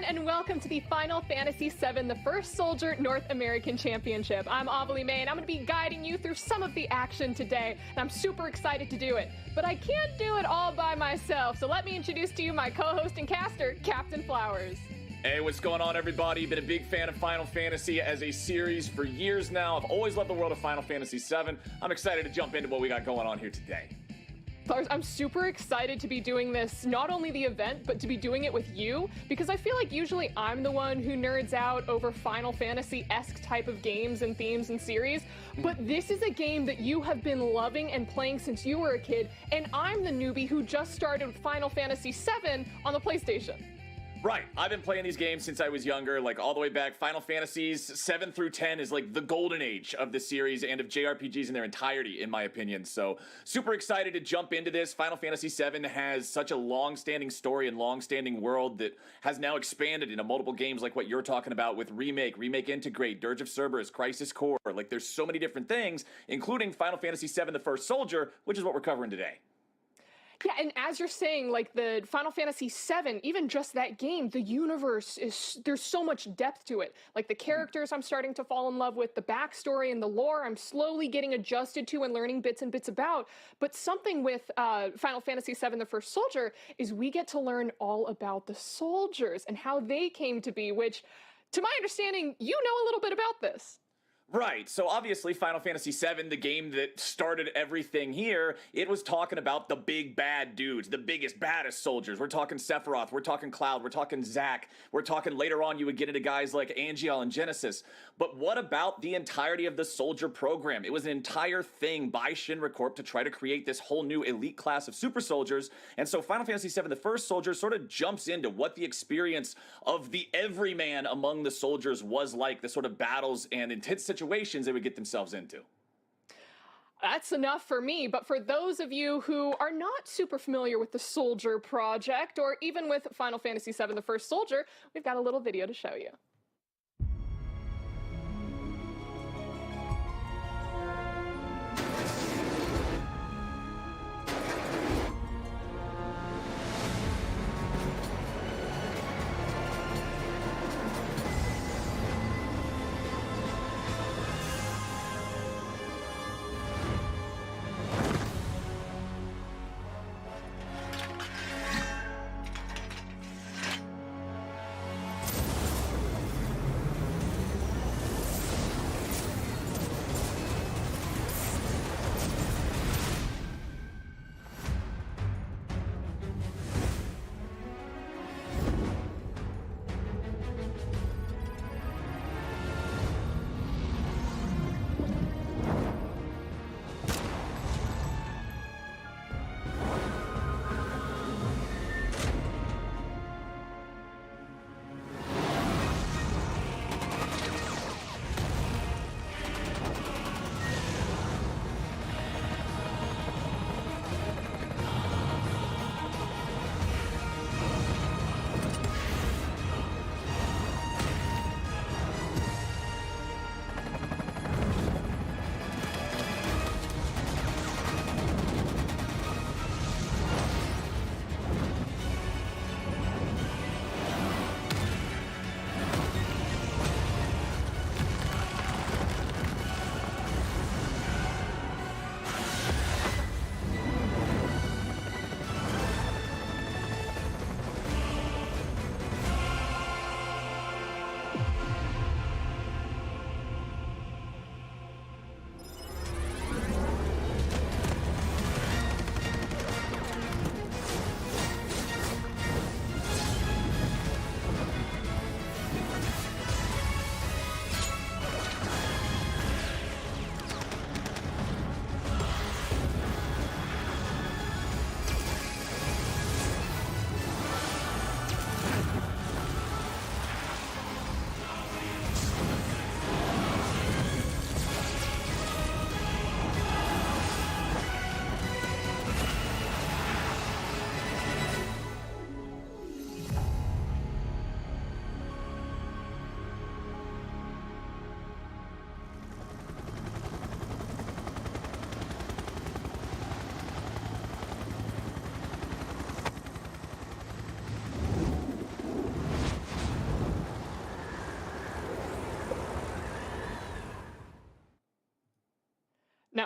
and welcome to the Final Fantasy VII The First Soldier North American Championship. I'm Ovilee May, and I'm going to be guiding you through some of the action today, and I'm super excited to do it. But I can't do it all by myself, so let me introduce to you my co-host and caster, CaptainFlowers. Hey, what's going on, everybody? Been a big fan of Final Fantasy as a series for years now. I've always loved the world of Final Fantasy VII. I'm excited to jump into what we got going on here today. I'm super excited to be doing this, not only the event, but to be doing it with you, because I feel like usually I'm the one who nerds out over Final Fantasy-esque type of games and themes and series, but this is a game that you have been loving and playing since you were a kid, and I'm the newbie who just started with Final Fantasy VII on the PlayStation. Right, I've been playing these games since I was younger, like all the way back. Final Fantasies 7 through 10 is like the golden age of the series and of JRPGs in their entirety, in my opinion. So super excited to jump into this. Final Fantasy VII has such a long-standing story and long-standing world that has now expanded into multiple games like what you're talking about with Remake Integrate, Dirge of Cerberus, Crisis Core. Like there's so many different things, including Final Fantasy VII The First Soldier, which is what we're covering today. Yeah, and as you're saying, like the Final Fantasy VII, even just that game, the universe there's so much depth to it. Like the characters I'm starting to fall in love with, the backstory and the lore I'm slowly getting adjusted to and learning bits and bits about. But something with Final Fantasy VII The First Soldier is we get to learn all about the soldiers and how they came to be, which, to my understanding, you know a little bit about this. Right, so obviously Final Fantasy VII, the game that started everything here, it was talking about the big bad dudes, the biggest, baddest soldiers. We're talking Sephiroth, we're talking Cloud, we're talking Zack, we're talking later on you would get into guys like Angeal and Genesis. But what about the entirety of the soldier program? It was an entire thing by Shinra Corp to try to create this whole new elite class of super soldiers, and so Final Fantasy VII The First Soldier sort of jumps into what the experience of the everyman among the soldiers was like, the sort of battles and intense situations they would get themselves into. That's enough for me, but for those of you who are not super familiar with the Soldier Project, or even with Final Fantasy VII The First Soldier, we've got a little video to show you.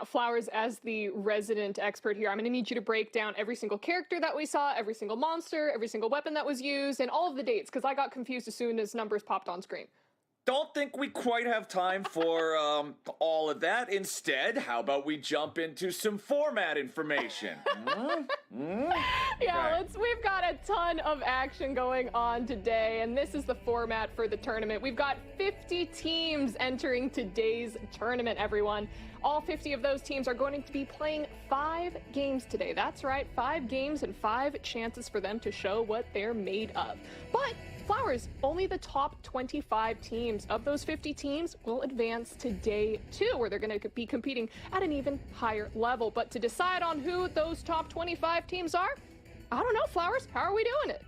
Now, Flowers, as the resident expert here, I'm going to need you to break down every single character that we saw, every single monster, every single weapon that was used, and all of the dates, because I got confused as soon as numbers popped on screen. Don't think we quite have time for all of that. Instead, how about we jump into some format information? Yeah, we've got a ton of action going on today, and this is the format for the tournament. We've got 50 teams entering today's tournament, everyone. All 50 of those teams are going to be playing 5 games today. That's right, 5 games and 5 chances for them to show what they're made of. But Flowers, only the top 25 teams of those 50 teams will advance to day 2, where they're going to be competing at an even higher level. But to decide on who those top 25 teams are, I don't know, Flowers, how are we doing it?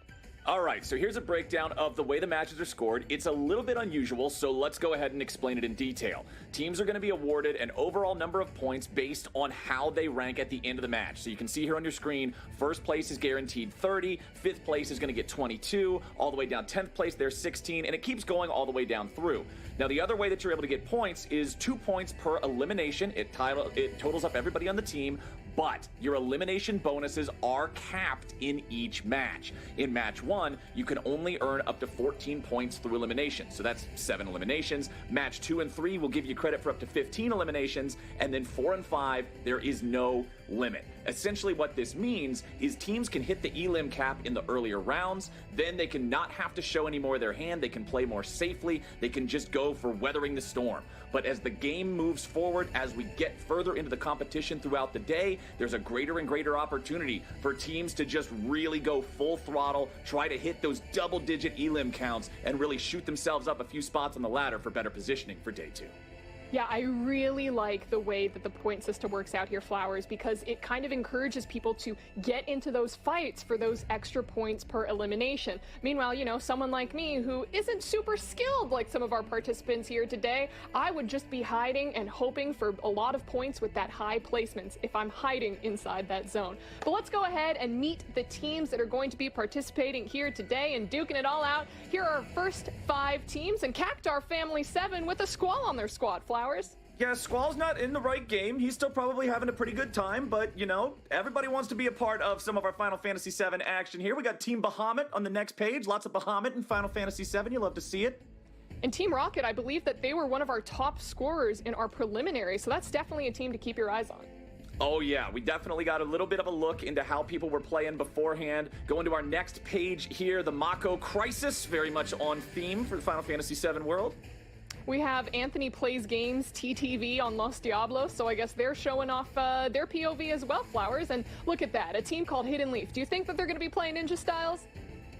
All right, so here's a breakdown of the way the matches are scored. It's a little bit unusual, so let's go ahead and explain it in detail. Teams are going to be awarded an overall number of points based on how they rank at the end of the match. So you can see here on your screen, first place is guaranteed 30, 5th place is going to get 22, all the way down 10th place, there's 16, and it keeps going all the way down through. Now, the other way that you're able to get points is 2 points per elimination. It totals up everybody on the team, but your elimination bonuses are capped in each match. In match 1, you can only earn up to 14 points through elimination. So that's 7 eliminations. Match 2 and 3 will give you credit for up to 15 eliminations. And then 4 and 5, there is no limit. Essentially what this means is teams can hit the elim cap in the earlier rounds, then they can not have to show any more of their hand, they can play more safely, they can just go for weathering the storm. But as the game moves forward, as we get further into the competition throughout the day, there's a greater and greater opportunity for teams to just really go full throttle, try to hit those double-digit elim counts, and really shoot themselves up a few spots on the ladder for better positioning for day 2. Yeah, I really like the way that the point system works out here, Flowers, because it kind of encourages people to get into those fights for those extra points per elimination. Meanwhile, you know, someone like me who isn't super skilled like some of our participants here today, I would just be hiding and hoping for a lot of points with that high placements if I'm hiding inside that zone. But let's go ahead and meet the teams that are going to be participating here today and duking it all out. Here are our first 5 teams, and Cactar Family 7 with a Squall on their squad, Flowers. Yeah, Squall's not in the right game. He's still probably having a pretty good time, but, you know, everybody wants to be a part of some of our Final Fantasy VII action here. We got Team Bahamut on the next page. Lots of Bahamut in Final Fantasy VII. You love to see it. And Team Rocket, I believe that they were one of our top scorers in our preliminary, so that's definitely a team to keep your eyes on. Oh yeah, we definitely got a little bit of a look into how people were playing beforehand. Going to our next page here, the Mako Crisis, very much on theme for the Final Fantasy VII world. We have Anthony Plays Games TTV on Los Diablos, so I guess they're showing off their POV as well, Flowers. And look at that, a team called Hidden Leaf. Do you think that they're going to be playing Ninja Styles?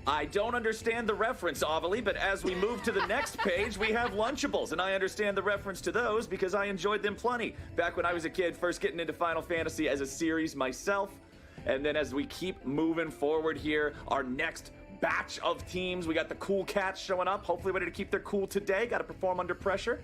I don't understand the reference, Ovilee, but as we move to the next page, we have Lunchables, and I understand the reference to those because I enjoyed them plenty back when I was a kid, first getting into Final Fantasy as a series myself. And then as we keep moving forward here, our next batch of teams, we got the Cool Cats showing up, hopefully ready to keep their cool today, got to perform under pressure.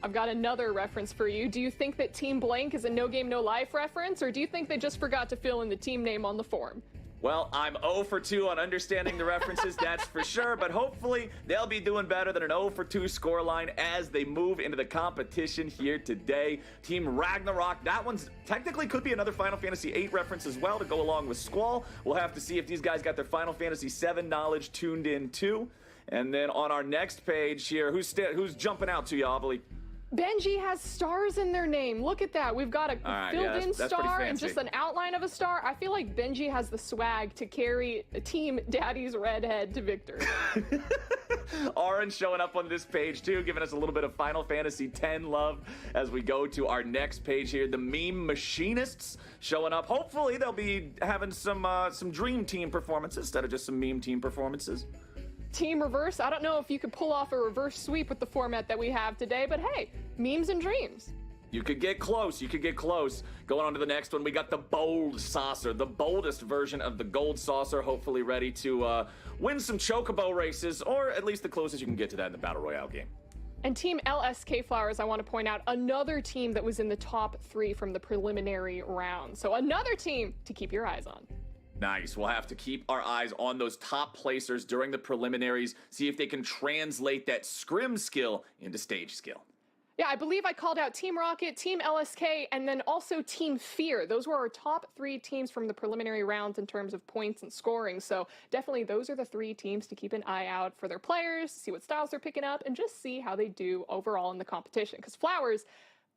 I've got another reference for you. Do you think that Team Blank is a No Game No Life reference, or do you think they just forgot to fill in the team name on the form? Well, I'm 0 for 2 on understanding the references, that's for sure, but hopefully they'll be doing better than an 0 for 2 scoreline as they move into the competition here today. Team Ragnarok, that one's technically could be another Final Fantasy VIII reference as well to go along with Squall. We'll have to see if these guys got their Final Fantasy VII knowledge tuned in too. And then on our next page here, who's jumping out to you, Ovilee? Benji has stars in their name. Look at that. We've got a filled-in star and just an outline of a star. I feel like Benji has the swag to carry Team Daddy's Redhead to victory. Orange showing up on this page too, giving us a little bit of Final Fantasy X love as we go to our next page here. The Meme Machinists showing up. Hopefully they'll be having some Dream Team performances instead of just some Meme Team performances. Team Reverse, I don't know if you could pull off a reverse sweep with the format that we have today, but hey, memes and dreams. You could get close, you could get close. Going on to the next one, we got the Bold Saucer, the boldest version of the Gold Saucer, hopefully ready to win some Chocobo races, or at least the closest you can get to that in the Battle Royale game. And Team LSK Flowers, I want to point out, another team that was in the top 3 from the preliminary round. So another team to keep your eyes on. Nice. We'll have to keep our eyes on those top placers during the preliminaries, see if they can translate that scrim skill into stage skill. Yeah, I believe I called out Team Rocket, Team LSK, and then also Team Fear. Those were our top 3 teams from the preliminary rounds in terms of points and scoring. So definitely those are the 3 teams to keep an eye out for their players, see what styles they're picking up, and just see how they do overall in the competition. Because Flowers,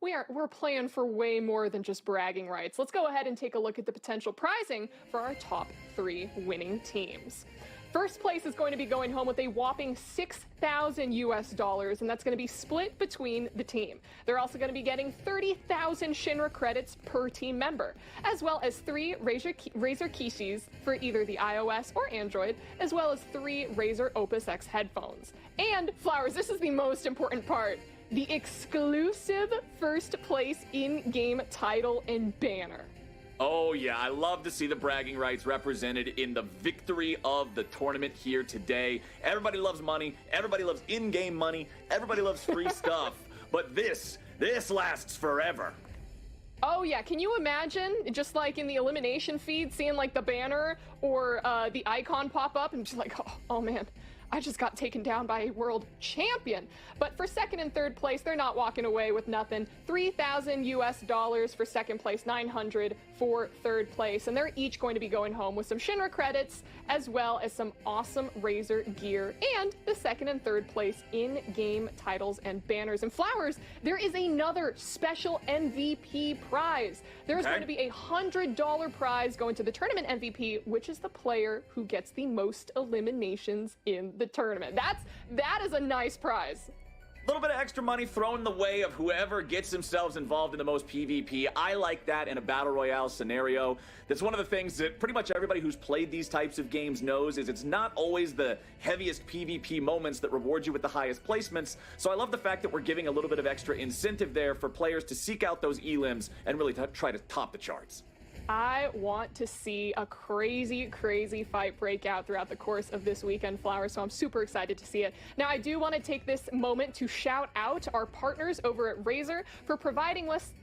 we're playing for way more than just bragging rights. Let's go ahead and take a look at the potential prizing for our top 3 winning teams. First place is going to be going home with a whopping $6,000, and that's going to be split between the team. They're also going to be getting 30,000 Shinra credits per team member, as well as 3 Razer Kishis for either the iOS or Android, as well as 3 Razer Opus X headphones. And, Flowers, this is the most important part, the exclusive first place in-game title and banner. Oh yeah, I love to see the bragging rights represented in the victory of the tournament here today. Everybody loves money, everybody loves in-game money, everybody loves free stuff, but this lasts forever. Oh yeah, can you imagine, just like in the elimination feed, seeing like the banner or the icon pop up and just like, oh man, I just got taken down by a world champion. But for second and third place, they're not walking away with nothing. $3,000 for second place, 900 for third place. And they're each going to be going home with some Shinra credits, as well as some awesome Razer gear and the second and third place in-game titles and banners. And Flowers, there is another special MVP prize. There's going to be a $100 prize going to the tournament MVP, which is the player who gets the most eliminations in the tournament. That is a nice prize. A little bit of extra money thrown in the way of whoever gets themselves involved in the most PvP. I like that in a battle royale scenario. That's one of the things that pretty much everybody who's played these types of games knows, is it's not always the heaviest PvP moments that reward you with the highest placements. So I love the fact that we're giving a little bit of extra incentive there for players to seek out those elims and really try to top the charts. I want to see a crazy, crazy fight break out throughout the course of this weekend, Flowers, so I'm super excited to see it. Now, I do want to take this moment to shout out our partners over at Razer for providing us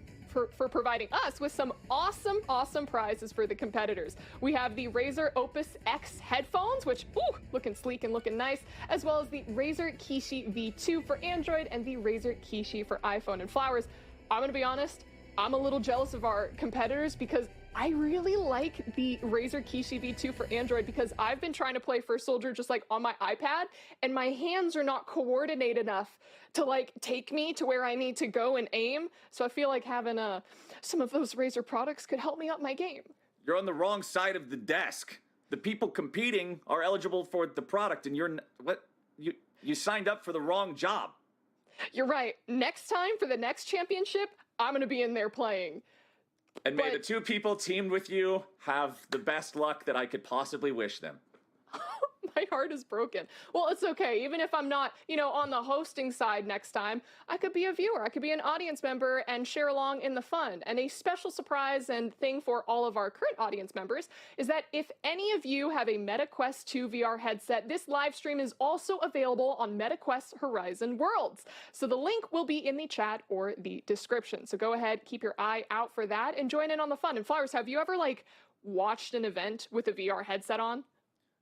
with some awesome prizes for the competitors. We have the Razer Opus X headphones, which, looking sleek and looking nice, as well as the Razer Kishi V2 for Android and the Razer Kishi for iPhone. And Flowers, I'm going to be honest, I'm a little jealous of our competitors because I really like the Razer Kishi V2 for Android because I've been trying to play First Soldier just like on my iPad, and my hands are not coordinated enough to like take me to where I need to go and aim. So I feel like having some of those Razer products could help me up my game. You're on the wrong side of the desk. The people competing are eligible for the product, and you signed up for the wrong job. You're right. Next time for the next championship, I'm going to be in there playing. And may the 2 people teamed with you have the best luck that I could possibly wish them. My heart is broken. Well, it's okay. Even if I'm not, on the hosting side next time, I could be a viewer. I could be an audience member and share along in the fun. And a special surprise and thing for all of our current audience members is that if any of you have a MetaQuest 2 VR headset, this live stream is also available on MetaQuest Horizon Worlds. So the link will be in the chat or the description. So go ahead, keep your eye out for that and join in on the fun. And Flowers, have you ever watched an event with a VR headset on?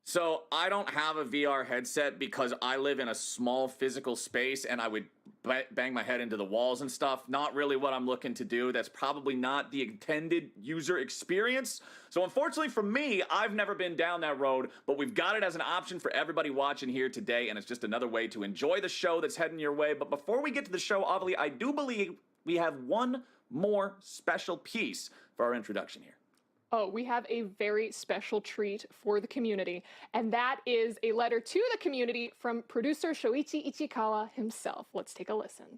So I don't have a VR headset because I live in a small physical space and I would bang my head into the walls and stuff. Not really what I'm looking to do. That's probably not the intended user experience. So unfortunately for me, I've never been down that road, but we've got it as an option for everybody watching here today, and it's just another way to enjoy the show that's heading your way. But before we get to the show, Ovilee, I do believe we have one more special piece for our introduction here. Oh, we have a very special treat for the community, and that is a letter to the community from producer Shoichi Ichikawa himself. Let's take a listen.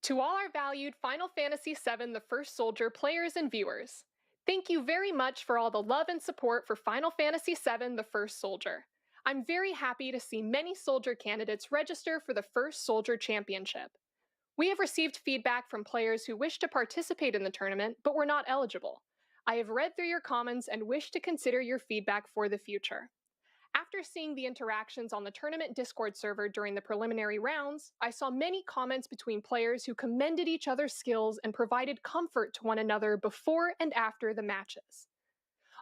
To all our valued Final Fantasy VII The First Soldier players and viewers, thank you very much for all the love and support for Final Fantasy VII The First Soldier. I'm very happy to see many soldier candidates register for the First Soldier Championship. We have received feedback from players who wish to participate in the tournament but were not eligible. I have read through your comments and wish to consider your feedback for the future. After seeing the interactions on the tournament Discord server during the preliminary rounds, I saw many comments between players who commended each other's skills and provided comfort to one another before and after the matches.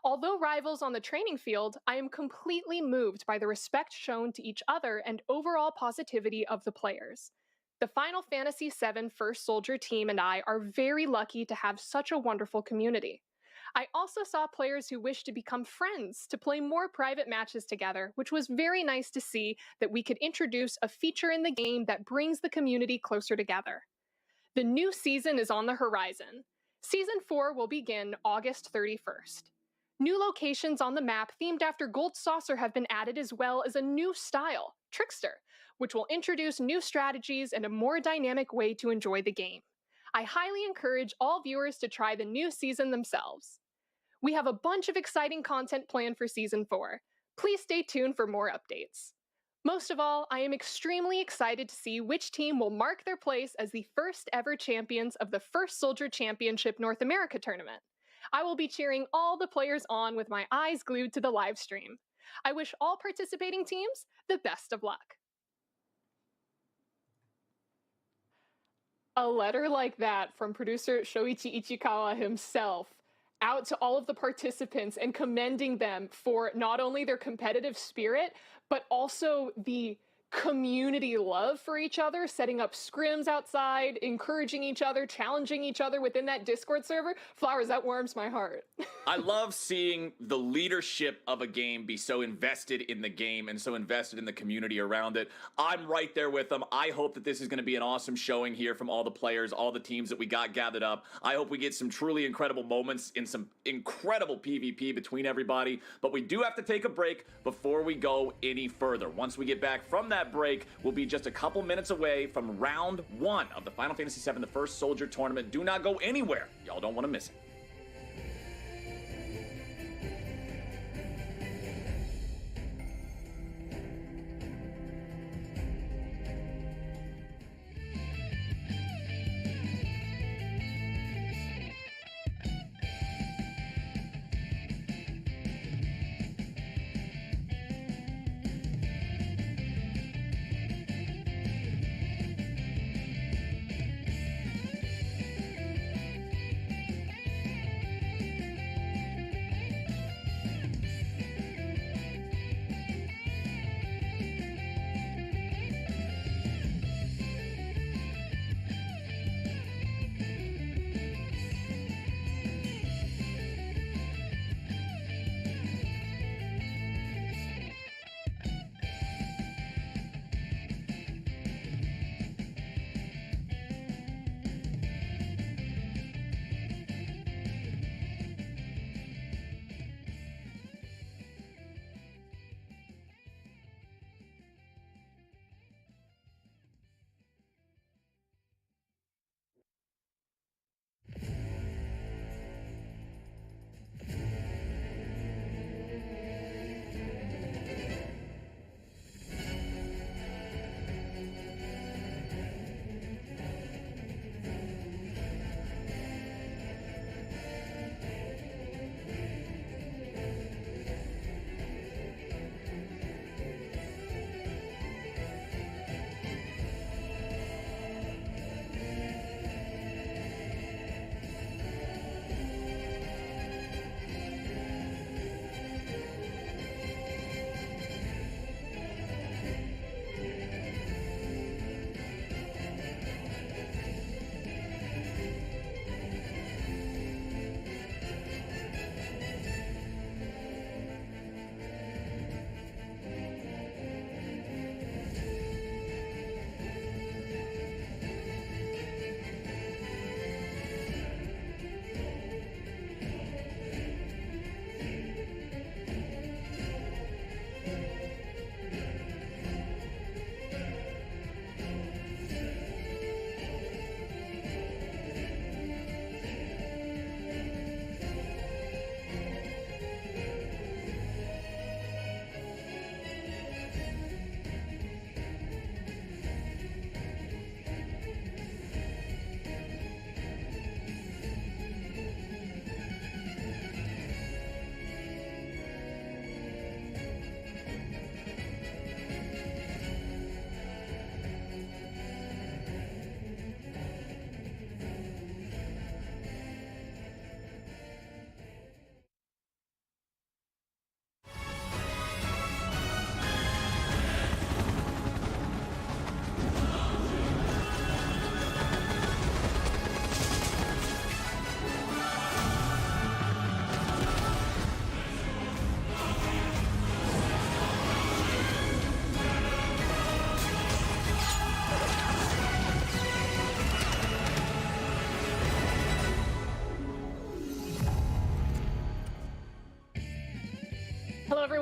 Although rivals on the training field, I am completely moved by the respect shown to each other and overall positivity of the players. The Final Fantasy VII First Soldier team and I are very lucky to have such a wonderful community. I also saw players who wished to become friends to play more private matches together, which was very nice to see that we could introduce a feature in the game that brings the community closer together. The new season is on the horizon. Season 4 will begin August 31st. New locations on the map themed after Gold Saucer have been added, as well as a new style, Trickster, which will introduce new strategies and a more dynamic way to enjoy the game. I highly encourage all viewers to try the new season themselves. We have a bunch of exciting content planned for Season 4. Please stay tuned for more updates. Most of all, I am extremely excited to see which team will mark their place as the first ever champions of the First Soldier Championship North America tournament. I will be cheering all the players on with my eyes glued to the live stream. I wish all participating teams the best of luck. A letter like that from producer Shoichi Ichikawa himself out to all of the participants and commending them for not only their competitive spirit, but also the community love for each other, setting up scrims outside, encouraging each other, challenging each other within that Discord server. Flowers, that warms my heart. I love seeing the leadership of a game be so invested in the game and so invested in the community around it. I'm right there with them. I hope that this is going to be an awesome showing here from all the players, all the teams that we got gathered up. I hope we get some truly incredible moments in some incredible PvP between everybody. But we do have to take a break before we go any further. Once we get back from that break, we'll be just a couple minutes away from round 1 of the Final Fantasy VII, the First Soldier tournament. Do not go anywhere. Y'all don't want to miss it.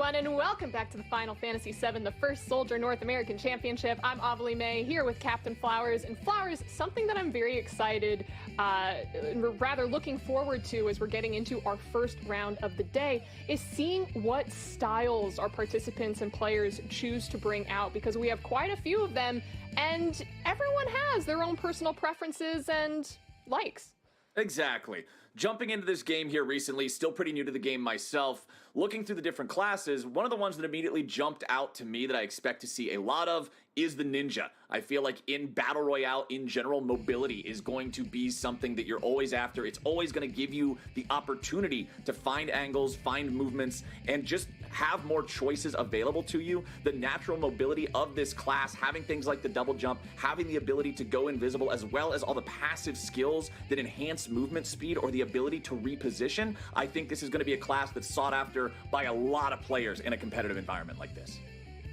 everyone, and welcome back to the Final Fantasy VII, the First Soldier North American Championship. I'm Ovilee May, here with CaptainFlowers. And Flowers, something that I'm very excited, rather looking forward to as we're getting into our first round of the day, is seeing what styles our participants and players choose to bring out, because we have quite a few of them, and everyone has their own personal preferences and likes. Exactly. Jumping into this game here recently, still pretty new to the game myself, looking through the different classes, one of the ones that immediately jumped out to me that I expect to see a lot of is the ninja. I feel like in Battle Royale in general, mobility is going to be something that you're always after. It's always going to give you the opportunity to find angles, find movements, and just have more choices available to you. The natural mobility of this class, having things like the double jump, having the ability to go invisible, as well as all the passive skills that enhance movement speed or the ability to reposition, I think this is going to be a class that's sought after by a lot of players in a competitive environment like this.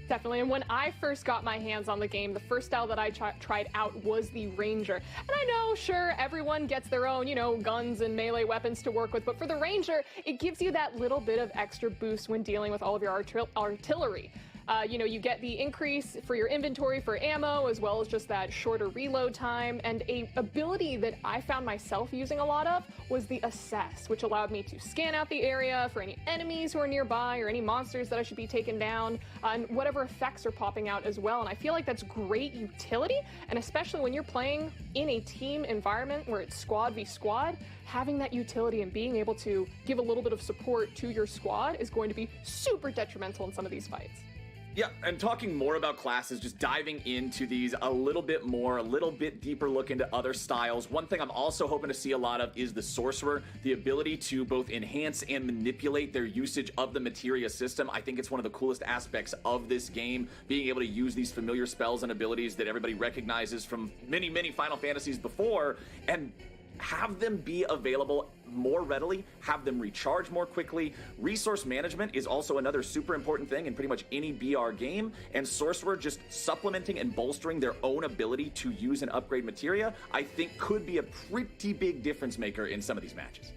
Definitely, and when I first got my hands on the game, the first style that I tried out was the Ranger. And I know, sure, everyone gets their own, guns and melee weapons to work with, but for the Ranger, it gives you that little bit of extra boost when dealing with all of your artillery. You get the increase for your inventory for ammo, as well as just that shorter reload time, and a ability that I found myself using a lot of was the Assess, which allowed me to scan out the area for any enemies who are nearby or any monsters that I should be taking down, and whatever effects are popping out as well. And I feel like that's great utility, and especially when you're playing in a team environment where it's squad v squad, having that utility and being able to give a little bit of support to your squad is going to be super detrimental in some of these fights. Yeah, and talking more about classes, just diving into these a little bit more, a little bit deeper look into other styles. One thing I'm also hoping to see a lot of is the Sorcerer, the ability to both enhance and manipulate their usage of the materia system. I think it's one of the coolest aspects of this game, being able to use these familiar spells and abilities that everybody recognizes from many, many Final Fantasies before, and have them be available more readily, have them recharge more quickly. Resource management is also another super important thing in pretty much any BR game, and Sorcerer just supplementing and bolstering their own ability to use and upgrade materia, I think could be a pretty big difference maker in some of these matches.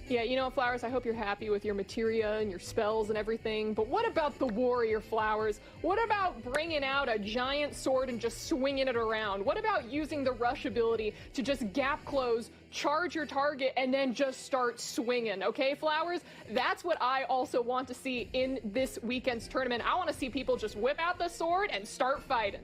Yeah, Flowers, I hope you're happy with your materia and your spells and everything, but what about the warrior, Flowers? What about bringing out a giant sword and just swinging it around? What about using the rush ability to just gap close, charge your target, and then just start swinging, okay, Flowers? That's what I also want to see in this weekend's tournament. I want to see people just whip out the sword and start fighting.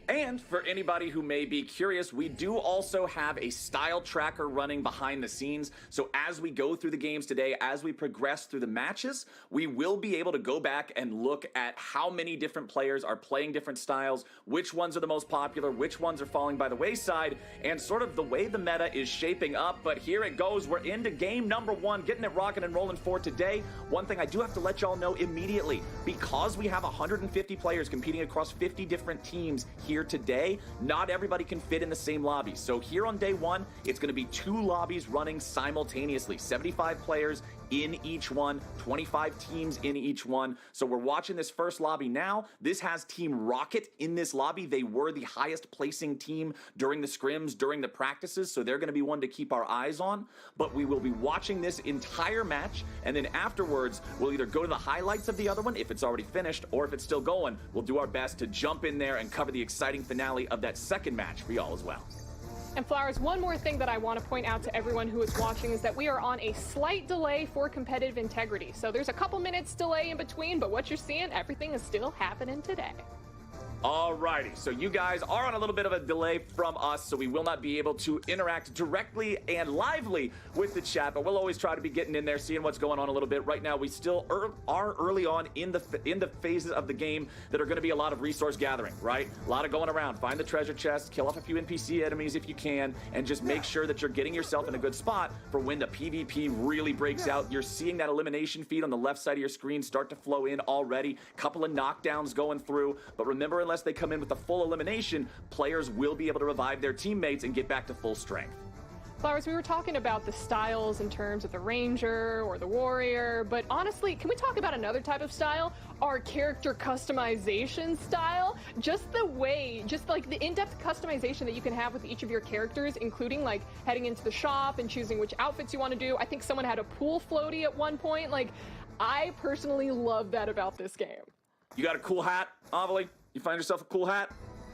And for anybody who may be curious, we do also have a style tracker running behind the scenes. So as we go through the games today, as we progress through the matches, we will be able to go back and look at how many different players are playing different styles, which ones are the most popular, which ones are falling by the wayside, and sort of the way the meta is shaping up. But here it goes. We're into game number one, getting it rocking and rolling for today. One thing I do have to let y'all know immediately, because we have 150 players competing across 50 different teams here today, not everybody can fit in the same lobby. So here on day one, it's going to be 2 lobbies running simultaneously, 75 players in each one, 25 teams in each one. So we're watching this first lobby now. This has Team Rocket in this lobby. They were the highest placing team during the scrims, during the practices, so they're going to be one to keep our eyes on. But we will be watching this entire match, and then afterwards, we'll either go to the highlights of the other one if it's already finished, or if it's still going, we'll do our best to jump in there and cover the exciting finale of that second match for y'all as well. And Flowers, one more thing that I want to point out to everyone who is watching is that we are on a slight delay for competitive integrity. So there's a couple minutes delay in between, but what you're seeing, everything is still happening today. Alrighty, so you guys are on a little bit of a delay from us, so we will not be able to interact directly and lively with the chat, but we'll always try to be getting in there, seeing what's going on a little bit. Right now, we still are early on in the phases of the game that are going to be a lot of resource gathering, right? A lot of going around. Find the treasure chest, kill off a few NPC enemies if you can, and just make sure that you're getting yourself in a good spot for when the PvP really breaks out. You're seeing that elimination feed on the left side of your screen start to flow in already. Couple of knockdowns going through, but remember, unless they come in with a full elimination, players will be able to revive their teammates and get back to full strength. Flowers, we were talking about the styles in terms of the Ranger or the Warrior, but honestly, can we talk about another type of style? Our character customization style? Just like the in-depth customization that you can have with each of your characters, including like heading into the shop and choosing which outfits you want to do. I think someone had a pool floaty at one point. I personally love that about this game. You got a cool hat, Ovilee? You find yourself a cool hat?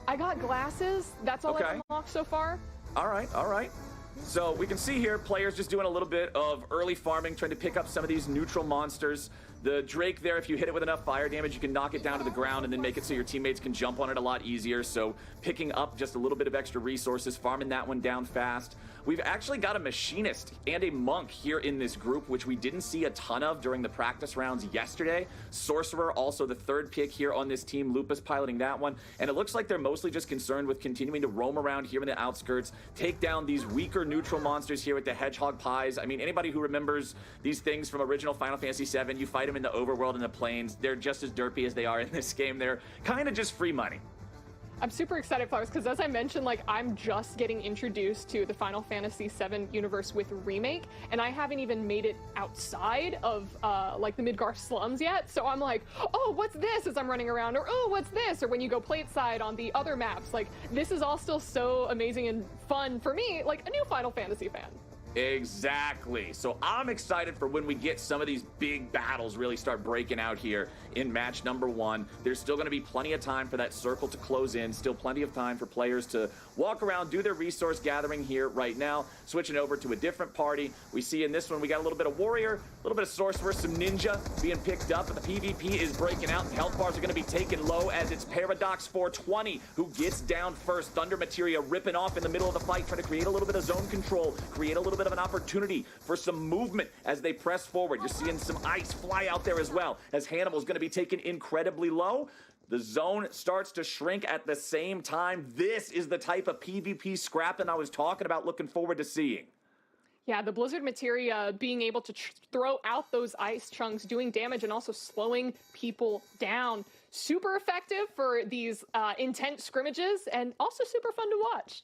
I got glasses. That's all I've unlocked so far. All right, all right. So we can see here players just doing a little bit of early farming, trying to pick up some of these neutral monsters. The Drake there, if you hit it with enough fire damage, you can knock it down to the ground and then make it so your teammates can jump on it a lot easier. So picking up just a little bit of extra resources, farming that one down fast. We've actually got a machinist and a monk here in this group, which we didn't see a ton of during the practice rounds yesterday. Sorcerer, also the third pick here on this team, Lupus piloting that one. And it looks like they're mostly just concerned with continuing to roam around here in the outskirts, take down these weaker neutral monsters here with the Hedgehog Pies. I mean, anybody who remembers these things from original Final Fantasy VII, you fight them in the overworld and the plains. They're just as derpy as they are in this game. They're kind of just free money. I'm super excited, Flowers, because as I mentioned, like, I'm just getting introduced to the Final Fantasy VII universe with Remake, and I haven't even made it outside of, like, the Midgar slums yet, so I'm like, oh, what's this as I'm running around, or oh, what's this, or when you go plateside on the other maps, like, this is all still so amazing and fun for me, like a new Final Fantasy fan. Exactly. So I'm excited for when we get some of these big battles really start breaking out here in match number 1. There's still going to be plenty of time for that circle to close in. Still plenty of time for players to walk around, do their resource gathering here right now. Switching over to a different party. We see in this one, we got a little bit of warrior, a little bit of sorcerer, some ninja being picked up, but the PvP is breaking out and health bars are going to be taken low as it's Paradox 420 who gets down first. Thunder Materia ripping off in the middle of the fight, trying to create a little bit of zone control, create a little bit of an opportunity for some movement as they press forward. You're seeing some ice fly out there as well as Hannibal's going to be taken incredibly low. The zone starts to shrink at the same time. This is the type of PvP scrapping I was talking about, looking forward to seeing. Yeah, the Blizzard Materia being able to throw out those ice chunks, doing damage and also slowing people down. Super effective for these intense scrimmages and also super fun to watch.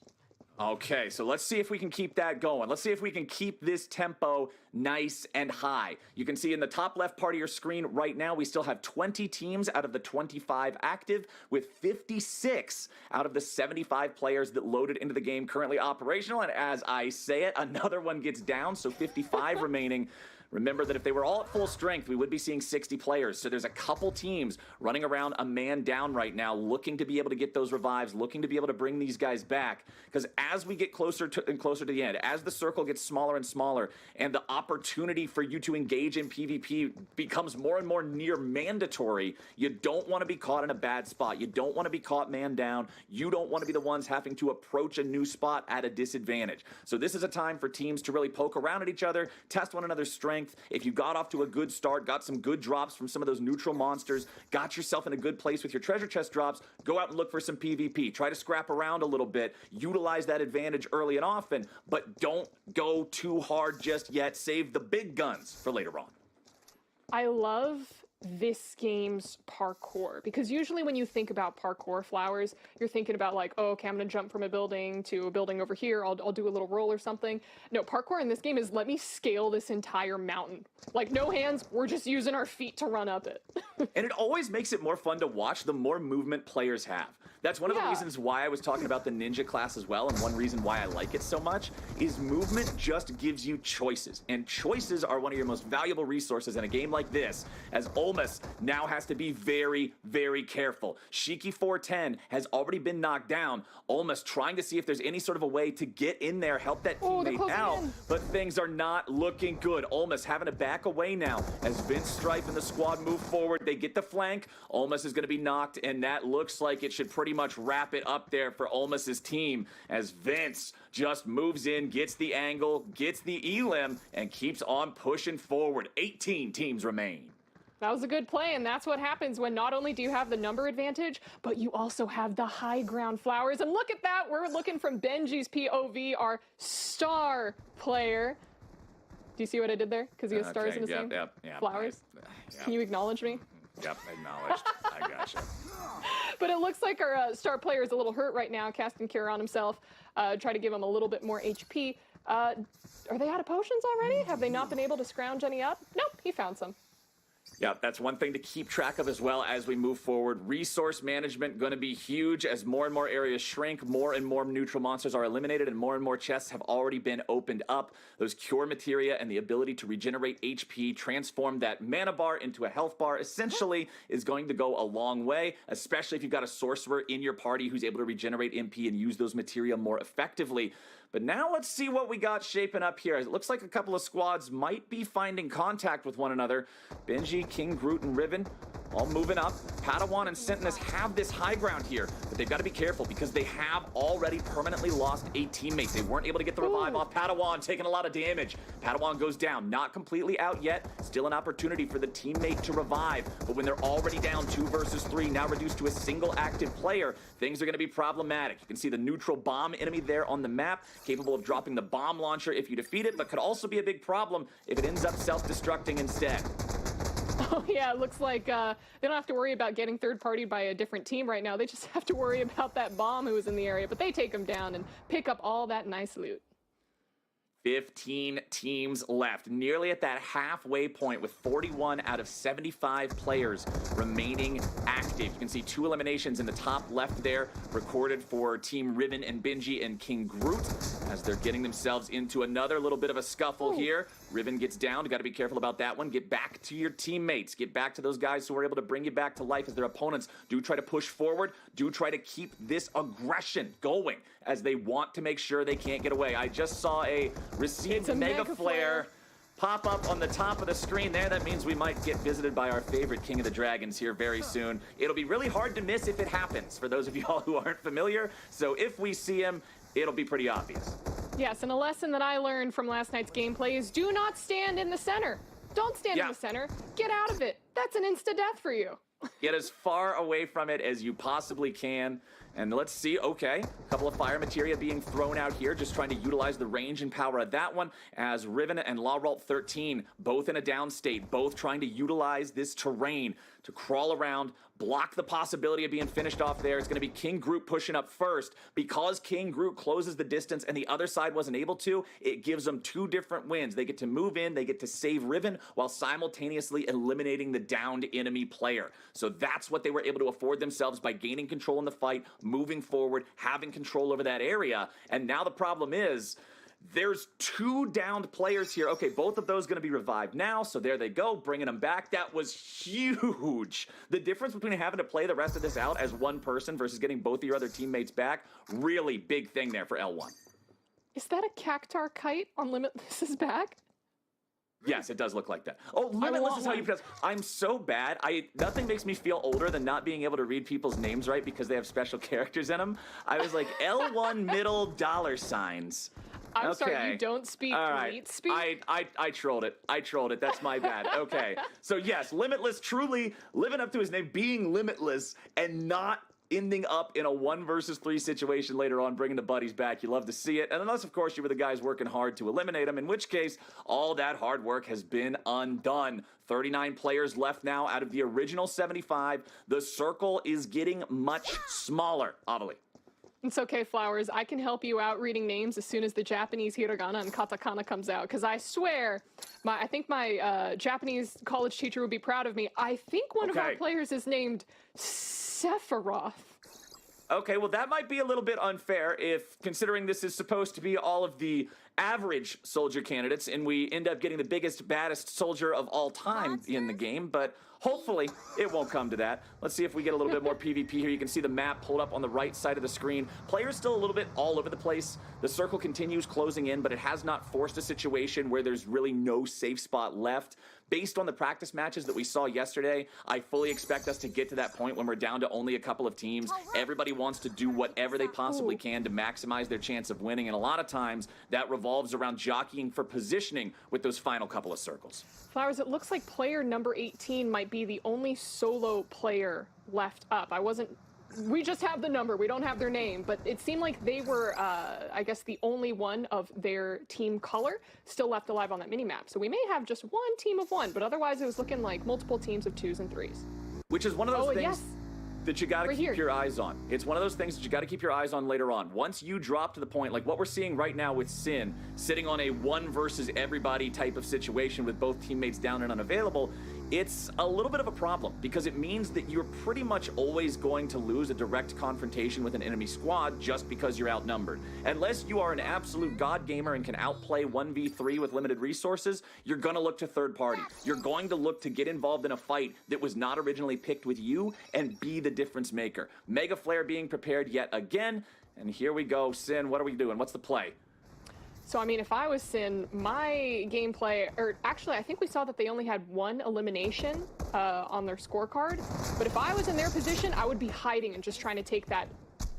Okay, so let's see if we can keep that going. Let's see if we can keep this tempo nice and high. You can see in the top left part of your screen right now, we still have 20 teams out of the 25 active, with 56 out of the 75 players that loaded into the game currently operational. And as I say it, another one gets down, so 55 remaining. Remember that if they were all at full strength, we would be seeing 60 players. So there's a couple teams running around a man down right now, looking to be able to get those revives, looking to be able to bring these guys back. Because as we get closer and closer to the end, as the circle gets smaller and smaller, and the opportunity for you to engage in PvP becomes more and more near mandatory, you don't want to be caught in a bad spot. You don't want to be caught man down. You don't want to be the ones having to approach a new spot at a disadvantage. So this is a time for teams to really poke around at each other, test one another's strength. If you got off to a good start, got some good drops from some of those neutral monsters, got yourself in a good place with your treasure chest drops, go out and look for some PvP. Try to scrap around a little bit, utilize that advantage early and often, but don't go too hard just yet. Save the big guns for later on. I love this game's parkour, because usually when you think about parkour, Flowers, you're thinking about like, oh, okay, I'm gonna jump from a building to a building over here, I'll do a little roll or something. No, parkour in this game is let me scale this entire mountain. Like, no hands, we're just using our feet to run up it. And it always makes it more fun to watch the more movement players have. That's one of the reasons why I was talking about the ninja class as well, and one reason why I like it so much is movement just gives you choices, and choices are one of your most valuable resources in a game like this, as Olmus now has to be very, very careful. Shiki 410 has already been knocked down. Olmus trying to see if there's any sort of a way to get in there, help that teammate out, but things are not looking good. Olmus having to back away now as Vince Strife and the squad move forward. They get the flank. Olmus is going to be knocked, and that looks like it should pretty much wrap it up there for Olmus's team as Vince just moves in, gets the angle, gets the elim, and keeps on pushing forward. 18 teams remain. That was a good play, and that's what happens when not only do you have the number advantage, but you also have the high ground, Flowers. And look at that, we're looking from Benji's POV, our star player. Do you see what I did there? Because he has stars in his name? Yep. Flowers? Can you acknowledge me? Yep, acknowledged. I gotcha. But it looks like our star player is a little hurt right now, casting cure on himself. Try to give him a little bit more HP. Are they out of potions already? Have they not been able to scrounge any up? Nope, he found some. Yeah, that's one thing to keep track of as well as we move forward. Resource management going to be huge as more and more areas shrink, more and more neutral monsters are eliminated, and more chests have already been opened up. Those cure materia and the ability to regenerate HP, transform that mana bar into a health bar, essentially is going to go a long way, especially if you've got a sorcerer in your party who's able to regenerate MP and use those materia more effectively. But now let's see what we got shaping up here. It looks like a couple of squads might be finding contact with one another. Benji, King, Groot, and Riven all moving up. Padawan and Sentinus have this high ground here, but they've got to be careful because they have already permanently lost a teammate. They weren't able to get the revive off Padawan, taking a lot of damage. Padawan goes down, not completely out yet. Still an opportunity for the teammate to revive, but when they're already down 2 versus 3, now reduced to a single active player, things are going to be problematic. You can see the neutral bomb enemy there on the map, capable of dropping the bomb launcher if you defeat it, but could also be a big problem if it ends up self-destructing instead. Oh yeah, it looks like they don't have to worry about getting third-partied by a different team right now. They just have to worry about that bomb who was in the area, but they take him down and pick up all that nice loot. 15 teams left, nearly at that halfway point with 41 out of 75 players remaining active. You can see 2 eliminations in the top left there, recorded for Team Riven and Benji and King Groot, as they're getting themselves into another little bit of a scuffle here. Riven gets down, got to be careful about that one. Get back to your teammates, get back to those guys who are able to bring you back to life as their opponents do try to push forward, do try to keep this aggression going as they want to make sure they can't get away. I just saw a received Mega Flare pop up on the top of the screen there. That means we might get visited by our favorite King of the Dragons here very soon. It'll be really hard to miss if it happens, for those of y'all who aren't familiar. So if we see him, it'll be pretty obvious. Yes, and a lesson that I learned from last night's gameplay is do not stand in the center. Don't stand in the center. Get out of it. That's an insta-death for you. Get as far away from it as you possibly can. And let's see, okay, a couple of fire materia being thrown out here, just trying to utilize the range and power of that one, as Riven and Laralt 13, both in a down state, both trying to utilize this terrain to crawl around, block the possibility of being finished off there. It's going to be King Groot pushing up first. Because King Groot closes the distance and the other side wasn't able to, it gives them 2 different wins. They get to move in, they get to save Riven, while simultaneously eliminating the downed enemy player. So that's what they were able to afford themselves by gaining control in the fight, moving forward, having control over that area. And now the problem is, there's 2 downed players here. Okay, both of those going to be revived now, so there they go, bringing them back. That was huge. The difference between having to play the rest of this out as one person versus getting both of your other teammates back, really big thing there for L1. Is that a Cactar kite on Limitless's back? Yes, it does look like that. Oh, Limitless is how you pronounce. I'm so bad. Nothing makes me feel older than not being able to read people's names right because they have special characters in them. I was like, L1 middle $signs. I'm sorry, you don't speak elite speak? I trolled it. I trolled it. That's my bad. Okay. So yes, Limitless truly living up to his name, being limitless and not ending up in a 1 versus 3 situation later on, bringing the buddies back. You love to see it. And unless, of course, you were the guys working hard to eliminate them, in which case, all that hard work has been undone. 39 players left now out of the original 75. The circle is getting much smaller, Ovilee. It's okay, Flowers. I can help you out reading names as soon as the Japanese hiragana and katakana comes out. Because I swear, I think my Japanese college teacher would be proud of me. I think one of our players is named Sephiroth. Okay, well, that might be a little bit unfair if, considering this is supposed to be all of the average soldier candidates, and we end up getting the biggest, baddest soldier of all time in the game, but hopefully it won't come to that. Let's see if we get a little bit more PvP here. You can see the map pulled up on the right side of the screen. Players still a little bit all over the place. The circle continues closing in, but it has not forced a situation where there's really no safe spot left. Based on the practice matches that we saw yesterday, I fully expect us to get to that point when we're down to only a couple of teams. Everybody wants to do whatever they possibly can to maximize their chance of winning, and a lot of times that revolves around jockeying for positioning with those final couple of circles. Flowers, it looks like player number 18 might be the only solo player left up. We just have the number, we don't have their name, but it seemed like they were, I guess, the only one of their team color still left alive on that mini-map. So we may have just one team of 1, but otherwise it was looking like multiple teams of 2s and 3s. Which is one of those things that you got to keep your eyes on. It's one of those things that you got to keep your eyes on later on. Once you drop to the point, like what we're seeing right now with Sin, sitting on a 1 versus everybody type of situation with both teammates down and unavailable, it's a little bit of a problem because it means that you're pretty much always going to lose a direct confrontation with an enemy squad just because you're outnumbered. Unless you are an absolute god gamer and can outplay 1v3 with limited resources, you're going to look to third party. You're going to look to get involved in a fight that was not originally picked with you and be the difference maker. Mega Flare being prepared yet again. And here we go. Sin, what are we doing? What's the play? So, I mean, if I was Sin, my gameplay, or actually, I think we saw that they only had one elimination on their scorecard. But if I was in their position, I would be hiding and just trying to take that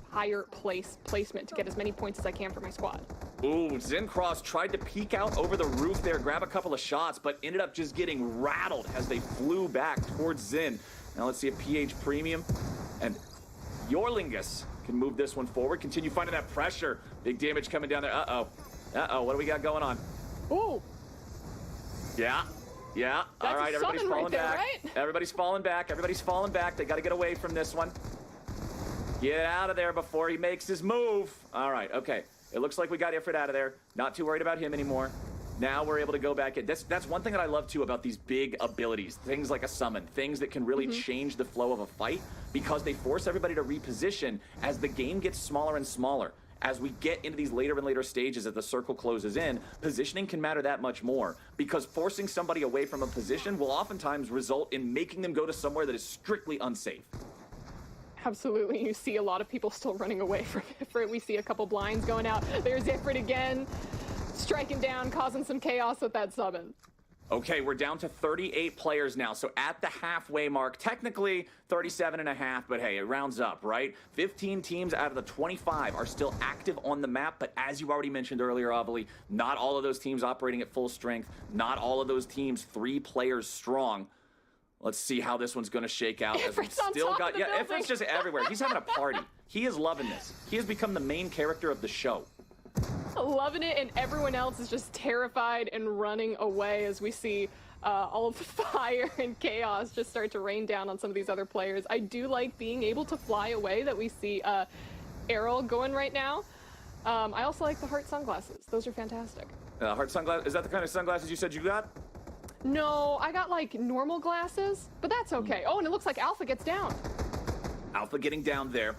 higher placement to get as many points as I can for my squad. Ooh, Zencross tried to peek out over the roof there, grab a couple of shots, but ended up just getting rattled as they flew back towards Zen. Now let's see if PH Premium and Yorlingus can move this one forward, continue finding that pressure. Big damage coming down there. Uh-oh, what do we got going on? Ooh. Yeah. That's all right, everybody's right falling there, back. right? Everybody's falling back. They got to get away from this one. Get out of there before he makes his move. All right, okay. It looks like we got Ifrit out of there. Not too worried about him anymore. Now we're able to go back in. That's one thing that I love, too, about these big abilities. Things like a summon. Things that can really change the flow of a fight because they force everybody to reposition as the game gets smaller and smaller. As we get into these later and later stages as the circle closes in, positioning can matter that much more because forcing somebody away from a position will oftentimes result in making them go to somewhere that is strictly unsafe. Absolutely. You see a lot of people still running away from Ifrit. We see a couple blinds going out. There's Ifrit again, striking down, causing some chaos with that summon. Okay, we're down to 38 players now, so at the halfway mark, technically 37 and a half, but hey, it rounds up, right? 15 teams out of the 25 are still active on the map, but as you already mentioned earlier, Ovilee, not all of those teams operating at full strength, not all of those teams 3 players strong. Let's see how this one's going to shake out. Ifrit's on top of the building. Ifrit's just everywhere. He's having a party. He is loving this. He has become the main character of the show. Loving it, and everyone else is just terrified and running away as we see all of the fire and chaos just start to rain down on some of these other players. I do like being able to fly away that we see Errol going right now. I also like the heart sunglasses. Those are fantastic. Heart sunglasses? Is that the kind of sunglasses you said you got? No, I got like normal glasses, but that's okay. Oh, and it looks like Alpha gets down. Alpha getting down there.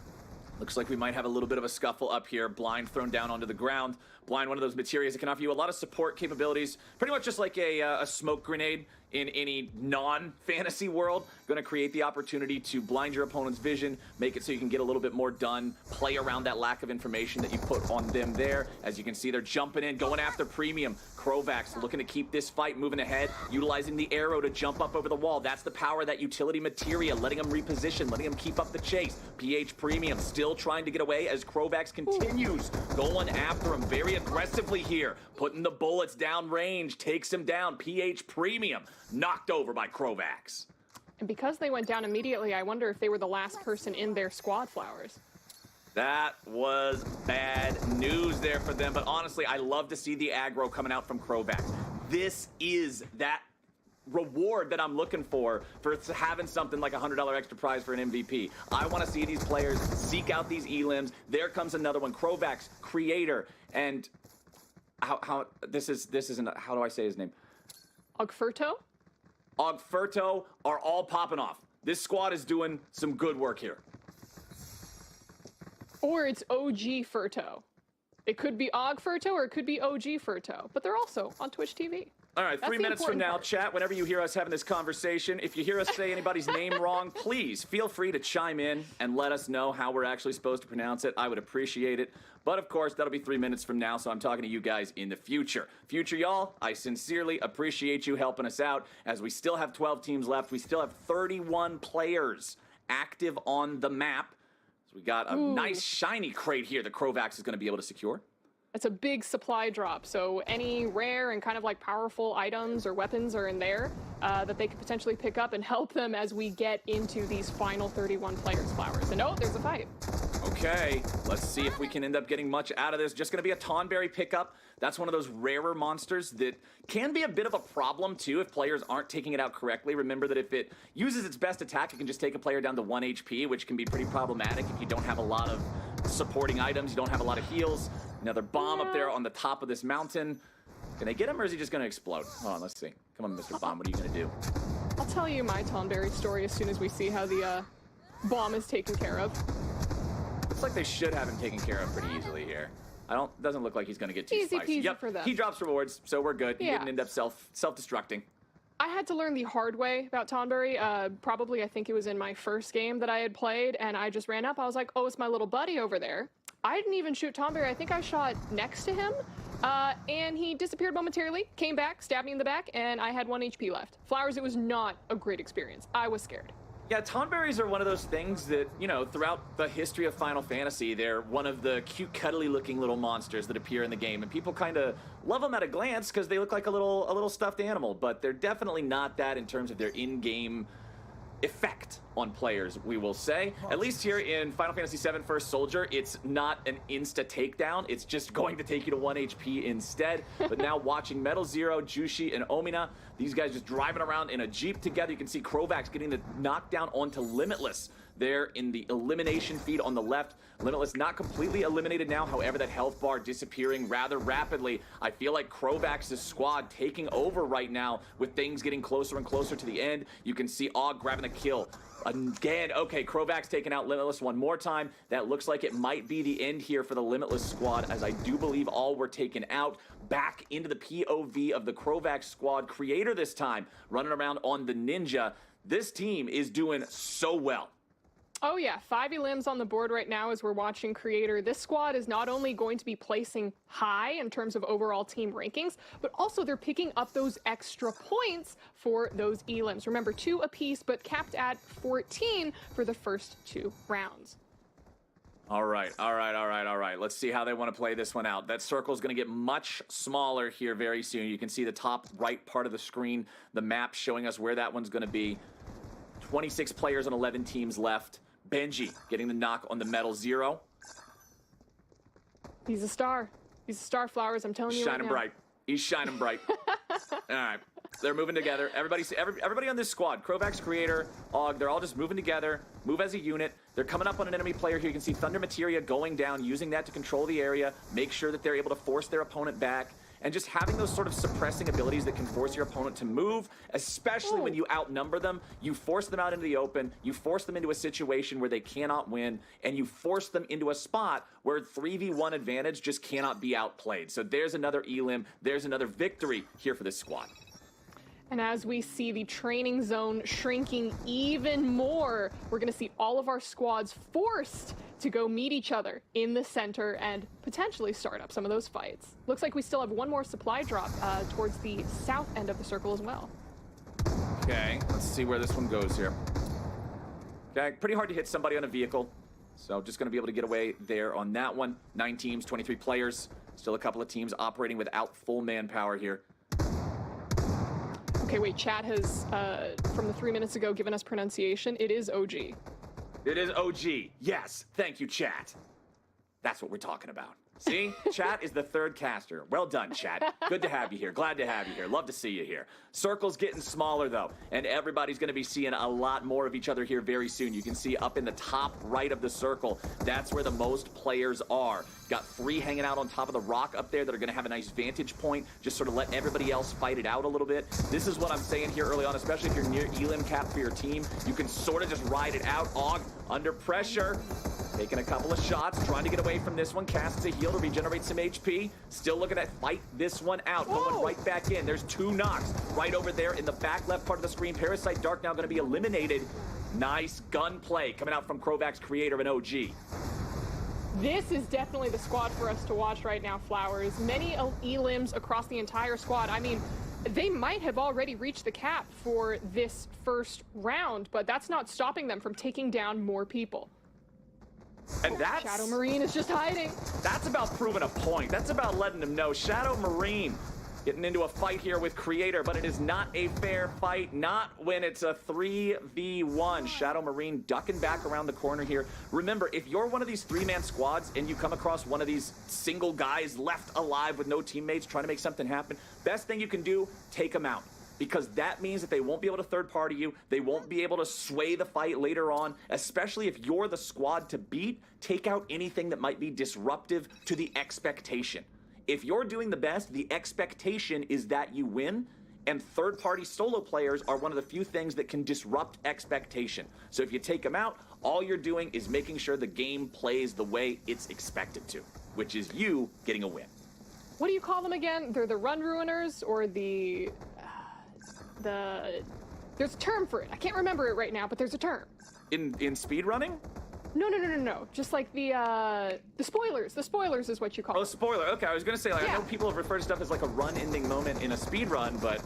Looks like we might have a little bit of a scuffle up here. Blind thrown down onto the ground. Blind, one of those materials that can offer you a lot of support capabilities. Pretty much just like a smoke grenade in any non-fantasy world. Going to create the opportunity to blind your opponent's vision, make it so you can get a little bit more done, play around that lack of information that you put on them there. As you can see, they're jumping in, going after Premium. Crovax looking to keep this fight moving ahead, utilizing the arrow to jump up over the wall. That's the power of that utility materia, letting them reposition, letting them keep up the chase. PH Premium still trying to get away as Crovax continues going after him very aggressively here, putting the bullets down range, takes him down. PH Premium knocked over by Crovax. And because they went down immediately, I wonder if they were the last person in their squad, Flowers. That was bad news there for them, but honestly, I love to see the aggro coming out from Crovax. This is that reward that I'm looking for having something like a $100 extra prize for an MVP. I want to see these players seek out these elims. There comes another one. Crovax, creator, and how this isn't, how do I say his name? Ogfurto? Ogfurto are all popping off. This squad is doing some good work here. Or it's OG Furto. It could be Og Furto or it could be OG Furto, but they're also on Twitch TV. All right, That's 3 minutes from now, part. chat, whenever you hear us having this conversation, if you hear us say anybody's name wrong, please feel free to chime in and let us know how we're actually supposed to pronounce it. I would appreciate it. But of course, that'll be 3 minutes from now, so I'm talking to you guys in the future. Future y'all, I sincerely appreciate you helping us out as we still have 12 teams left. We still have 31 players active on the map. So we got a nice shiny crate here that Crovax is going to be able to secure. It's a big supply drop, so any rare and kind of like powerful items or weapons are in there that they could potentially pick up and help them as we get into these final 31 players, Flowers. And oh, there's a fight. Okay, let's see if we can end up getting much out of this. Just going to be a Tonberry pickup. That's one of those rarer monsters that can be a bit of a problem, too, if players aren't taking it out correctly. Remember that if it uses its best attack, it can just take a player down to 1 HP, which can be pretty problematic if you don't have a lot of supporting items, you don't have a lot of heals. Another bomb up there on the top of this mountain. Can they get him, or is he just going to explode? Hold on, let's see. Come on, Mr. Bomb, what are you going to do? I'll tell you my Tonberry story as soon as we see how the bomb is taken care of. Looks like they should have him taken care of pretty easily here. Doesn't look like he's going to get too Easy spicy. peasy Yep, for them. he drops rewards, so we're good. He Yeah. didn't end up self-destructing. I had to learn the hard way about Tonberry. Probably, I think it was in my first game that I had played, and I just ran up. I was like, oh, it's my little buddy over there. I didn't even shoot Tonberry. I think I shot next to him, and he disappeared momentarily, came back, stabbed me in the back, and I had 1 HP left. Flowers, it was not a great experience. I was scared. Yeah, Tonberries are one of those things that, you know, throughout the history of Final Fantasy, they're one of the cute, cuddly-looking little monsters that appear in the game, and people kind of love them at a glance because they look like a little stuffed animal, but they're definitely not that in terms of their in-game effect on players, we will say. At least here in Final Fantasy VII First Soldier, it's not an insta takedown. It's just going to take you to 1 HP instead. But now watching Metal Zero, Jushi, and Omina, these guys just driving around in a Jeep together. You can see Crovax getting the knockdown onto Limitless there in the elimination feed on the left. Limitless not completely eliminated now, however, that health bar disappearing rather rapidly. I feel like Crovax's squad taking over right now with things getting closer and closer to the end. You can see Og grabbing a kill. Again, okay, Crovax taking out Limitless one more time. That looks like it might be the end here for the Limitless squad, as I do believe all were taken out. Back into the POV of the Crovax squad. Creator this time, running around on the Ninja. This team is doing so well. Oh yeah, 5 elims on the board right now as we're watching Creator. This squad is not only going to be placing high in terms of overall team rankings, but also they're picking up those extra points for those elims. Remember, 2 apiece, but capped at 14 for the first 2 rounds. All right. Let's see how they want to play this one out. That circle is going to get much smaller here very soon. You can see the top right part of the screen, the map showing us where that one's going to be. 26 players and 11 teams left. Benji getting the knock on the Metal Zero. He's a star. He's a star, Flowers. I'm telling you right now. Shining bright. He's shining bright. All right. They're moving together. Everybody on this squad, Crovax, Creator, Og, they're all just moving together, move as a unit. They're coming up on an enemy player here. You can see Thunder Materia going down, using that to control the area, make sure that they're able to force their opponent back. And just having those sort of suppressing abilities that can force your opponent to move, especially when you outnumber them, you force them out into the open, you force them into a situation where they cannot win, and you force them into a spot where 3v1 advantage just cannot be outplayed. So there's another elim, there's another victory here for this squad. And as we see the training zone shrinking even more, we're going to see all of our squads forced to go meet each other in the center and potentially start up some of those fights. Looks like we still have one more supply drop towards the south end of the circle as well. Okay, let's see where this one goes here. Okay, pretty hard to hit somebody on a vehicle. So just going to be able to get away there on that one. 9 teams, 23 players. Still a couple of teams operating without full manpower here. Okay, wait, chat has, from the 3 minutes ago, given us pronunciation. It is OG. It is OG. Yes. Thank you, chat. That's what we're talking about. See? Chat is the third caster. Well done, chat. Good to have you here. Glad to have you here. Love to see you here. Circle's getting smaller, though, and everybody's going to be seeing a lot more of each other here very soon. You can see up in the top right of the circle, that's where the most players are. Got 3 hanging out on top of the rock up there that are going to have a nice vantage point, just sort of let everybody else fight it out a little bit. This is what I'm saying here early on, especially if you're near elim cap for your team. You can sort of just ride it out. Og under pressure. Taking a couple of shots, trying to get away from this one. Casts a heal to regenerate some HP. Still looking at fight this one out. Going right back in. There's 2 knocks right over there in the back left part of the screen. Parasite Dark now going to be eliminated. Nice gunplay coming out from Crovax, Creator, and OG. This is definitely the squad for us to watch right now, Flowers. Many elims across the entire squad. I mean, they might have already reached the cap for this first round, but that's not stopping them from taking down more people. And that's... Shadow Marine is just hiding. That's about proving a point. That's about letting them know. Shadow Marine getting into a fight here with Creator, but it is not a fair fight. Not when it's a 3v1. Shadow Marine ducking back around the corner here. Remember, if you're one of these 3-man squads and you come across one of these single guys left alive with no teammates trying to make something happen, best thing you can do, take them out. Because that means that they won't be able to third-party you. They won't be able to sway the fight later on, especially if you're the squad to beat. Take out anything that might be disruptive to the expectation. If you're doing the best, the expectation is that you win. and third-party solo players are one of the few things that can disrupt expectation. So if you take them out, all you're doing is making sure the game plays the way it's expected to, which is you getting a win. What do you call them again? They're the run ruiners or the there's a term for it. I can't remember it right now, but there's a term. In speedrunning? No. Just like the spoilers. The spoilers is what you call Oh, them. spoiler. Okay, I was gonna say, like, I Yeah. know people have referred to stuff as like a run-ending moment in a speed run, but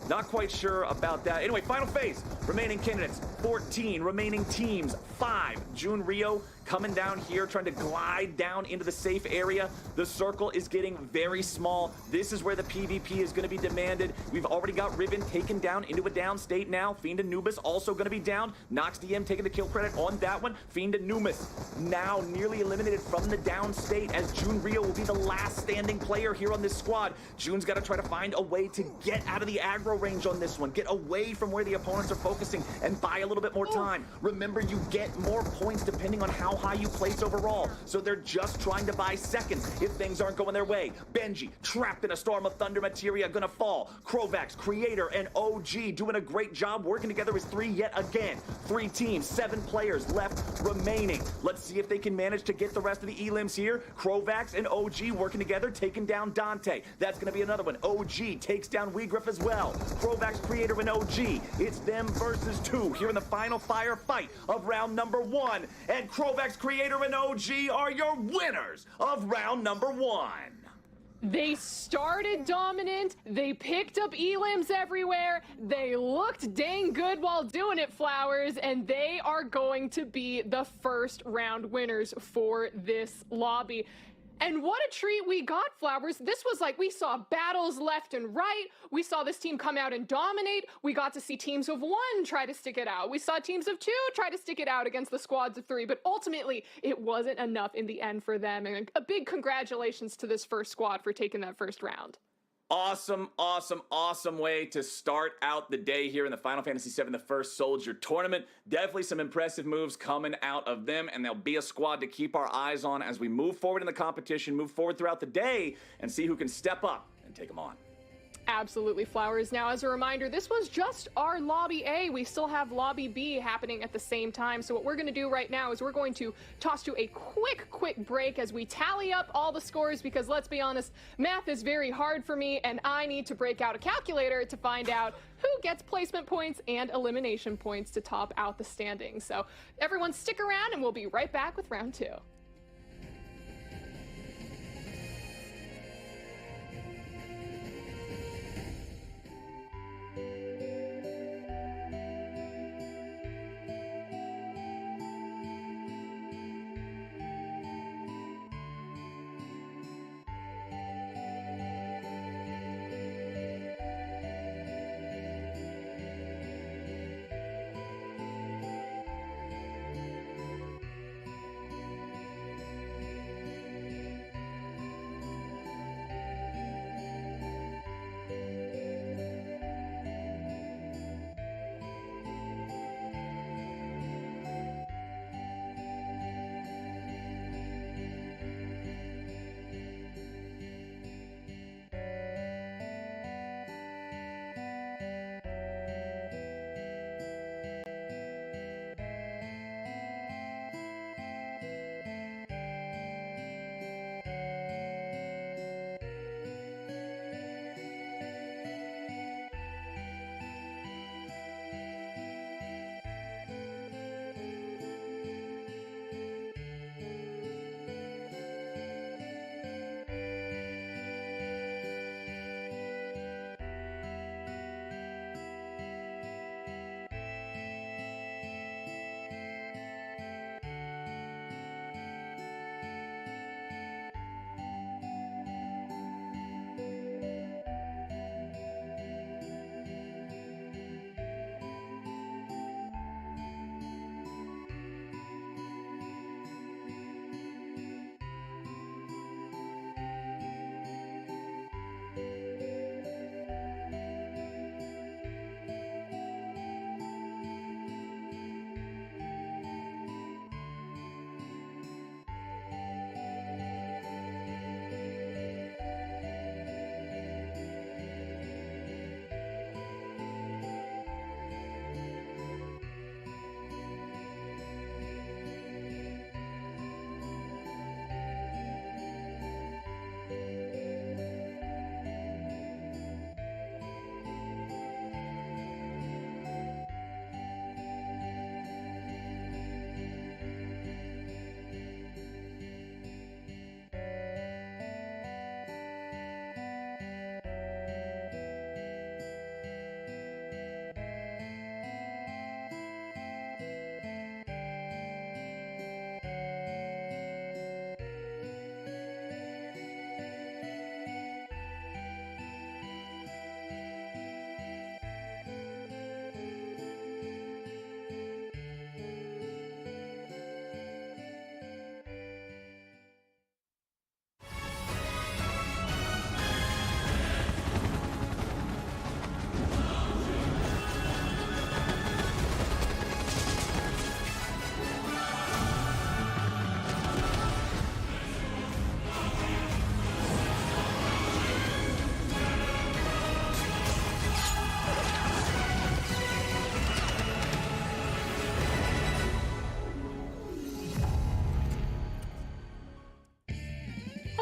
not quite sure about that. Anyway, final phase. Remaining candidates, 14. Remaining teams, 5. Jun Ryo coming down here, trying to glide down into the safe area. The circle is getting very small. This is where the PvP is going to be demanded. We've already got Riven taken down into a down state now. Fiend and Nubis also going to be down. Nox DM taking the kill credit on that one. Fiend and Numis now nearly eliminated from the down state, as Jun Ryo will be the last standing player here on this squad. Jun's got to try to find a way to get out of the aggro range on this one, get away from where the opponents are focusing, and buy a little bit more time. Remember, you get more points depending on how high you place overall, so they're just trying to buy seconds if things aren't going their way. Benji, trapped in a storm of thunder materia, gonna fall. Crovax, Creator, and OG doing a great job working together as 3 yet again. 3 teams, 7 players left remaining. Let's see if they can manage to get the rest of the elims here. Crovax and OG working together, taking down Dante. That's gonna be another one. OG takes down WeGriff as well. Crovax, Creator, and OG. It's them versus 2 here in the final firefight of round number 1. And Crovax, Creator, and OG are your winners of round number 1. They started dominant, they picked up elims everywhere, they looked dang good while doing it, Flowers, and they are going to be the first round winners for this lobby. And what a treat we got, Flowers. This was like, we saw battles left and right. We saw this team come out and dominate. We got to see teams of 1 try to stick it out. We saw teams of 2 try to stick it out against the squads of 3, but ultimately it wasn't enough in the end for them. And a big congratulations to this first squad for taking that first round. Awesome way to start out the day here in the Final Fantasy VII, the first Soldier Tournament. Definitely some impressive moves coming out of them, and there'll be a squad to keep our eyes on as we move forward in the competition, move forward throughout the day, and see who can step up and take them on. Absolutely, Flowers. Now, as a reminder, this was just our Lobby A. We still have Lobby B happening at the same time. So what we're going to do right now is we're going to toss to a quick break as we tally up all the scores, because let's be honest, math is very hard for me, and I need to break out a calculator to find out who gets placement points and elimination points to top out the standings. So everyone stick around, and we'll be right back with round 2.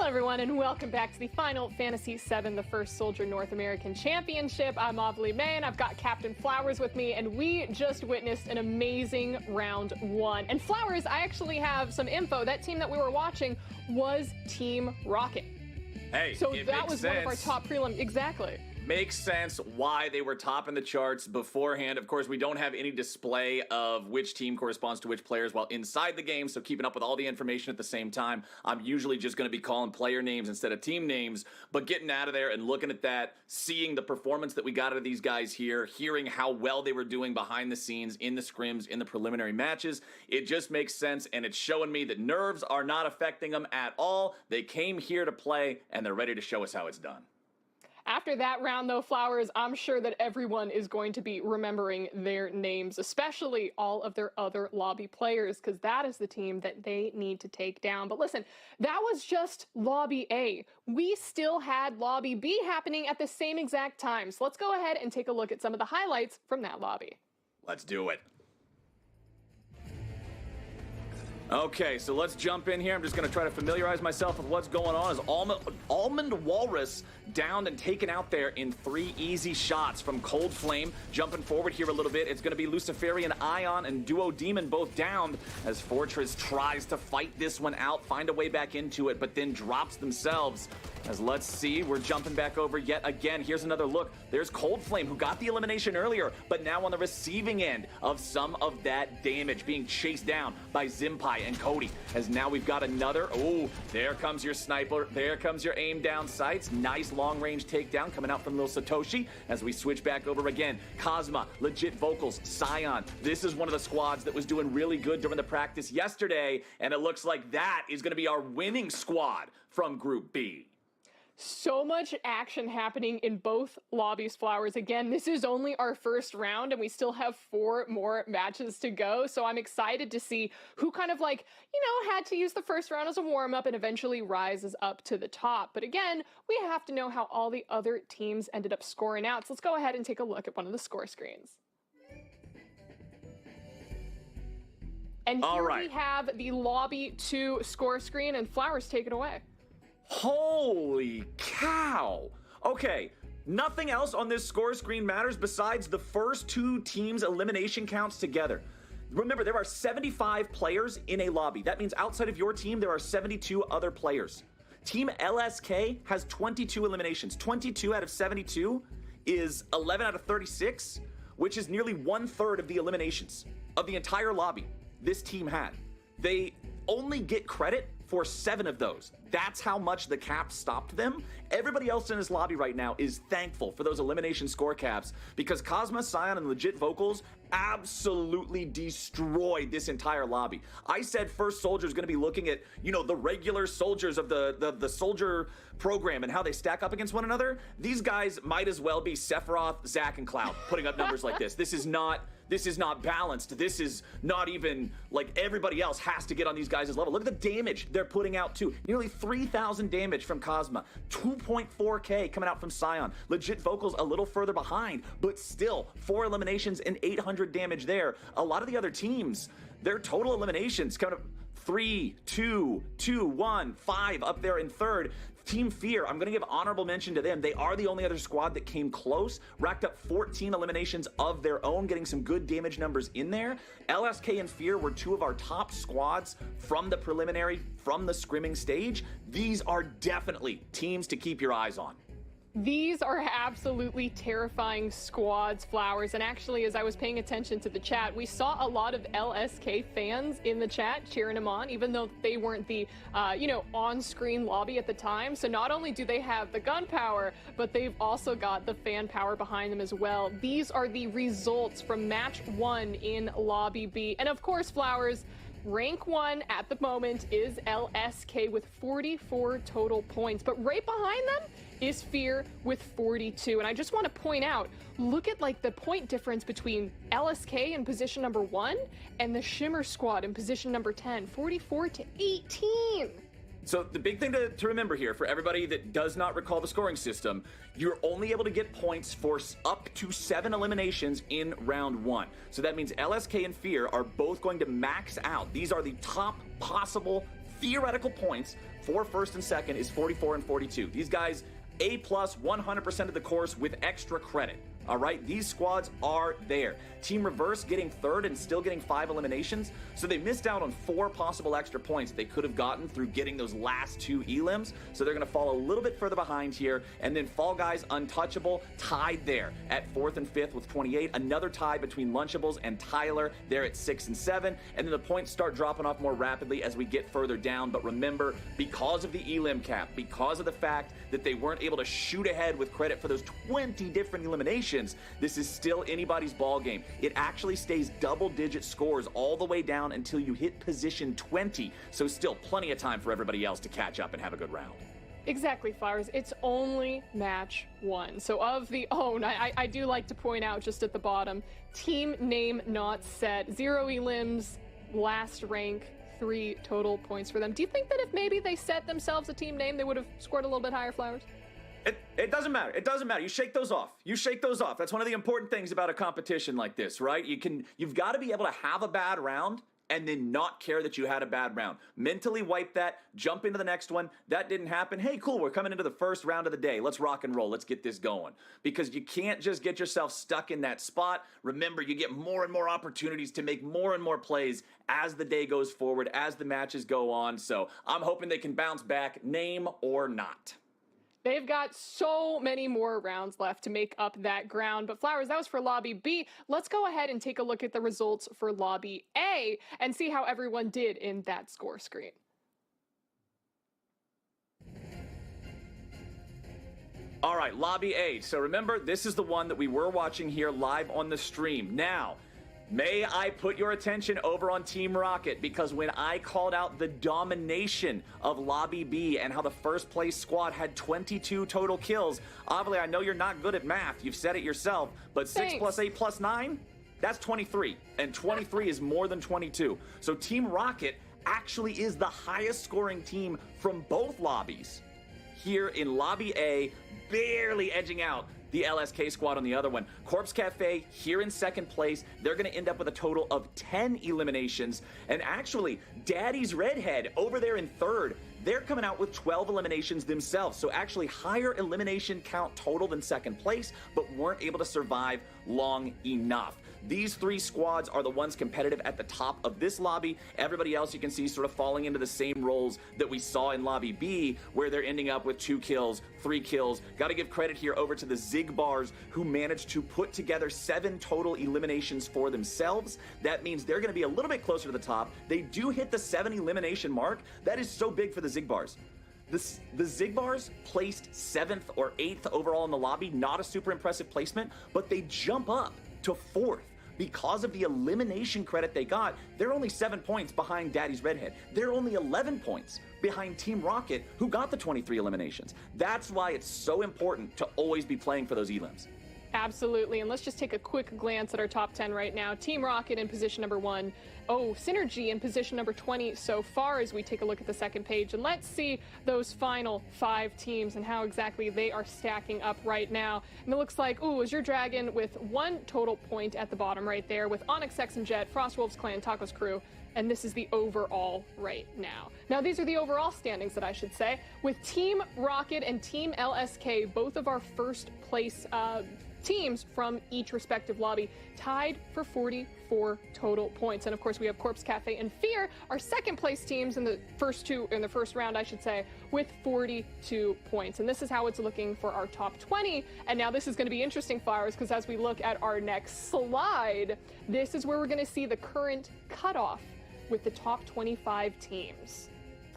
everyone, and welcome back to the Final Fantasy VII, the First Soldier North American Championship. I'm Ovilee May, and I've got CaptainFlowers with me, and we just witnessed an amazing round one. And Flowers, I actually have some info. That team that we were watching was Team Rocket. Hey, so it that makes was sense. one of our top prelim. Exactly. Makes sense why they were topping the charts beforehand. Of course, we don't have any display of which team corresponds to which players while inside the game, so keeping up with all the information at the same time. I'm usually just going to be calling player names instead of team names, but getting out of there and looking at that, seeing the performance that we got out of these guys here, hearing how well they were doing behind the scenes in the scrims, in the preliminary matches, it just makes sense, and it's showing me that nerves are not affecting them at all. They came here to play, and they're ready to show us how it's done. After that round, though, Flowers, I'm sure that everyone is going to be remembering their names, especially all of their other lobby players, because that is the team that they need to take down. But listen, that was just Lobby A. We still had Lobby B happening at the same exact time. So let's go ahead and take a look at some of the highlights from that lobby. Let's do it. Okay, so let's jump in here. I'm just going to try to familiarize myself with what's going on. As Almond Walrus downed and taken out there in 3 easy shots from Cold Flame. Jumping forward here a little bit, it's going to be Luciferian Ion and Duo Demon both downed as Fortress tries to fight this one out, find a way back into it, but then drops themselves. As let's see, we're jumping back over yet again. Here's another look. There's Cold Flame, who got the elimination earlier, but now on the receiving end of some of that damage, being chased down by Zempai and Kody. As now we've got another, oh, there comes your sniper, there comes your aim down sights. Nice long-range takedown coming out from Lil Satoshi. As we switch back over again, Kazmah, LegitVocals, SION. This is one of the squads that was doing really good during the practice yesterday, and it looks like that is going to be our winning squad from Group B. So much action happening in both lobbies, Flowers. Again, this is only our first round, and we still have 4 more matches to go. So I'm excited to see who kind of had to use the first round as a warm-up and eventually rises up to the top. But again, we have to know how all the other teams ended up scoring out. So let's go ahead and take a look at one of the score screens. And here we have the Lobby 2 score screen, and Flowers, take it away. Holy cow! Okay, nothing else on this score screen matters besides the first 2 teams' elimination counts together. Remember, there are 75 players in a lobby. That means outside of your team, there are 72 other players. Team LSK has 22 eliminations. 22 out of 72 is 11 out of 36, which is nearly 1/3 of the eliminations of the entire lobby this team had. They only get credit for 7 of those. That's how much the cap stopped them. Everybody else in this lobby right now is thankful for those elimination score caps because Kazmah, SION, and LegitVocals absolutely destroyed this entire lobby. I said First Soldier is going to be looking at, the regular soldiers of the soldier program and how they stack up against one another. These guys might as well be Sephiroth, Zac, and Cloud putting up numbers like this. This is not balanced. This is not even like everybody else has to get on these guys' level. Look at the damage they're putting out too. Nearly 3,000 damage from Kazmah, 2.4k coming out from SION. LegitVocals a little further behind, but still 4 eliminations and 800 damage there. A lot of the other teams, their total eliminations kind of 3, 2, 2, 1, 5 up there in third. Team Fear, I'm going to give honorable mention to them. They are the only other squad that came close, racked up 14 eliminations of their own, getting some good damage numbers in there. LSK and Fear were 2 of our top squads from the preliminary, from the scrimming stage. These are definitely teams to keep your eyes on. These are absolutely terrifying squads, Flowers. And actually, as I was paying attention to the chat, we saw a lot of LSK fans in the chat cheering them on, even though they weren't the, on-screen lobby at the time. So not only do they have the gun power, but they've also got the fan power behind them as well. These are the results from match 1 in Lobby B. And of course, Flowers, rank 1 at the moment is LSK with 44 total points. But right behind them is Fear with 42. And I just want to point out, look at the point difference between LSK in position number 1 and the Shimmer squad in position number 10, 44 to 18. So the big thing to remember here for everybody that does not recall the scoring system, you're only able to get points for up to 7 eliminations in round 1. So that means LSK and Fear are both going to max out. These are the top possible theoretical points for first and second is 44 and 42. These guys, A plus 100% of the course with extra credit. All right, these squads are there. Team Reverse getting third and still getting 5 eliminations, so they missed out on 4 possible extra points they could have gotten through getting those last 2 elims, so they're going to fall a little bit further behind here. And then Fall Guys Untouchable tied there at 4th and 5th with 28. Another tie between Lunchables and Tyler there at 6 and 7. And then the points start dropping off more rapidly as we get further down. But remember, because of the elim cap, because of the fact that they weren't able to shoot ahead with credit for those 20 different eliminations, this is still anybody's ball game. It actually stays double-digit scores all the way down until you hit position 20. So still plenty of time for everybody else to catch up and have a good round. Exactly, Flowers. It's only match 1. So of the own, I do like to point out just at the bottom, team name not set, 0 elims, last rank, 3 total points for them. Do you think that if maybe they set themselves a team name, they would have scored a little bit higher, Flowers? It doesn't matter. It doesn't matter. You shake those off. You shake those off. That's one of the important things about a competition like this, right? You've got to be able to have a bad round and then not care that you had a bad round. Mentally wipe that, jump into the next one. That didn't happen. Hey, cool, we're coming into the first round of the day. Let's rock and roll. Let's get this going. Because you can't just get yourself stuck in that spot. Remember, you get more and more opportunities to make more and more plays as the day goes forward, as the matches go on. So I'm hoping they can bounce back, name or not. They've got so many more rounds left to make up that ground. But Flowers, that was for Lobby B. Let's go ahead and take a look at the results for Lobby A and see how everyone did in that score screen. All right, Lobby A. So remember, this is the one that we were watching here live on the stream. Now, may I put your attention over on Team Rocket, because when I called out the domination of Lobby B and how the first place squad had 22 total kills, Ovilee, I know you're not good at math. You've said it yourself, but 6 plus 8 plus 9, that's 23. And 23 is more than 22. So Team Rocket actually is the highest scoring team from both lobbies. Here in Lobby A, barely edging out the LSK squad on the other one. Corpse Cafe here in second place. They're going to end up with a total of 10 eliminations. And actually, Daddy's Redhead over there in third, they're coming out with 12 eliminations themselves. So actually higher elimination count total than second place, but weren't able to survive long enough. These 3 squads are the ones competitive at the top of this lobby. Everybody else you can see sort of falling into the same roles that we saw in Lobby B, where they're ending up with 2 kills, 3 kills. Got to give credit here over to the Zigbars, who managed to put together 7 total eliminations for themselves. That means they're going to be a little bit closer to the top. They do hit the 7 elimination mark. That is so big for the Zigbars. The Zigbars placed 7th or 8th overall in the lobby. Not a super impressive placement, but they jump up to 4th. Because of the elimination credit they got, they're only 7 points behind Daddy's Redhead. They're only 11 points behind Team Rocket, who got the 23 eliminations. That's why it's so important to always be playing for those elims. Absolutely, and let's just take a quick glance at our top 10 right now. Team Rocket in position number 1. Oh, Synergy in position number 20 so far as we take a look at the second page. And let's see those final 5 teams and how exactly they are stacking up right now. And it looks like, ooh, Azure Dragon with 1 total point at the bottom right there with Onyx X and Jet, Frostwolves Clan, Tacos Crew. And this is the overall right now. Now, these are the overall standings that I should say, with Team Rocket and Team LSK, both of our first place teams from each respective lobby, tied for 44 total points. And of course, we have Corpse Cafe and Fear, our second place teams in the first round, I should say, with 42 points. And this is how it's looking for our top 20. And now this is going to be interesting, Flowers, because as we look at our next slide, this is where we're going to see the current cutoff with the top 25 teams.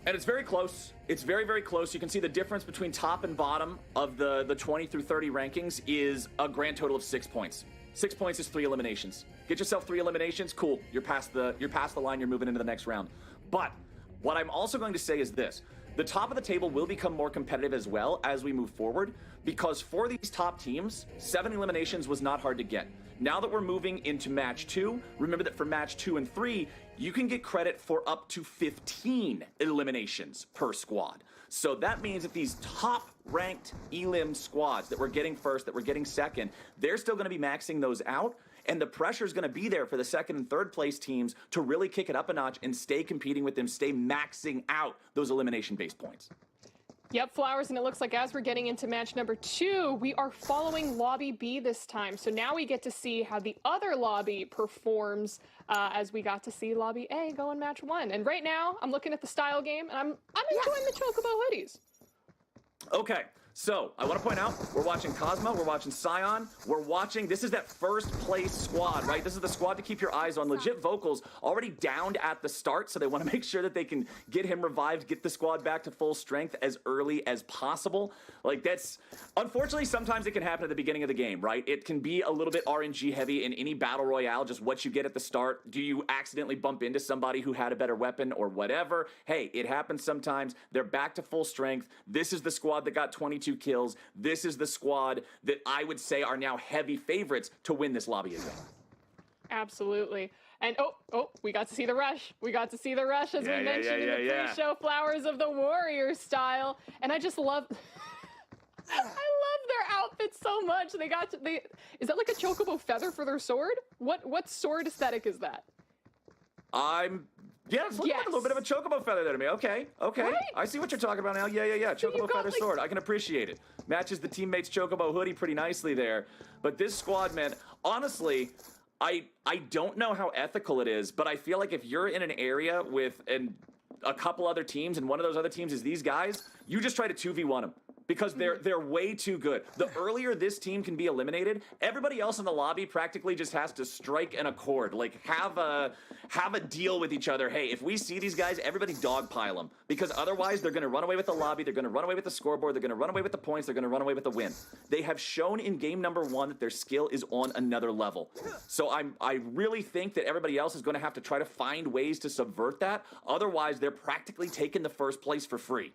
And it's very close. It's very, very close. You can see the difference between top and bottom of the 20 through 30 rankings is a grand total of 6 points. 6 points is 3 eliminations. Get yourself 3 eliminations, cool. You're past the line, you're moving into the next round. But what I'm also going to say is this. The top of the table will become more competitive as well as we move forward, because for these top teams, 7 eliminations was not hard to get. Now that we're moving into match 2, remember that for match 2 and 3, you can get credit for up to 15 eliminations per squad. So that means that these top-ranked elim squads that we're getting first, that we're getting second, they're still going to be maxing those out. and the pressure is going to be there for the second and third place teams to really kick it up a notch and stay competing with them, stay maxing out those elimination-based points. Yep, Flowers, and it looks like as we're getting into match number 2, we are following Lobby B this time. So now we get to see how the other lobby performs as we got to see Lobby A go in match 1. And right now, I'm looking at the style game, and I'm enjoying the Chocobo hoodies. Okay, so I want to point out, we're watching Kazmah, we're watching SION, we're watching, this is that first place squad, right? This is the squad to keep your eyes on. LegitVocals already downed at the start, so they want to make sure that they can get him revived, get the squad back to full strength as early as possible. Like, that's, unfortunately, sometimes it can happen at the beginning of the game, right? It can be a little bit RNG heavy in any battle royale, just what you get at the start. Do you accidentally bump into somebody who had a better weapon or whatever? Hey, it happens sometimes. They're back to full strength. This is the squad that got 22 kills. This is the squad that I would say are now heavy favorites to win this lobby event. Absolutely. And oh, we got to see the rush. We got to see the rush as we mentioned in the pre-show, Flowers of the Warrior style. And I just love I love their outfits so much. Is that like a chocobo feather for their sword? What sword aesthetic is that? Yeah, it's looking like a little bit of a chocobo feather there to me. Okay. Right? I see what you're talking about now. Yeah. Chocobo feather sword. I can appreciate it. Matches the teammate's chocobo hoodie pretty nicely there. But this squad, man, honestly, I don't know how ethical it is, but I feel like if you're in an area with a couple other teams and one of those other teams is these guys, you just try to 2v1 them. Because they're way too good. The earlier this team can be eliminated, everybody else in the lobby practically just has to strike an accord, like have a deal with each other. Hey, if we see these guys, everybody dogpile them, because otherwise they're going to run away with the lobby, they're going to run away with the scoreboard, they're going to run away with the points, they're going to run away with the win. They have shown in game number 1 that their skill is on another level. So I really think that everybody else is going to have to try to find ways to subvert that. Otherwise, they're practically taking the first place for free.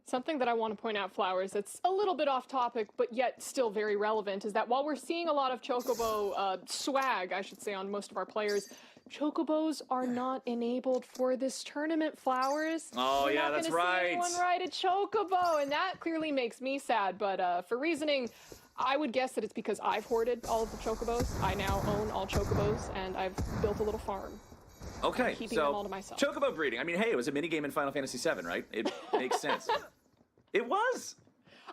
Something that I want to point out, Flowers, that's a little bit off topic, but yet still very relevant, is that while we're seeing a lot of Chocobo swag, I should say, on most of our players, Chocobos are not enabled for this tournament, Flowers. Oh, yeah, that's right. We're not going to see anyone ride a Chocobo, and that clearly makes me sad, but for reasoning, I would guess that it's because I've hoarded all of the Chocobos. I now own all Chocobos, and I've built a little farm. Okay, keeping them all to myself. Chocobo breeding. I mean, hey, it was a minigame in Final Fantasy VII, right? It makes sense. It was.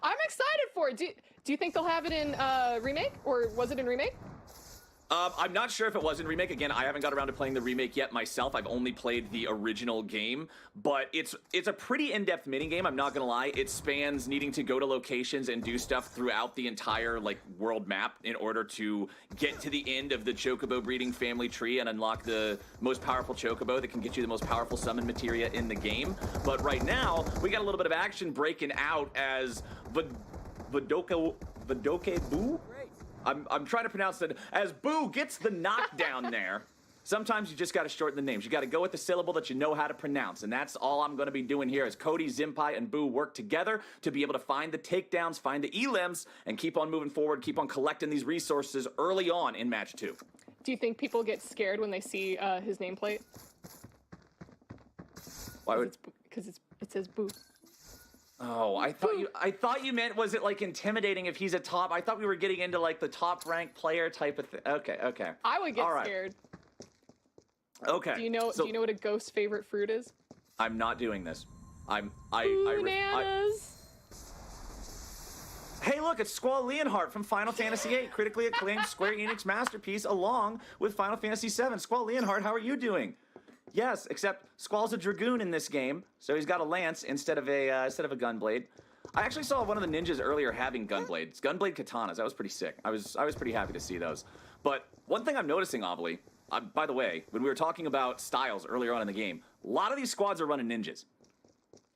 I'm excited for it. Do you think they'll have it in Remake, or was it in Remake? I'm not sure if it was in Remake. Again, I haven't got around to playing the Remake yet myself. I've only played the original game, but it's a pretty in-depth minigame, I'm not gonna lie. It spans needing to go to locations and do stuff throughout the entire, like, world map in order to get to the end of the Chocobo breeding family tree and unlock the most powerful Chocobo that can get you the most powerful summon materia in the game. But right now, we got a little bit of action breaking out as Vodoke Boo? I'm trying to pronounce it as Boo gets the knockdown there. Sometimes you just got to shorten the names. You got to go with the syllable that you know how to pronounce, and that's all I'm going to be doing here as Kody, Zempai, and Boo work together to be able to find the takedowns, find the elims, and keep on moving forward, keep on collecting these resources early on in match 2. Do you think people get scared when they see his nameplate? Why would? Because it says Boo. Oh, I thought you meant, was it like intimidating if he's a top? I thought we were getting into like the top ranked player type of thing. Okay. I would get scared. Okay. Do you know what a ghost's favorite fruit is? I'm not doing this. Bananas. Hey, look, it's Squall Leonhardt from Final Fantasy VIII, critically acclaimed Square Enix masterpiece, along with Final Fantasy VII. Squall Leonhardt, how are you doing? Yes, except Squall's a dragoon in this game, so he's got a lance instead of a gunblade. I actually saw one of the ninjas earlier having gunblades, gunblade katanas. That was pretty sick. I was pretty happy to see those. But one thing I'm noticing, Ovilee, by the way, when we were talking about styles earlier on in the game, a lot of these squads are running ninjas.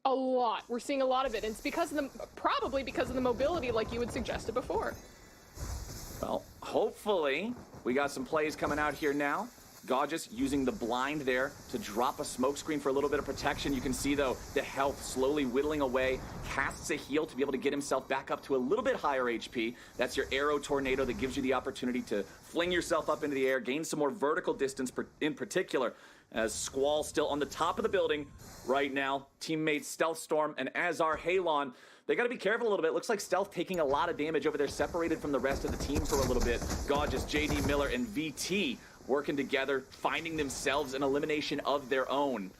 A lot. We're seeing a lot of it, and it's probably because of the mobility, like you had suggested before. Well, hopefully we got some plays coming out here now. Gorgeous using the blind there to drop a smokescreen for a little bit of protection. You can see, though, the health slowly whittling away. Casts a heal to be able to get himself back up to a little bit higher HP. That's your arrow tornado that gives you the opportunity to fling yourself up into the air, gain some more vertical distance in particular. as Squall still on the top of the building right now. Teammates Stealth Storm and Azar Halon. They got to be careful a little bit. Looks like Stealth taking a lot of damage over there, separated from the rest of the team for a little bit. Gorgeous, JD Miller and VT working together, finding themselves an elimination of their own.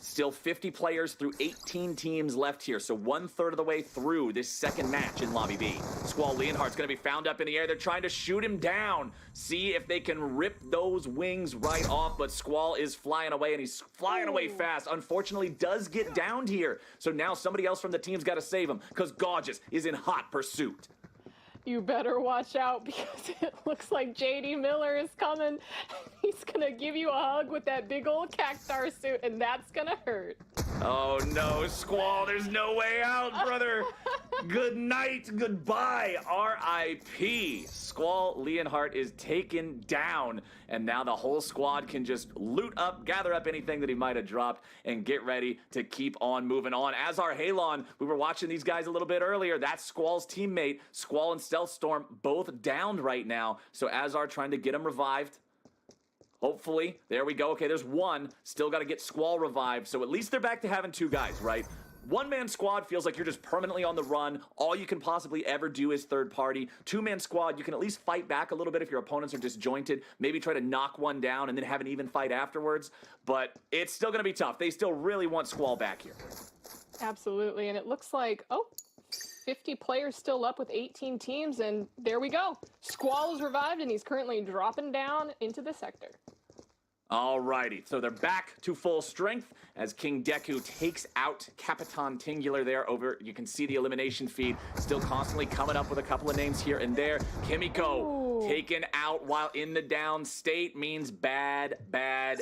Still 50 players through 18 teams left here, so 1/3 of the way through this second match in Lobby B. Squall Leonhardt's going to be found up in the air. They're trying to shoot him down, see if they can rip those wings right off, but Squall is flying away, and he's flying away fast. Unfortunately, does get downed here, so now somebody else from the team's got to save him, because Gorgeous is in hot pursuit. You better watch out, because it looks like JD Miller is coming. He's gonna give you a hug with that big old cactar suit, and that's gonna hurt. Oh no, Squall, there's no way out, brother. Good night, goodbye, R.I.P. Squall Leonhardt is taken down, and now the whole squad can just loot up, gather up anything that he might have dropped, and get ready to keep on moving on. Azar Halon, we were watching these guys a little bit earlier. That's Squall's teammate. Squall and Stealth Storm both downed right now, so Azar trying to get him revived. Hopefully, there we go. Okay, there's one. Still got to get Squall revived, so at least they're back to having two guys, right? One-man squad feels like you're just permanently on the run. All you can possibly ever do is third party. Two-man squad, you can at least fight back a little bit if your opponents are disjointed. Maybe try to knock one down and then have an even fight afterwards. But it's still going to be tough. They still really want Squall back here. Absolutely, and it looks like, 50 players still up with 18 teams, and there we go. Squall is revived, and he's currently dropping down into the sector. Alrighty, so they're back to full strength as King Deku takes out Capitan Tingular there over. You can see the elimination feed still constantly coming up with a couple of names here and there. Kimiko taken out while in the down state means bad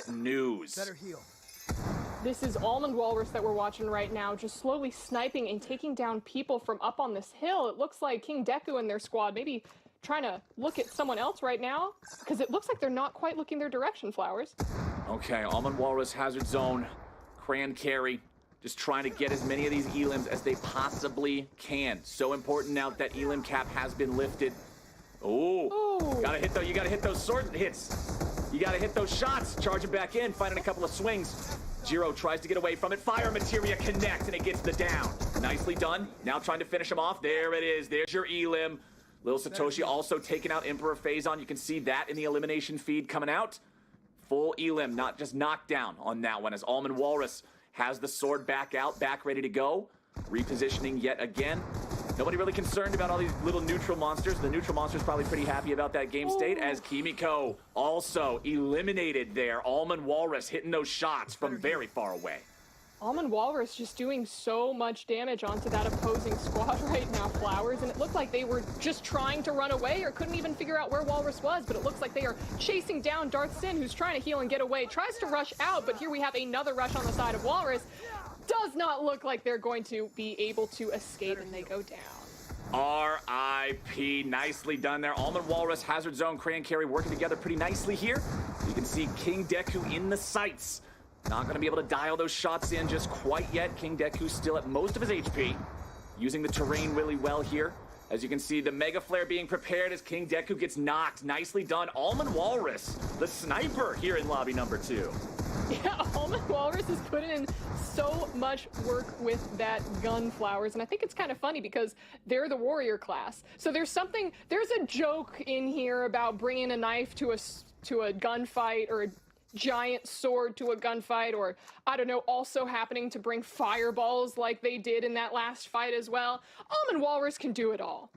news. Better heal. This is Almond Walrus that we're watching right now, just slowly sniping and taking down people from up on this hill. It looks like King Deku and their squad maybe trying to look at someone else right now, because it looks like they're not quite looking their direction, Flowers. Okay, Almond Walrus, Hazard Zone, Cran Carry, just trying to get as many of these elims as they possibly can. So important now that elim cap has been lifted. Oh, you gotta hit those sword hits. You gotta hit those shots. Charging back in, finding a couple of swings. Jiro tries to get away from it. Fire Materia connects, and it gets the down. Nicely done. Now trying to finish him off. There it is. There's your elim. Lil Satoshi also taking out Emperor Phazon. You can see that in the elimination feed coming out. Full elim, not just knocked down on that one, as Almond Walrus has the sword back out, back ready to go. Repositioning yet again. Nobody really concerned about all these little neutral monsters. The neutral monster's probably pretty happy about that game state, as Kimiko also eliminated there. Almond Walrus hitting those shots from very far away. Almond Walrus just doing so much damage onto that opposing squad right now, Flowers, and it looked like they were just trying to run away or couldn't even figure out where Walrus was, but it looks like they are chasing down Darth Sin, who's trying to heal and get away, tries to rush out, but here we have another rush on the side of Walrus. Does not look like they're going to be able to escape, and they go down. R.I.P. Nicely done there. Almond Walrus, Hazard Zone, Cran Carry working together pretty nicely here. You can see King Deku in the sights. Not going to be able to dial those shots in just quite yet. King Deku's still at most of his HP. Using the terrain really well here. As you can see, the Mega Flare being prepared as King Deku gets knocked. Nicely done. Almond Walrus, the sniper here in lobby number 2. Yeah, Almond Walrus is putting in so much work with that gun, Flowers, and I think it's kind of funny because they're the warrior class. So there's a joke in here about bringing a knife to a gunfight, or a giant sword to a gunfight, or I don't know, also happening to bring fireballs like they did in that last fight as well. Almond Walrus can do it all.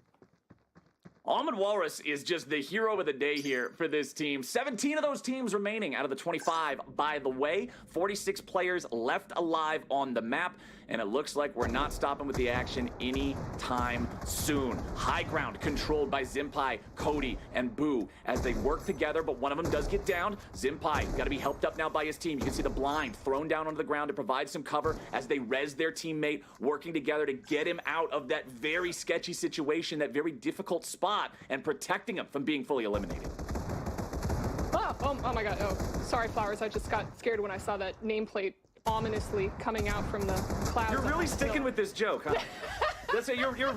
Almond Walrus is just the hero of the day here for this team. 17 of those teams remaining out of the 25, by the way. 46 players left alive on the map, and it looks like we're not stopping with the action anytime soon. High ground controlled by Zempai, Kody, and Boo as they work together, but one of them does get down. Zempai got to be helped up now by his team. You can see the blind thrown down onto the ground to provide some cover as they res their teammate, working together to get him out of that very sketchy situation, that very difficult spot, and protecting him from being fully eliminated. Oh my god. Oh, sorry, Flowers. I just got scared when I saw that nameplate ominously coming out from the clouds. You're really sticking with this joke, huh?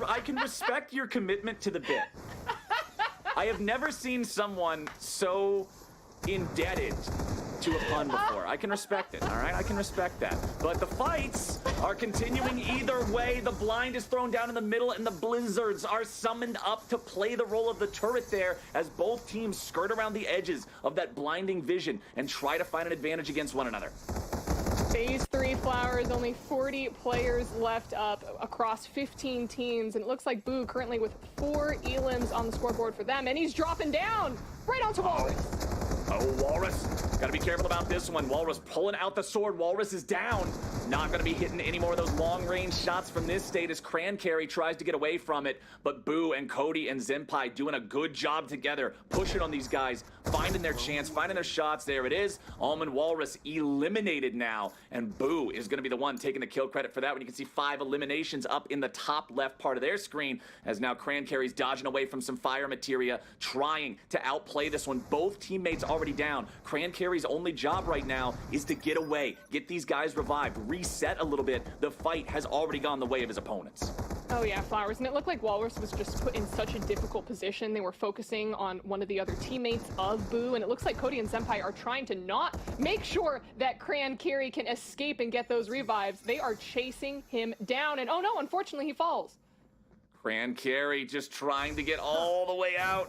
I can respect your commitment to the bit. I have never seen someone so indebted to a pun before. I can respect it, all right? I can respect that. But the fights are continuing either way. The blind is thrown down in the middle, and the blizzards are summoned up to play the role of the turret there as both teams skirt around the edges of that blinding vision and try to find an advantage against one another. Phase 3 Flowers, only 40 players left up across 15 teams, and it looks like Boo currently with 4 elims on the scoreboard for them, and he's dropping down right onto Walrus. Oh, Walrus. Gotta be careful about this one. Walrus pulling out the sword. Walrus is down. Not gonna be hitting any more of those long-range shots from this state as Crancarry tries to get away from it. But Boo and Kody and Zempai doing a good job together, pushing on these guys, finding their chance, finding their shots. There it is. Almond Walrus eliminated now. And Boo is gonna be the one taking the kill credit for that when you can see 5 eliminations up in the top left part of their screen as now Crancarry's dodging away from some fire materia, trying to outplay this one. Both teammates already down. Crancarry's only job right now is to get away, get these guys revived, reset a little bit. The fight has already gone the way of his opponents. Oh yeah, Flowers, and it looked like Walrus was just put in such a difficult position. They were focusing on one of the other teammates of Boo, and it looks like Kody and Zempai are trying to not make sure that Crancarry can escape and get those revives. They are chasing him down, and oh no, unfortunately he falls. Crancarry just trying to get all the way out,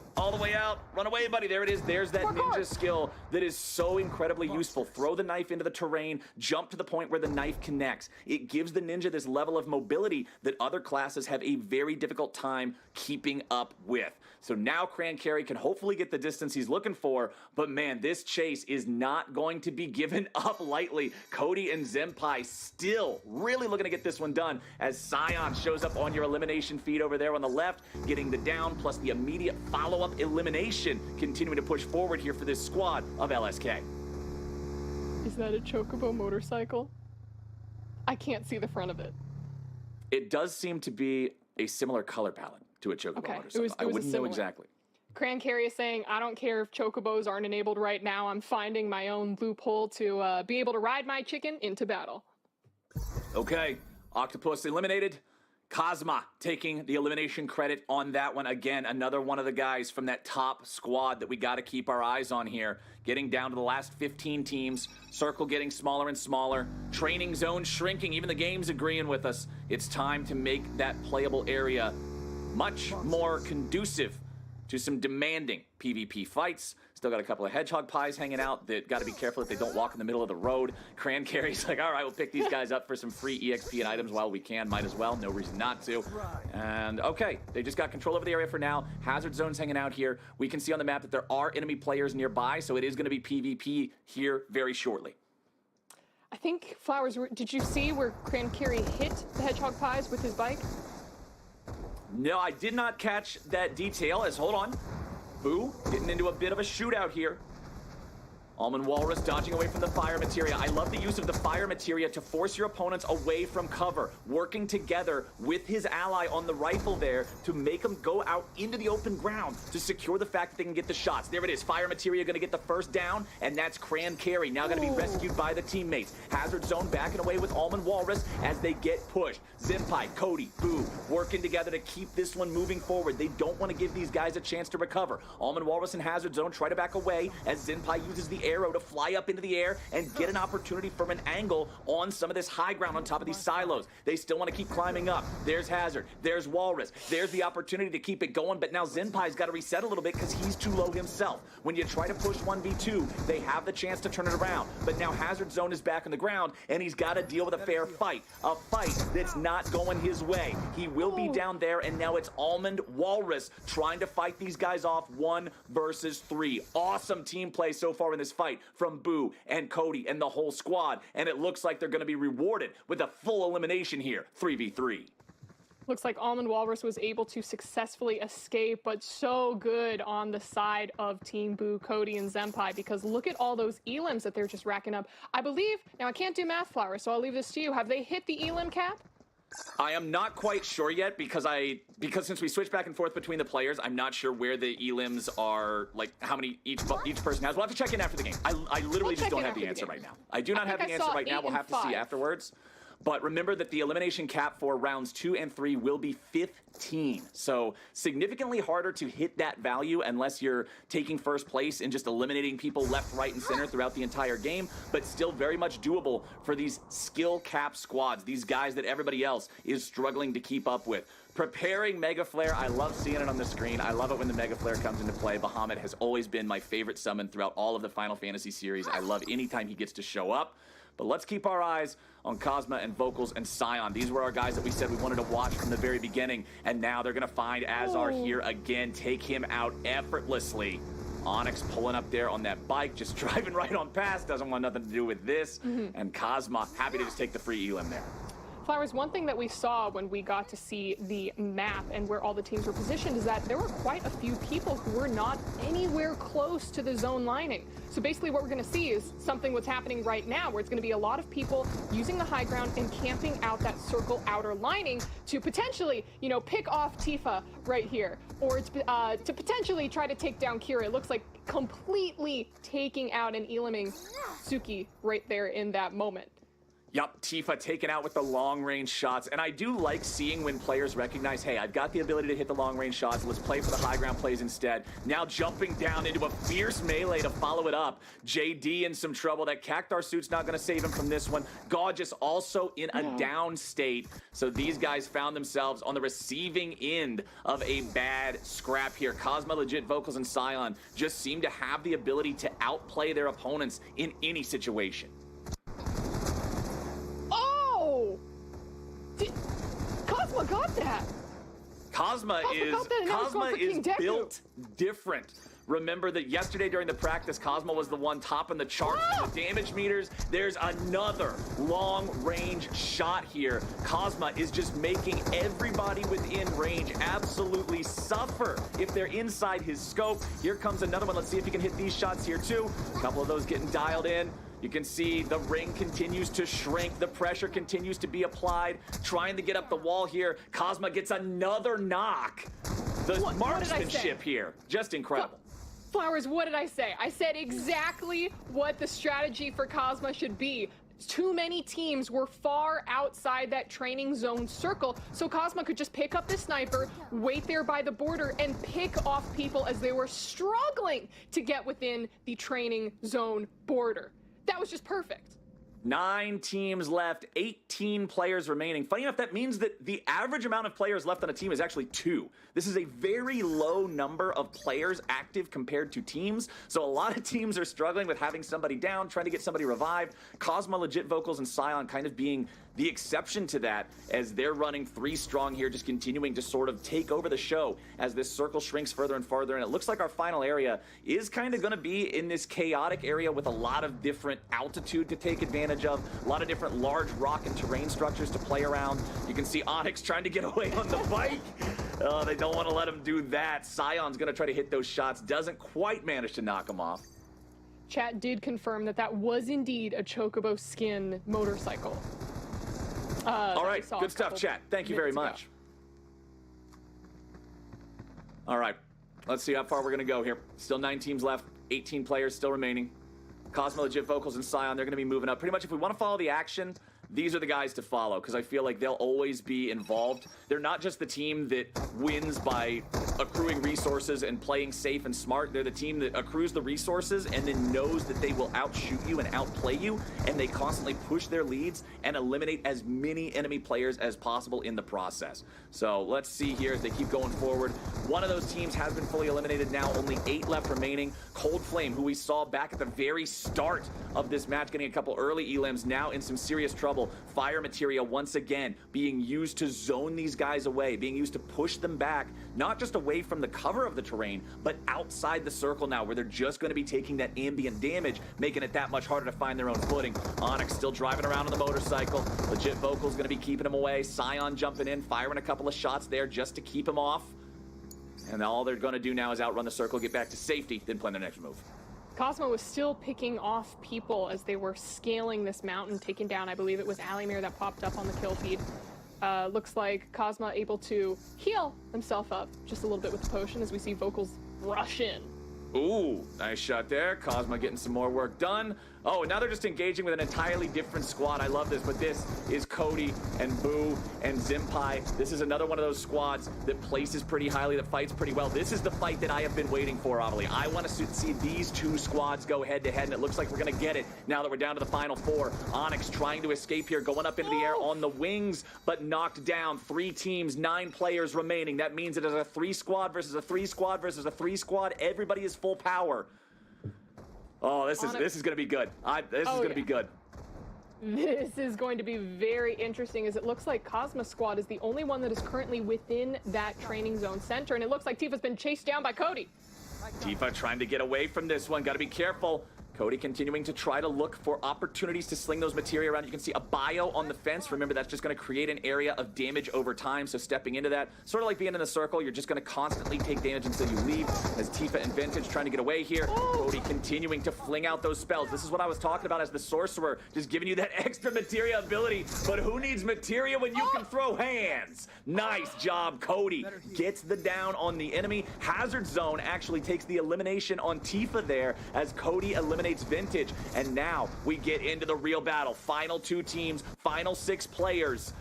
Run away, buddy. There it is. There's that ninja skill that is so incredibly useful. Throw the knife into the terrain, jump to the point where the knife connects. It gives the ninja this level of mobility that other classes have a very difficult time keeping up with. So now Crancarry can hopefully get the distance he's looking for, but man, this chase is not going to be given up lightly. Kody and Zempai still really looking to get this one done as SION shows up on your elimination feed over there on the left, getting the down plus the immediate follow-up elimination, continuing to push forward here for this squad of LSK. Is that a Chocobo motorcycle? I can't see the front of it. It does seem to be a similar color palette to a Chocobo motorcycle. I wouldn't know exactly. Crancarry is saying, I don't care if Chocobos aren't enabled right now. I'm finding my own loophole to be able to ride my chicken into battle. Okay, Octopus eliminated. Kazmah taking the elimination credit on that one. Again, another one of the guys from that top squad that we got to keep our eyes on here. Getting down to the last 15 teams. Circle getting smaller and smaller. Training zone shrinking. Even the game's agreeing with us. It's time to make that playable area much more conducive to some demanding PvP fights. Still got a couple of hedgehog pies hanging out that got to be careful that they don't walk in the middle of the road. Crancarry's like, all right, we'll pick these guys up for some free EXP and items while we can. Might as well. No reason not to. And okay, they just got control over the area for now. Hazard zone's hanging out here. We can see on the map that there are enemy players nearby, so it is going to be PvP here very shortly. I think, Flowers, did you see where Crancarry hit the hedgehog pies with his bike? No, I did not catch that detail. Hold on. Boo getting into a bit of a shootout here. Almond Walrus dodging away from the fire materia. I love the use of the fire materia to force your opponents away from cover, working together with his ally on the rifle there to make him go out into the open ground to secure the fact that they can get the shots. There it is. Fire materia going to get the first down, and that's Crancarry. Now going to be rescued by the teammates. Hazard zone backing away with Almond Walrus as they get pushed. Zempai, Kody, Boo working together to keep this one moving forward. They don't want to give these guys a chance to recover. Almond Walrus and Hazard zone try to back away as Zempai uses the arrow to fly up into the air and get an opportunity from an angle on some of this high ground on top of these silos. They still want to keep climbing up. There's Hazard. There's Walrus. There's the opportunity to keep it going, but now Zenpai's got to reset a little bit because he's too low himself. When you try to push 1v2, they have the chance to turn it around, but now Hazard Zone is back on the ground and he's got to deal with a fair fight. A fight that's not going his way. He will be down there, and now it's Almond Walrus trying to fight these guys off 1 versus 3. Awesome team play so far in this fight from Boo and Kody and the whole squad, and it looks like they're going to be rewarded with a full elimination here, 3v3. Looks like Almond Walrus was able to successfully escape, but so good on the side of Team Boo, Kody, and Zempai, because look at all those elims that they're just racking up. I believe, now I can't do math, Flowers, so I'll leave this to you. Have they hit the elim cap? I am not quite sure yet because since we switch back and forth between the players, I'm not sure where the elims are, like how many each person has. We'll have to check in after the game. I literally just don't have the answer right now. I do not have the answer right now. We'll have to see afterwards. But remember that the elimination cap for rounds 2 and 3 will be 15. So significantly harder to hit that value unless you're taking first place and just eliminating people left, right, and center throughout the entire game, but still very much doable for these skill cap squads, these guys that everybody else is struggling to keep up with. Preparing Mega Flare, I love seeing it on the screen. I love it when the Mega Flare comes into play. Bahamut has always been my favorite summon throughout all of the Final Fantasy series. I love anytime he gets to show up. But let's keep our eyes on Kazmah and Vocals and SION. These were our guys that we said we wanted to watch from the very beginning. And now they're going to find Azar here again, take him out effortlessly. Onyx pulling up there on that bike, just driving right on past, doesn't want nothing to do with this. And Kazmah, happy to just take the free elim there. Flowers, one thing that we saw when we got to see the map and where all the teams were positioned is that there were quite a few people who were not anywhere close to the zone lining. So basically what we're going to see is something what's happening right now, where it's going to be a lot of people using the high ground and camping out that circle outer lining to potentially, you know, pick off Tifa right here, or to potentially try to take down Kira. It looks like completely taking out and eliminating Suki right there in that moment. Yup, Tifa taken out with the long-range shots, and I do like seeing when players recognize, hey, I've got the ability to hit the long-range shots, let's play for the high ground plays instead. Now jumping down into a fierce melee to follow it up. JD in some trouble. That Cactar suit's not going to save him from this one. Gorgeous also in a down state, so these guys found themselves on the receiving end of a bad scrap here. Kazmah, LegitVocals, and SION just seem to have the ability to outplay their opponents in any situation. Kazmah got that. Kazmah is built different. Remember that yesterday during the practice, Kazmah was the one topping the charts with the damage meters. There's another long-range shot here. Kazmah is just making everybody within range absolutely suffer if they're inside his scope. Here comes another one. Let's see if he can hit these shots here too. A couple of those getting dialed in. You can see the ring continues to shrink. The pressure continues to be applied. Trying to get up the wall here. Kazmah gets another knock. The marksmanship here, just incredible. Flowers, what did I say? I said exactly what the strategy for Kazmah should be. Too many teams were far outside that training zone circle, so Kazmah could just pick up the sniper, wait there by the border, and pick off people as they were struggling to get within the training zone border. That was just perfect. 9 teams left, 18 players remaining. Funny enough, that means that the average amount of players left on a team is actually 2. This is a very low number of players active compared to teams. So a lot of teams are struggling with having somebody down, trying to get somebody revived. Kazmah, LegitVocals, and SION kind of being the exception to that as they're running 3 strong here, just continuing to sort of take over the show as this circle shrinks further and farther. And it looks like our final area is kind of going to be in this chaotic area with a lot of different altitude to take advantage of, a lot of different large rock and terrain structures to play around. You can see Onyx trying to get away on the bike. They don't want to let him do that. Sion's going to try to hit those shots. Doesn't quite manage to knock him off. Chat did confirm that that was indeed a Chocobo skin motorcycle. All right, good stuff, chat. Thank you very much. All right, let's see how far we're going to go here. Still 9 teams left, 18 players still remaining. Kazmah, LegitVocals, and SION, they're going to be moving up. Pretty much if we want to follow the action, these are the guys to follow because I feel like they'll always be involved. They're not just the team that wins by accruing resources and playing safe and smart. They're the team that accrues the resources and then knows that they will outshoot you and outplay you, and they constantly push their leads and eliminate as many enemy players as possible in the process. So let's see here as they keep going forward. One of those teams has been fully eliminated now, only 8 left remaining. Cold Flame, who we saw back at the very start of this match, getting a couple early elims, now in some serious trouble. Fire materia once again being used to zone these guys away, being used to push them back, not just away from the cover of the terrain, but outside the circle now, where they're just going to be taking that ambient damage, making it that much harder to find their own footing. Onyx still driving around on the motorcycle. LegitVocals going to be keeping him away. SION jumping in, firing a couple of shots there just to keep him off. And all they're going to do now is outrun the circle, get back to safety, then plan their next move. Kazmah was still picking off people as they were scaling this mountain, taking down, I believe it was Alimir that popped up on the kill feed. Looks like Kazmah able to heal himself up just a little bit with the potion as we see Vocals rush in. Ooh, nice shot there. Kazmah getting some more work done. Oh, now they're just engaging with an entirely different squad. I love this, but this is Kody and Boo and Zempai. This is another one of those squads that places pretty highly, that fights pretty well. This is the fight that I have been waiting for, Ovilee. I want to see these two squads go head-to-head, and it looks like we're going to get it now that we're down to the final four. Onyx trying to escape here, going up into the air on the wings, but knocked down. 3 teams, 9 players remaining. That means it is a 3 squad versus a 3 squad versus a 3 squad. Everybody is full power. Oh, this is going to be good. This is going to be good. This is going to be very interesting, as it looks like Kazmah squad is the only one that is currently within that training zone center, and it looks like Tifa's been chased down by Kody. Tifa trying to get away from this one. Got to be careful. Kody continuing to try to look for opportunities to sling those materia around. You can see a bio on the fence. Remember, that's just going to create an area of damage over time. So stepping into that, sort of like being in a circle, you're just going to constantly take damage until you leave. As Tifa and Vintage trying to get away here. Kody continuing to fling out those spells. This is what I was talking about as the sorcerer, just giving you that extra materia ability. But who needs materia when you can throw hands? Nice job, Kody. Gets the down on the enemy. Hazard Zone actually takes the elimination on Tifa there as Kody eliminates Vintage, and now we get into the real battle. Final 2 teams, final 6 players.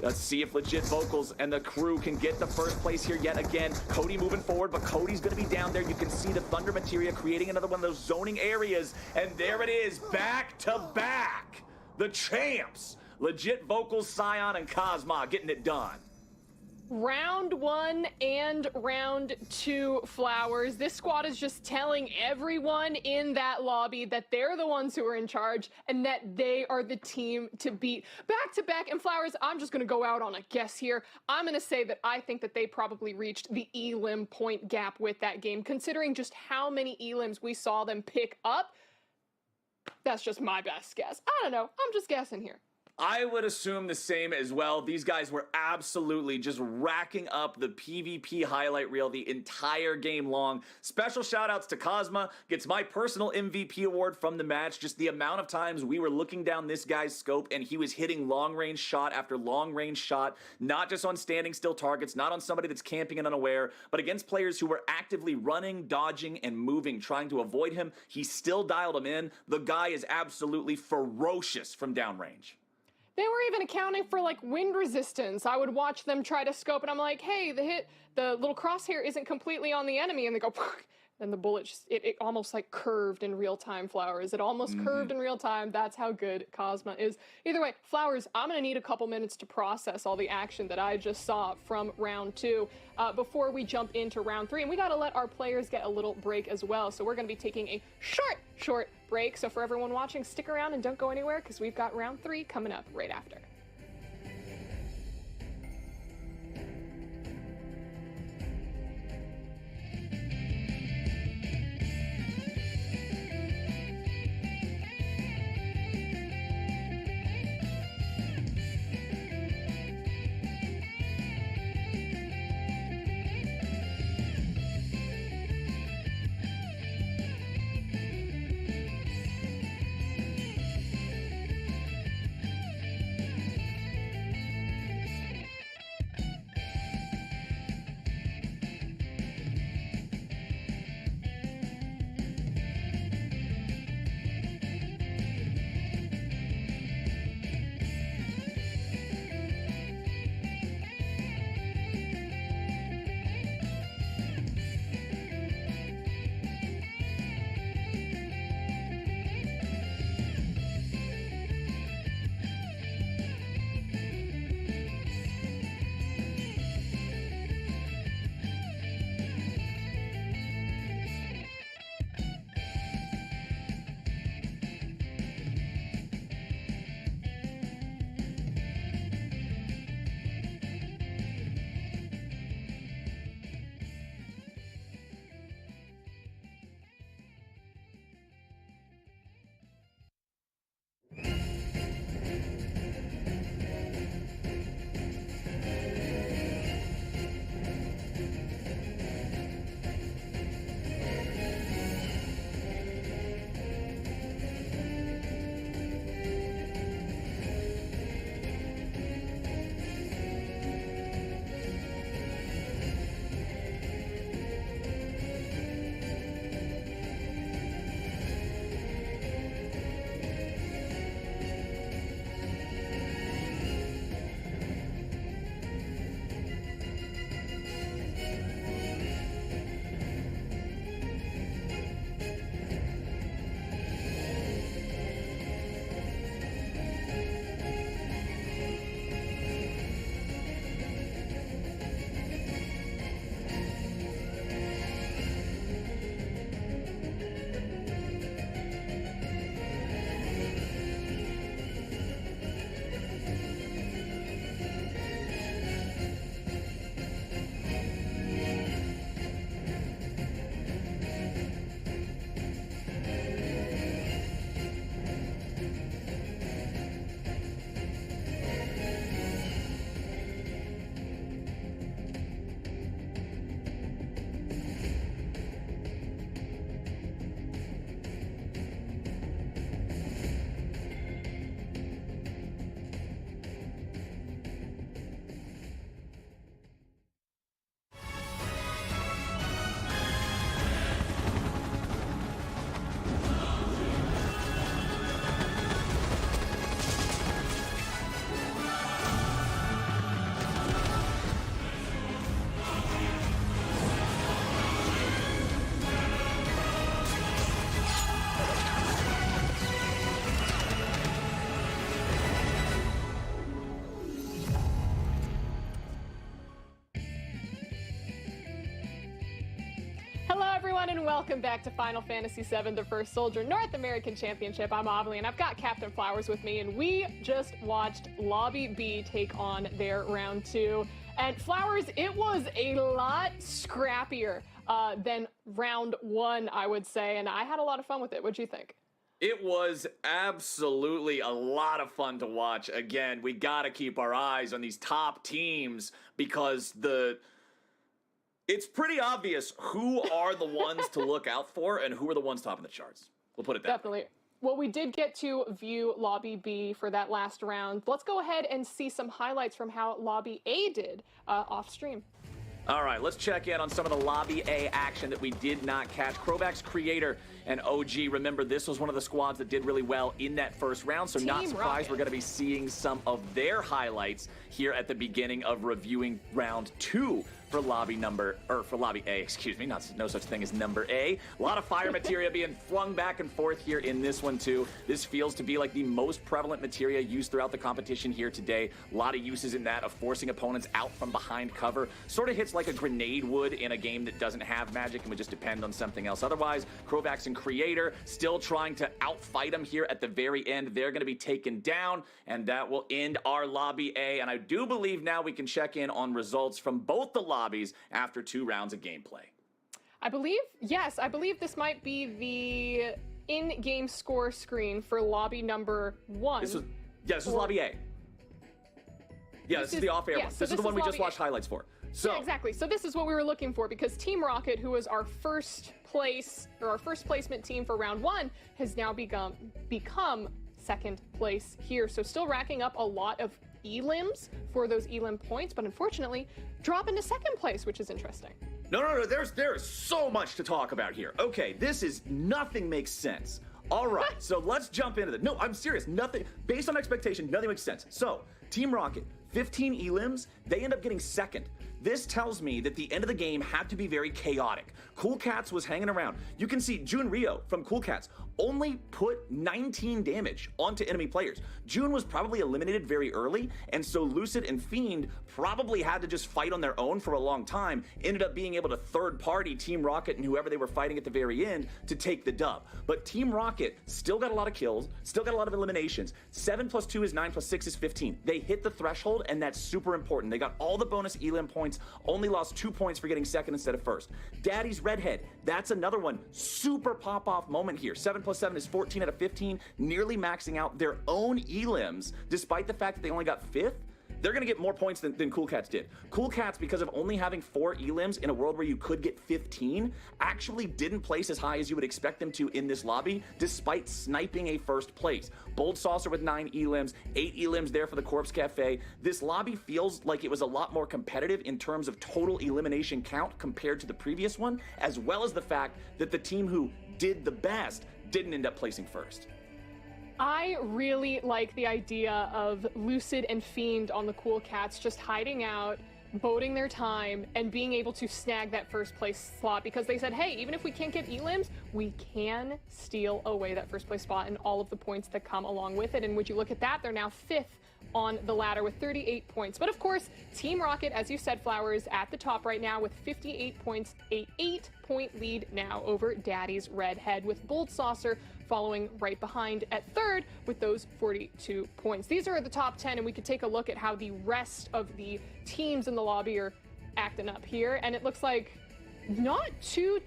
Let's see if LegitVocals and the crew can get the first place here yet again. Kody moving forward, but Cody's going to be down there. You can see the Thunder materia creating another one of those zoning areas, and there it is, back to back. The champs, LegitVocals, SION, and Kazmah getting it done. Round 1 and round 2 Flowers. This squad is just telling everyone in that lobby that they're the ones who are in charge and that they are the team to beat. Back to back, and Flowers, I'm just going to go out on a guess here. I'm going to say that I think that they probably reached the elim point gap with that game, considering just how many elims we saw them pick up. That's just my best guess. I don't know. I'm just guessing here. I would assume the same as well. These guys were absolutely just racking up the PvP highlight reel the entire game long. Special shout outs to Kazmah. Gets my personal MVP award from the match. Just the amount of times we were looking down this guy's scope and he was hitting long range shot after long range shot, not just on standing still targets, not on somebody that's camping and unaware, but against players who were actively running, dodging, and moving, trying to avoid him. He still dialed him in. The guy is absolutely ferocious from downrange. They were even accounting for like wind resistance. I would watch them try to scope, and I'm like, hey, the little crosshair isn't completely on the enemy, and they go, and the bullet just, it almost like curved in real time, Flowers. It almost curved in real time. That's how good Kazmah is. Either way, Flowers, I'm gonna need a couple minutes to process all the action that I just saw from round 2 before we jump into round 3. And we gotta let our players get a little break as well. So we're gonna be taking a short break. So for everyone watching, stick around and don't go anywhere, because we've got round 3 coming up right after. Welcome back to Final Fantasy VII, the First Soldier North American Championship. I'm Ovilee, and I've got CaptainFlowers with me, and we just watched Lobby B take on their round 2. And Flowers, it was a lot scrappier than round 1, I would say, and I had a lot of fun with it. What'd you think? It was absolutely a lot of fun to watch. Again, we got to keep our eyes on these top teams because it's pretty obvious who are the ones to look out for and who are the ones topping the charts. We'll put it that way. Definitely. Well, we did get to view Lobby B for that last round. Let's go ahead and see some highlights from how Lobby A did off stream. All right, let's check in on some of the Lobby A action that we did not catch. Crovax creator and OG, remember this was one of the squads that did really well in that first round, so not surprised we're going to be seeing some of their highlights here at the beginning of reviewing round 2 for Lobby A, excuse me, no such thing as number A. A lot of fire materia being flung back and forth here in this one too. This feels to be like the most prevalent materia used throughout the competition here today. A lot of uses in that of forcing opponents out from behind cover. Sort of hits like a grenade would in a game that doesn't have magic and would just depend on something else. Otherwise, Crovax and Creator still trying to outfight them here at the very end. They're going to be taken down, and that will end our Lobby A. And I do believe now we can check in on results from both the lobbies after 2 rounds of gameplay. I believe this might be the in-game score screen for lobby number 1. This is Lobby A. Yeah, this is the off-air one. So this is the one we just watched highlights for. So yeah, exactly. So this is what we were looking for because Team Rocket, who was our first placement team for round 1, has now become second place here. So still racking up a lot of elims for those elim points, but unfortunately drop into second place, which is interesting. No, there is so much to talk about here. Okay, nothing makes sense. All right, so let's jump into it. No, I'm serious. Nothing, based on expectation, nothing makes sense. So, Team Rocket, 15 elims, they end up getting second. This tells me that the end of the game had to be very chaotic. Cool Cats was hanging around. You can see Jun Rio from Cool Cats only put 19 damage onto enemy players. Jun was probably eliminated very early, and so Lucid and Fiend probably had to just fight on their own for a long time, ended up being able to third-party Team Rocket and whoever they were fighting at the very end to take the dub. But Team Rocket still got a lot of kills, still got a lot of eliminations. 7 plus 2 is 9 plus 6 is 15. They hit the threshold, and that's super important. They got all the bonus elim points, only lost 2 points for getting second instead of first. Daddy's Redhead, that's another one. Super pop-off moment here. 7 plus 7 is 14 out of 15, nearly maxing out their own elims, despite the fact that they only got 5th. They're going to get more points than Cool Cats did. Cool Cats, because of only having 4 elims in a world where you could get 15, actually didn't place as high as you would expect them to in this lobby, despite sniping a first place. Bold Saucer with 9 elims, 8 elims there for the Corpse Cafe. This lobby feels like it was a lot more competitive in terms of total elimination count compared to the previous one, as well as the fact that the team who did the best didn't end up placing first. I really like the idea of Lucid and Fiend on the Cool Cats just hiding out, boding their time, and being able to snag that first place slot because they said, hey, even if we can't get elims, we can steal away that first place spot and all of the points that come along with it. And would you look at that, they're now 5th on the ladder with 38 points. But of course, Team Rocket, as you said, Flowers, at the top right now with 58 points, a 8-point lead now over Daddy's Redhead, with Bold Saucer following right behind at third with those 42 points. These are the top 10, and we could take a look at how the rest of the teams in the lobby are acting up here, and it looks like not too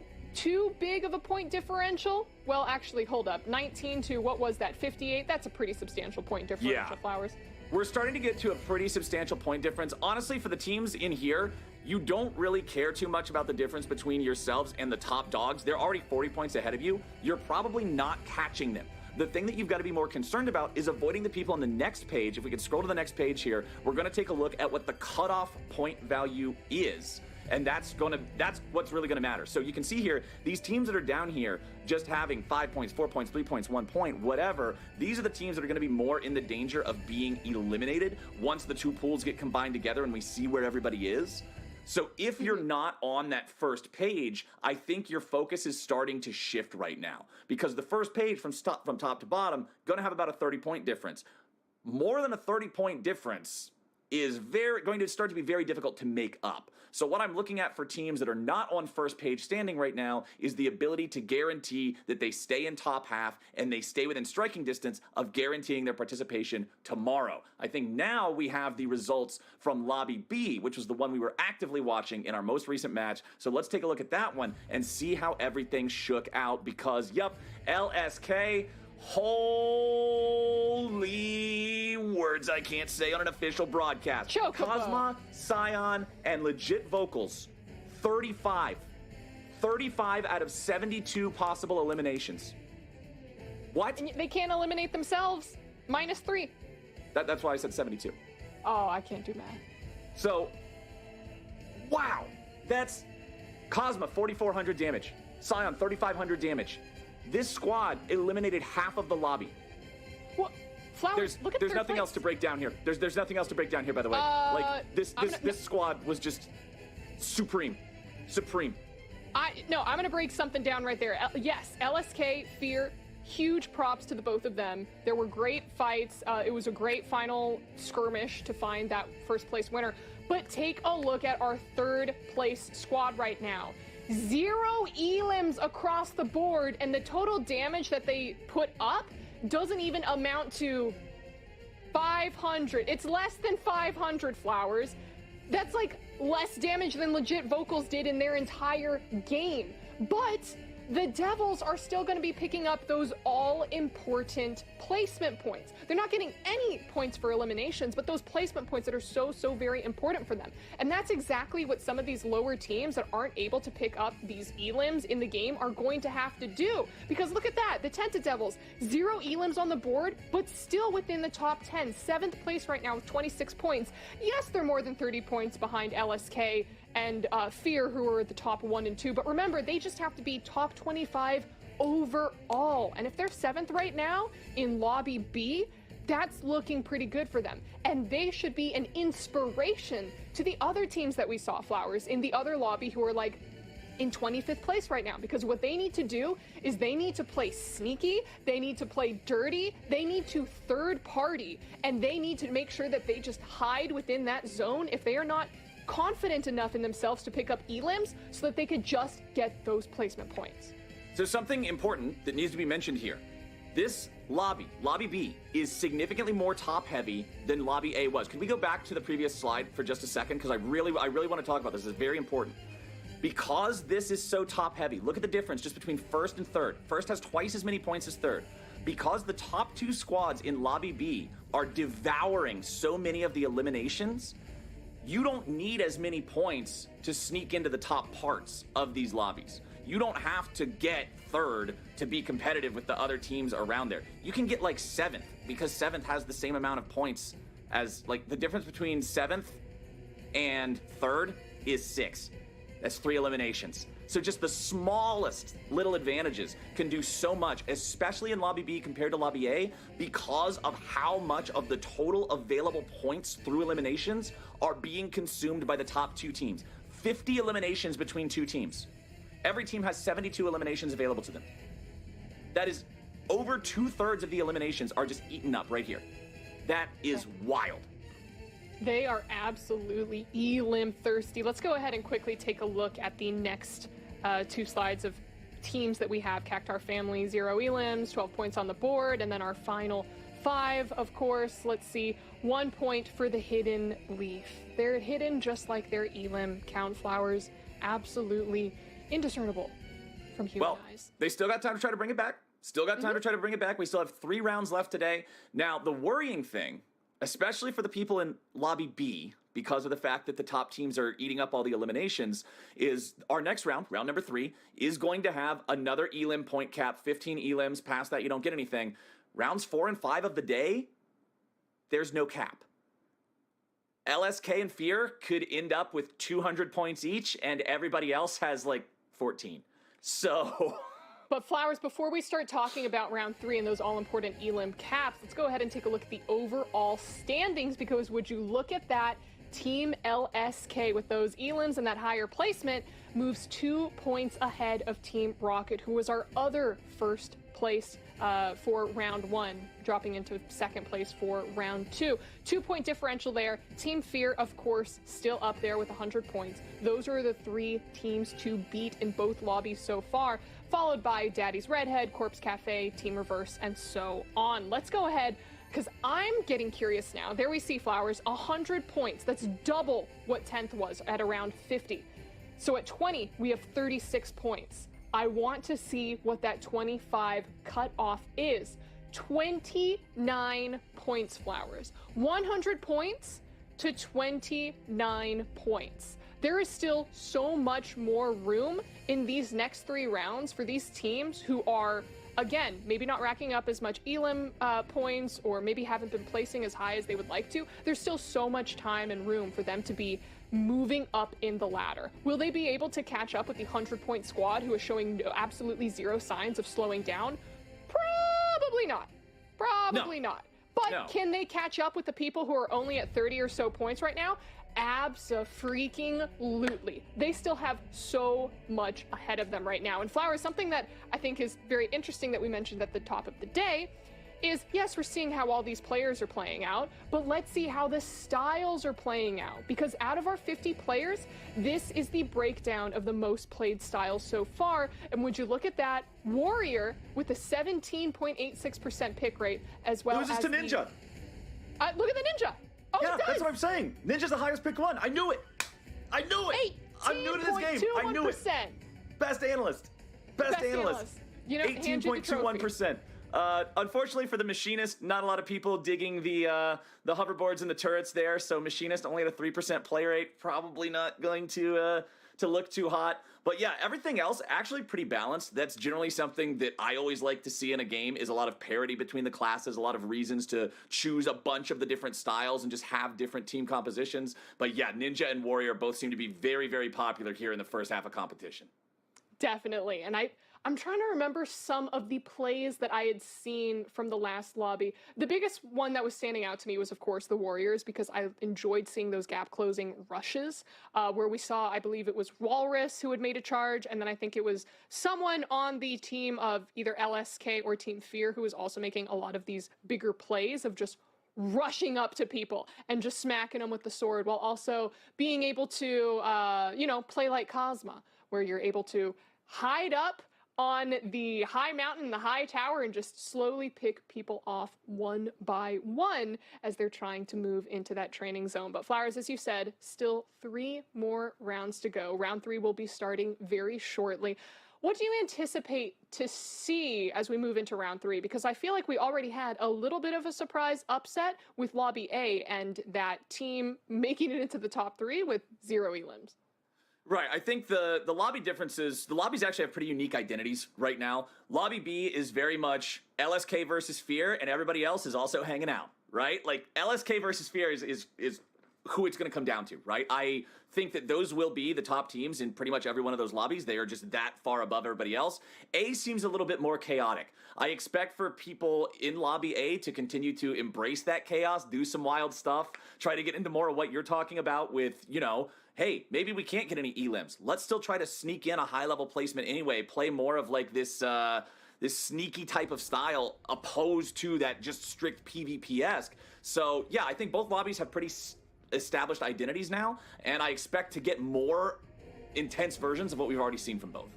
big of a point differential. Well, actually, hold up. 19 to, what was that, 58? That's a pretty substantial point differential, Flowers. We're starting to get to a pretty substantial point difference. Honestly, for the teams in here, you don't really care too much about the difference between yourselves and the top dogs. They're already 40 points ahead of you. You're probably not catching them. The thing that you've got to be more concerned about is avoiding the people on the next page. If we could scroll to the next page here, we're going to take a look at what the cutoff point value is. And that's what's really going to matter. So you can see here, these teams that are down here just having 5 points, 4 points, 3 points, 1 point, whatever, these are the teams that are going to be more in the danger of being eliminated once the 2 pools get combined together and we see where everybody is. So if you're not on that first page, I think your focus is starting to shift right now, because the first page from top to bottom going to have about a 30-point difference. More than a 30-point difference is going to start to be very difficult to make up. So what I'm looking at for teams that are not on first page standing right now is the ability to guarantee that they stay in top half and they stay within striking distance of guaranteeing their participation tomorrow. I think now we have the results from Lobby B, which was the one we were actively watching in our most recent match. So let's take a look at that one and see how everything shook out because, yep, LSK, holy words I can't say on an official broadcast. Kazmah, SION, and LegitVocals, 35 out of 72 possible eliminations. What? And they can't eliminate themselves. -3. That's why I said 72. Oh, I can't do math. So, wow. That's Kazmah, 4,400 damage. SION, 3,500 damage. This squad eliminated half of the lobby. What? Flowers, look at there's nothing else to break down here. There's nothing else to break down here, by the way. Like, this squad was just supreme. I'm gonna break something down right there. Yes, LSK, Fear, huge props to the both of them. There were great fights. It was a great final skirmish to find that first place winner. But take a look at our third place squad right now. 0 elims across the board, and the total damage that they put up doesn't even amount to 500. It's less than 500, Flowers. That's like less damage than LegitVocals did in their entire game. But the Devils are still going to be picking up those all-important placement points. They're not getting any points for eliminations, but those placement points that are so very important for them. And that's exactly what some of these lower teams that aren't able to pick up these elims in the game are going to have to do. Because look at that, the Tenta Devils, 0 elims on the board, but still within the top 10. 7th place right now with 26 points. Yes, they're more than 30 points behind LSK and Fear, who are at the top 1 and 2. But remember, they just have to be top 25 overall. And if they're 7th right now in Lobby B, that's looking pretty good for them. And they should be an inspiration to the other teams that we saw, Flowers, in the other lobby who are like in 25th place right now. Because what they need to do is they need to play sneaky, they need to play dirty, they need to third party, and they need to make sure that they just hide within that zone if they are not confident enough in themselves to pick up elims so that they could just get those placement points. So something important that needs to be mentioned here. This lobby, Lobby B, is significantly more top-heavy than Lobby A was. Can we go back to the previous slide for just a second? Because I really want to talk about this. This is very important. Because this is so top-heavy, look at the difference just between first and third. First has twice as many points as third. Because the top 2 squads in Lobby B are devouring so many of the eliminations, you don't need as many points to sneak into the top parts of these lobbies. You don't have to get third to be competitive with the other teams around there. You can get like 7th, because 7th has the same amount of points as, like, the difference between 7th and 3rd is 6. That's 3 eliminations. So just the smallest little advantages can do so much, especially in Lobby B compared to Lobby A, because of how much of the total available points through eliminations are being consumed by the top 2 teams. 50 eliminations between 2 teams. Every team has 72 eliminations available to them. That is over 2/3 of the eliminations are just eaten up right here. That is wild. They are absolutely elim thirsty. Let's go ahead and quickly take a look at the next 2 slides of teams that we have. Cactar family, 0 elims, 12 points on the board, and then our final 5, of course. Let's see, 1 point for the Hidden Leaf. They're hidden just like their elim count, Flowers. Absolutely indiscernible from human eyes. They still got time to try to bring it back. We still have 3 rounds left today. Now, the worrying thing, especially for the people in Lobby B, because of the fact that the top teams are eating up all the eliminations, is our next round, round number 3, is going to have another elim point cap, 15 elims. Past that, you don't get anything. Rounds 4 and 5 of the day, there's no cap. LSK and Fear could end up with 200 points each, and everybody else has like 14. So... But Flowers, before we start talking about round 3 and those all-important elim caps, let's go ahead and take a look at the overall standings, because would you look at that, Team LSK with those elims and that higher placement moves 2 points ahead of Team Rocket, who was our other first place for round 1, dropping into second place for round 2. 2-point differential there. Team Fear, of course, still up there with 100 points. Those are the 3 teams to beat in both lobbies so far, followed by Daddy's Redhead, Corpse Cafe, Team Reverse, and so on. Let's go ahead, because I'm getting curious now. There we see Flowers, 100 points. That's double what 10th was at around 50. So at 20, we have 36 points. I want to see what that 25 cutoff is. 29 points, Flowers. 100 points to 29 points. There is still so much more room in these next 3 rounds for these teams who are, again, maybe not racking up as much elim points, or maybe haven't been placing as high as they would like to. There's still so much time and room for them to be moving up in the ladder. Will they be able to catch up with the 100-point squad who is showing absolutely zero signs of slowing down? Probably not. Probably not. But can they catch up with the people who are only at 30 or so points right now? Abso-freaking-lutely. They still have so much ahead of them right now. And Flowers, something that I think is very interesting that we mentioned at the top of the day is, yes, we're seeing how all these players are playing out, but let's see how the styles are playing out. Because out of our 50 players, this is the breakdown of the most played styles so far. And would you look at that? Warrior with a 17.86% pick rate, as well as Loses to Ninja. Look at the Ninja. Oh, Yeah, that's what I'm saying. Ninja's the highest pick one. I knew it. I knew it. I'm new to this game. I knew it. Best analyst. Best analyst. You know, 18.21%. Unfortunately for the Machinist, not a lot of people digging the hoverboards and the turrets there. So Machinist only had a 3% play rate. Probably not going to look too hot. But yeah, everything else actually pretty balanced. That's generally something that I always like to see in a game, is a lot of parity between the classes, a lot of reasons to choose a bunch of the different styles and just have different team compositions. But yeah, Ninja and Warrior both seem to be very, very popular here in the first half of competition. Definitely. And I'm trying to remember some of the plays that I had seen from the last lobby. The biggest one that was standing out to me was, of course, the Warriors, because I enjoyed seeing those gap-closing rushes, where we saw, I believe it was Walrus who had made a charge, and then I think it was someone on the team of either LSK or Team Fear who was also making a lot of these bigger plays of just rushing up to people and just smacking them with the sword, while also being able to, play like Kazmah, where you're able to hide up on the high mountain, the high tower, and just slowly pick people off one by one as they're trying to move into that training zone. But Flowers, as you said, still 3 more rounds to go. Round 3 will be starting very shortly. What do you anticipate to see as we move into round 3? Because I feel like we already had a little bit of a surprise upset with Lobby A and that team making it into the top 3 with 0 elims. Right, I think the lobby differences, the lobbies actually have pretty unique identities right now. Lobby B is very much LSK versus Fear, and everybody else is also hanging out, right? Like, LSK versus Fear is who it's going to come down to, right? I think that those will be the top teams in pretty much every one of those lobbies. They are just that far above everybody else. A seems a little bit more chaotic. I expect for people in Lobby A to continue to embrace that chaos, do some wild stuff, try to get into more of what you're talking about with, hey, maybe we can't get any elims. Let's still try to sneak in a high-level placement anyway, play more of like this sneaky type of style opposed to that just strict PvP-esque. So yeah, I think both lobbies have pretty established identities now, and I expect to get more intense versions of what we've already seen from both.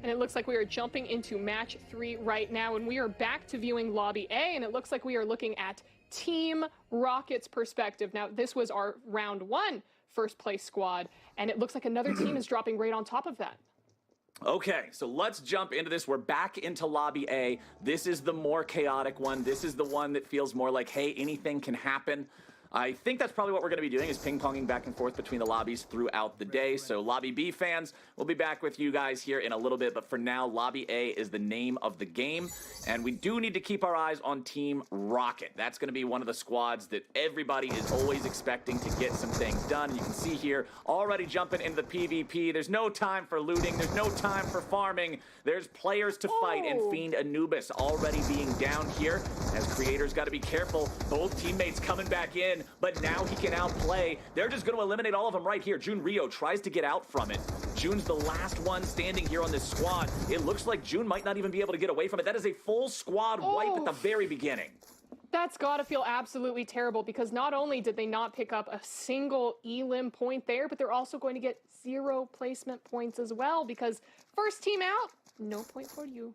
And it looks like we are jumping into match 3 right now, and we are back to viewing Lobby A, and it looks like we are looking at Team Rocket's perspective. Now, this was our round 1 first place squad, and it looks like another team is dropping right on top of that. Okay, so let's jump into this. We're back into Lobby A. This is the more chaotic one. This is the one that feels more like, hey, anything can happen. I think that's probably what we're going to be doing, is ping-ponging back and forth between the lobbies throughout the day. So Lobby B fans, we'll be back with you guys here in a little bit. But for now, Lobby A is the name of the game. And we do need to keep our eyes on Team Rocket. That's going to be one of the squads that everybody is always expecting to get some things done. And you can see here, already jumping into the PvP. There's no time for looting. There's no time for farming. There's players to fight. And Fiend Anubis already being down here. As creators got to be careful. Both teammates coming back in. but now he can outplay. They're just going to eliminate all of them right here. Jun Rio tries to get out from it. Jun's the last one standing here on this squad. It looks like Jun might not even be able to get away from it. That is a full squad wipe at the very beginning. That's got to feel absolutely terrible because not only did they not pick up a single elim point there, but they're also going to get 0 placement points as well because first team out, no point for you.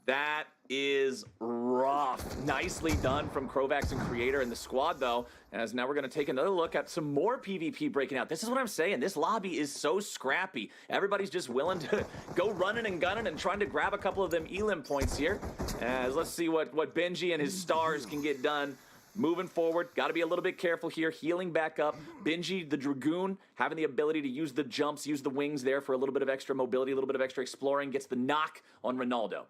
That is rough. Nicely done from Crovax and Creator and the squad, though, as now we're going to take another look at some more PvP breaking out. This is what I'm saying. This lobby is so scrappy. Everybody's just willing to go running and gunning and trying to grab a couple of them elim points here. As let's see what Benji and his stars can get done. Moving forward, got to be a little bit careful here. Healing back up. Benji, the Dragoon, having the ability to use the jumps, use the wings there for a little bit of extra mobility, a little bit of extra exploring. Gets the knock on Ronaldo.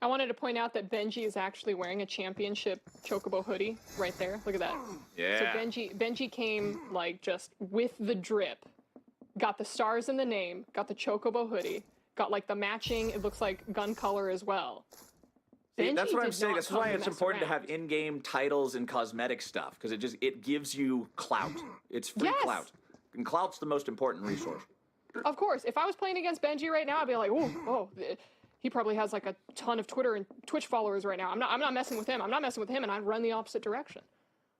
I wanted to point out that Benji is actually wearing a championship Chocobo hoodie right there. Look at that. Yeah. So Benji came like just with the drip, got the stars in the name, got the Chocobo hoodie, got like the matching, it looks like gun color as well. See, that's what I'm saying. not That's come why to it's mess important to around. have in-game titles and cosmetic stuff because it gives you clout. It's free Yes. clout, and clout's the most important resource. Of course, if I was playing against Benji right now, I'd be like, oh, he probably has like a ton of Twitter and Twitch followers right now. I'm not messing with him. I'm not messing with him, and I'd run the opposite direction.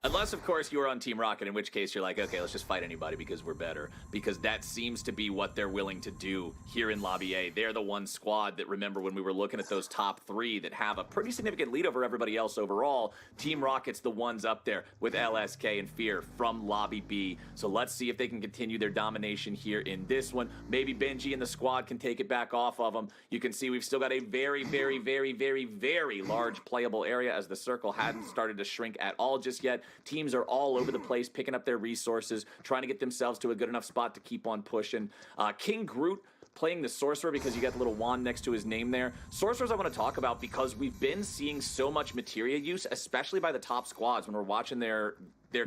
Unless, of course, you were on Team Rocket, in which case you're like, okay, let's just fight anybody because we're better. Because that seems to be what they're willing to do here in Lobby A. They're the one squad that, remember, when we were looking at those top 3 that have a pretty significant lead over everybody else overall, Team Rocket's the ones up there with LSK and Fear from Lobby B. So let's see if they can continue their domination here in this one. Maybe Benji and the squad can take it back off of them. You can see we've still got a very, very, very, very, very large playable area as the circle hadn't started to shrink at all just yet. Teams are all over the place, picking up their resources, trying to get themselves to a good enough spot to keep on pushing. King Groot playing the Sorcerer because you got the little wand next to his name there. Sorcerers I want to talk about because we've been seeing so much materia use, especially by the top squads when we're watching their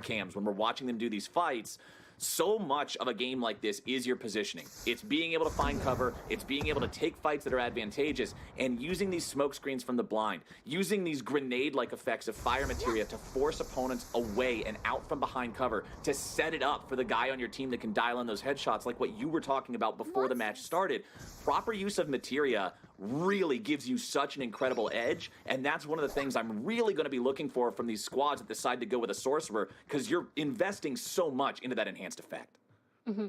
cams, when we're watching them do these fights. So much of a game like this is your positioning. It's being able to find cover, it's being able to take fights that are advantageous, and using these smoke screens from the blind, using these grenade-like effects of fire materia to force opponents away and out from behind cover, to set it up for the guy on your team that can dial in those headshots like what you were talking about before the match started. Proper use of materia really gives you such an incredible edge, and that's one of the things I'm really going to be looking for from these squads that decide to go with a Sorcerer, because you're investing so much into that enhanced effect. Mm-hmm.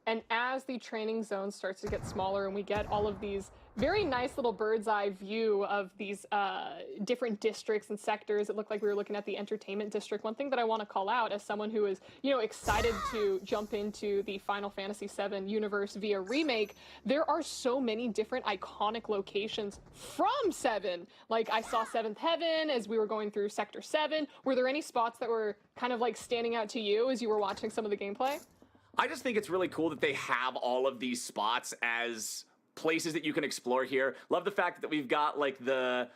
And as the training zone starts to get smaller and we get all of these very nice little bird's eye view of these different districts and sectors, it looked like we were looking at the entertainment district. One thing that I want to call out as someone who is, excited to jump into the Final Fantasy VII universe via remake, there are so many different iconic locations from 7. Like I saw 7th Heaven as we were going through Sector 7. Were there any spots that were kind of like standing out to you as you were watching some of the gameplay? I just think it's really cool that they have all of these spots as places that you can explore here. Love the fact that we've got like the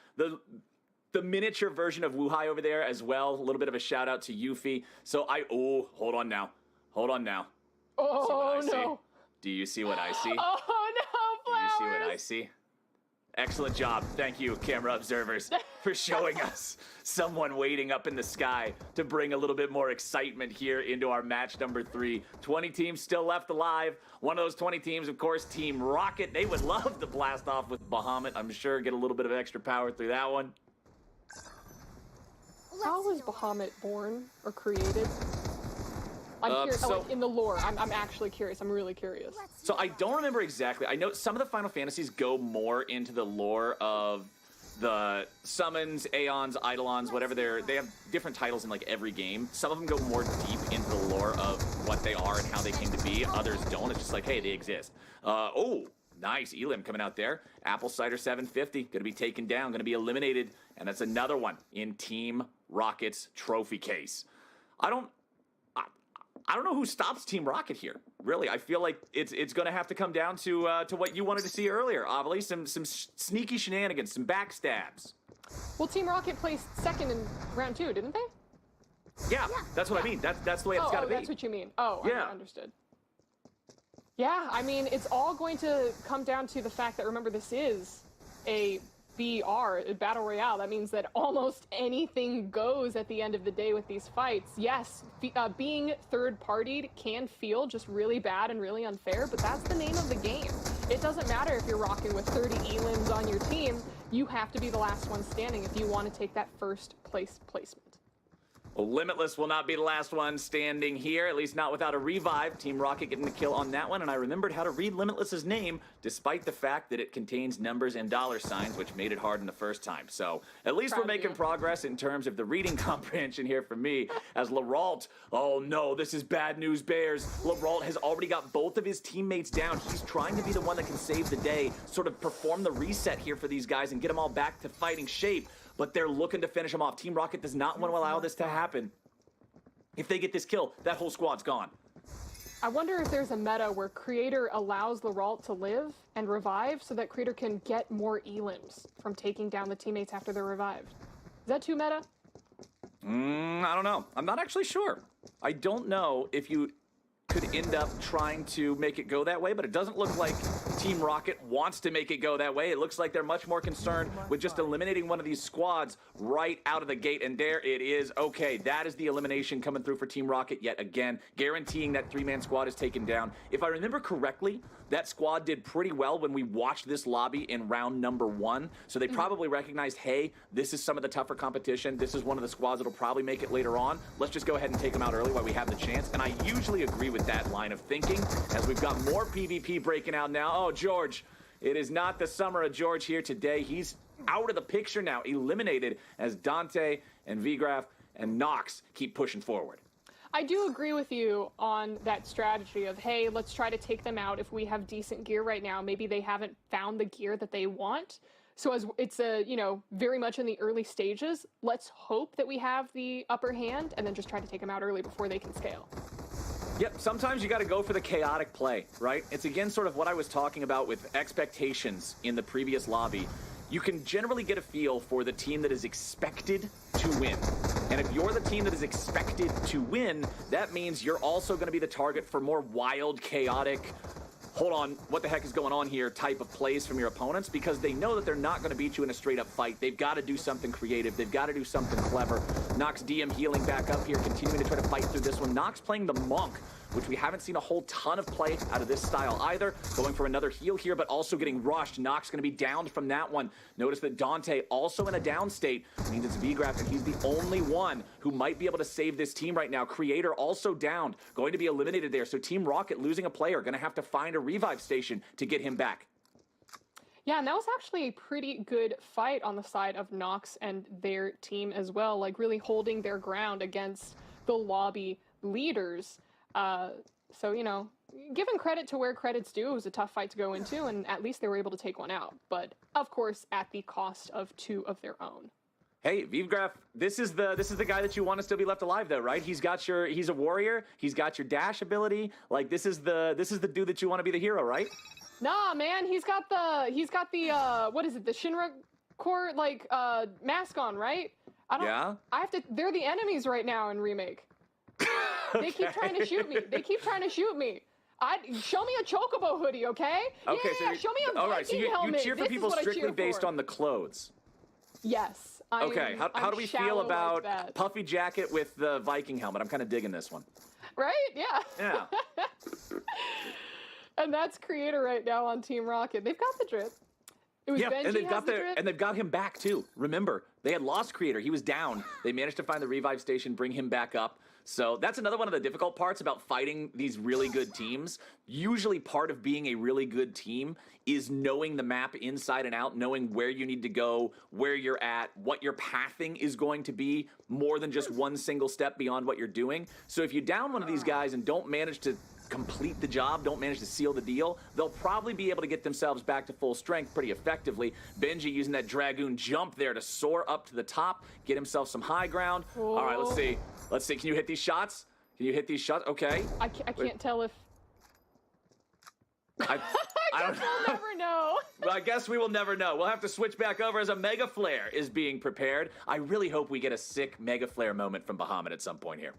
miniature version of Wuhai over there as well. A little bit of a shout out to Yuffie. So hold on now. Oh no. Do you see what I see? Oh no, Flowers. Do you see what I see? Excellent job. Thank you, camera observers, for showing us someone waiting up in the sky to bring a little bit more excitement here into our match number 3. 20 teams still left alive. One of those 20 teams, of course, Team Rocket. They would love to blast off with Bahamut. I'm sure get a little bit of extra power through that one. How was Bahamut born or created? I'm curious, so- like in the lore. I'm actually curious. I'm really curious. So I don't remember exactly. I know some of the Final Fantasies go more into the lore of the summons, aeons, eidolons, whatever they have different titles in like every game. Some of them go more deep into the lore of what they are and how they came to be. Others don't. It's just like, hey, they exist. Nice. Elim coming out there. Apple Cider 750. Going to be taken down. Going to be eliminated. And that's another one in Team Rocket's trophy case. I don't know who stops Team Rocket here. Really, I feel like it's going to have to come down to what you wanted to see earlier, Ovilee. Some sneaky shenanigans, some backstabs. Well, Team Rocket placed second in round 2, didn't they? Yeah, that's what I mean. That's the way it's got to be. That's what you mean. Oh, Yeah. I understood. Yeah, I mean, it's all going to come down to the fact that, remember, this is a BR, Battle Royale. That means that almost anything goes at the end of the day with these fights. Yes, being third-partied can feel just really bad and really unfair, but that's the name of the game. It doesn't matter if you're rocking with 30 elims on your team. You have to be the last one standing if you want to take that first place placement. Well, Limitless will not be the last one standing here, at least not without a revive. Team Rocket getting the kill on that one, and I remembered how to read Limitless's name, despite the fact that it contains numbers and dollar signs, which made it hard in the first time. So, at least we're making progress in terms of the reading comprehension here for me, as Leralt, oh no, this is bad news, Bears. Leralt has already got both of his teammates down. He's trying to be the one that can save the day, sort of perform the reset here for these guys and get them all back to fighting shape. But they're looking to finish him off. Team Rocket does not want to allow this to happen. If they get this kill, that whole squad's gone. I wonder if there's a meta where Creator allows Leralt to live and revive so that Creator can get more elims from taking down the teammates after they're revived. Is that too meta? I don't know. I'm not actually sure. I don't know if you could end up trying to make it go that way, but it doesn't look like Team Rocket wants to make it go that way. It looks like they're much more concerned with just eliminating one of these squads right out of the gate, and there it is. Okay, that is the elimination coming through for Team Rocket yet again, guaranteeing that three-man squad is taken down. If I remember correctly, that squad did pretty well when we watched this lobby in round number 1, so they probably recognized, hey, this is some of the tougher competition. This is one of the squads that'll probably make it later on. Let's just go ahead and take them out early while we have the chance, and I usually agree with that line of thinking, as we've got more PvP breaking out now. Oh, George, it is not the summer of George here today. He's out of the picture now, eliminated, as Dante and Vgraph and Nox keep pushing forward. I do agree with you on that strategy of, hey, let's try to take them out if we have decent gear right now. Maybe they haven't found the gear that they want. So as it's very much in the early stages, let's hope that we have the upper hand and then just try to take them out early before they can scale. Yep, sometimes you got to go for the chaotic play, right? It's again sort of what I was talking about with expectations in the previous lobby. You can generally get a feel for the team that is expected to win. And if you're the team that is expected to win, that means you're also going to be the target for more wild, chaotic, hold on, what the heck is going on here type of plays from your opponents, because they know that they're not going to beat you in a straight-up fight. They've got to do something creative. They've got to do something clever. Nox DM healing back up here, continuing to try to fight through this one. Nox playing the Monk, which we haven't seen a whole ton of play out of this style either. Going for another heal here, but also getting rushed. Nox going to be downed from that one. Notice that Dante also in a down state. Means it's Vgraph, and he's the only one who might be able to save this team right now. Creator also downed, going to be eliminated there. So Team Rocket losing a player, going to have to find a revive station to get him back. Yeah, and that was actually a pretty good fight on the side of Nox and their team as well, like really holding their ground against the lobby leaders. So, giving credit to where credit's due, it was a tough fight to go into, and at least they were able to take one out. But, of course, at the cost of 2 of their own. Hey, Vgraph, this is the guy that you want to still be left alive, though, right? He's a warrior. He's got your dash ability. Like, this is the dude that you want to be the hero, right? Nah, man, he's got the what is it, the Shinra core mask on, right? They're the enemies right now in Remake. Okay. They keep trying to shoot me. Show me a Chocobo hoodie, okay? Okay, yeah, show me a Viking all right, so you helmet. cheer for This people is what strictly I cheer based for. on the clothes. Yes. Okay, how do we feel about that. puffy jacket with the Viking helmet? I'm kind of digging this one. Right? Yeah. Yeah. And that's Creator right now on Team Rocket. They've got the drip. It was Benji and they've got him back too. Remember, they had lost Creator. He was down. They managed to find the revive station, bring him back up. So that's another one of the difficult parts about fighting these really good teams. Usually part of being a really good team is knowing the map inside and out, knowing where you need to go, where you're at, what your pathing is going to be, more than just one single step beyond what you're doing. So if you down one of these guys and don't manage to complete the job, don't manage to seal the deal, they'll probably be able to get themselves back to full strength pretty effectively. Benji using that Dragoon jump there to soar up to the top, get himself some high ground. Whoa. All right, let's see. Can you hit these shots? Okay. I can't tell if... I don't know. We'll never know. Well, I guess we will never know. We'll have to switch back over as a Mega Flare is being prepared. I really hope we get a sick Mega Flare moment from Bahamut at some point here.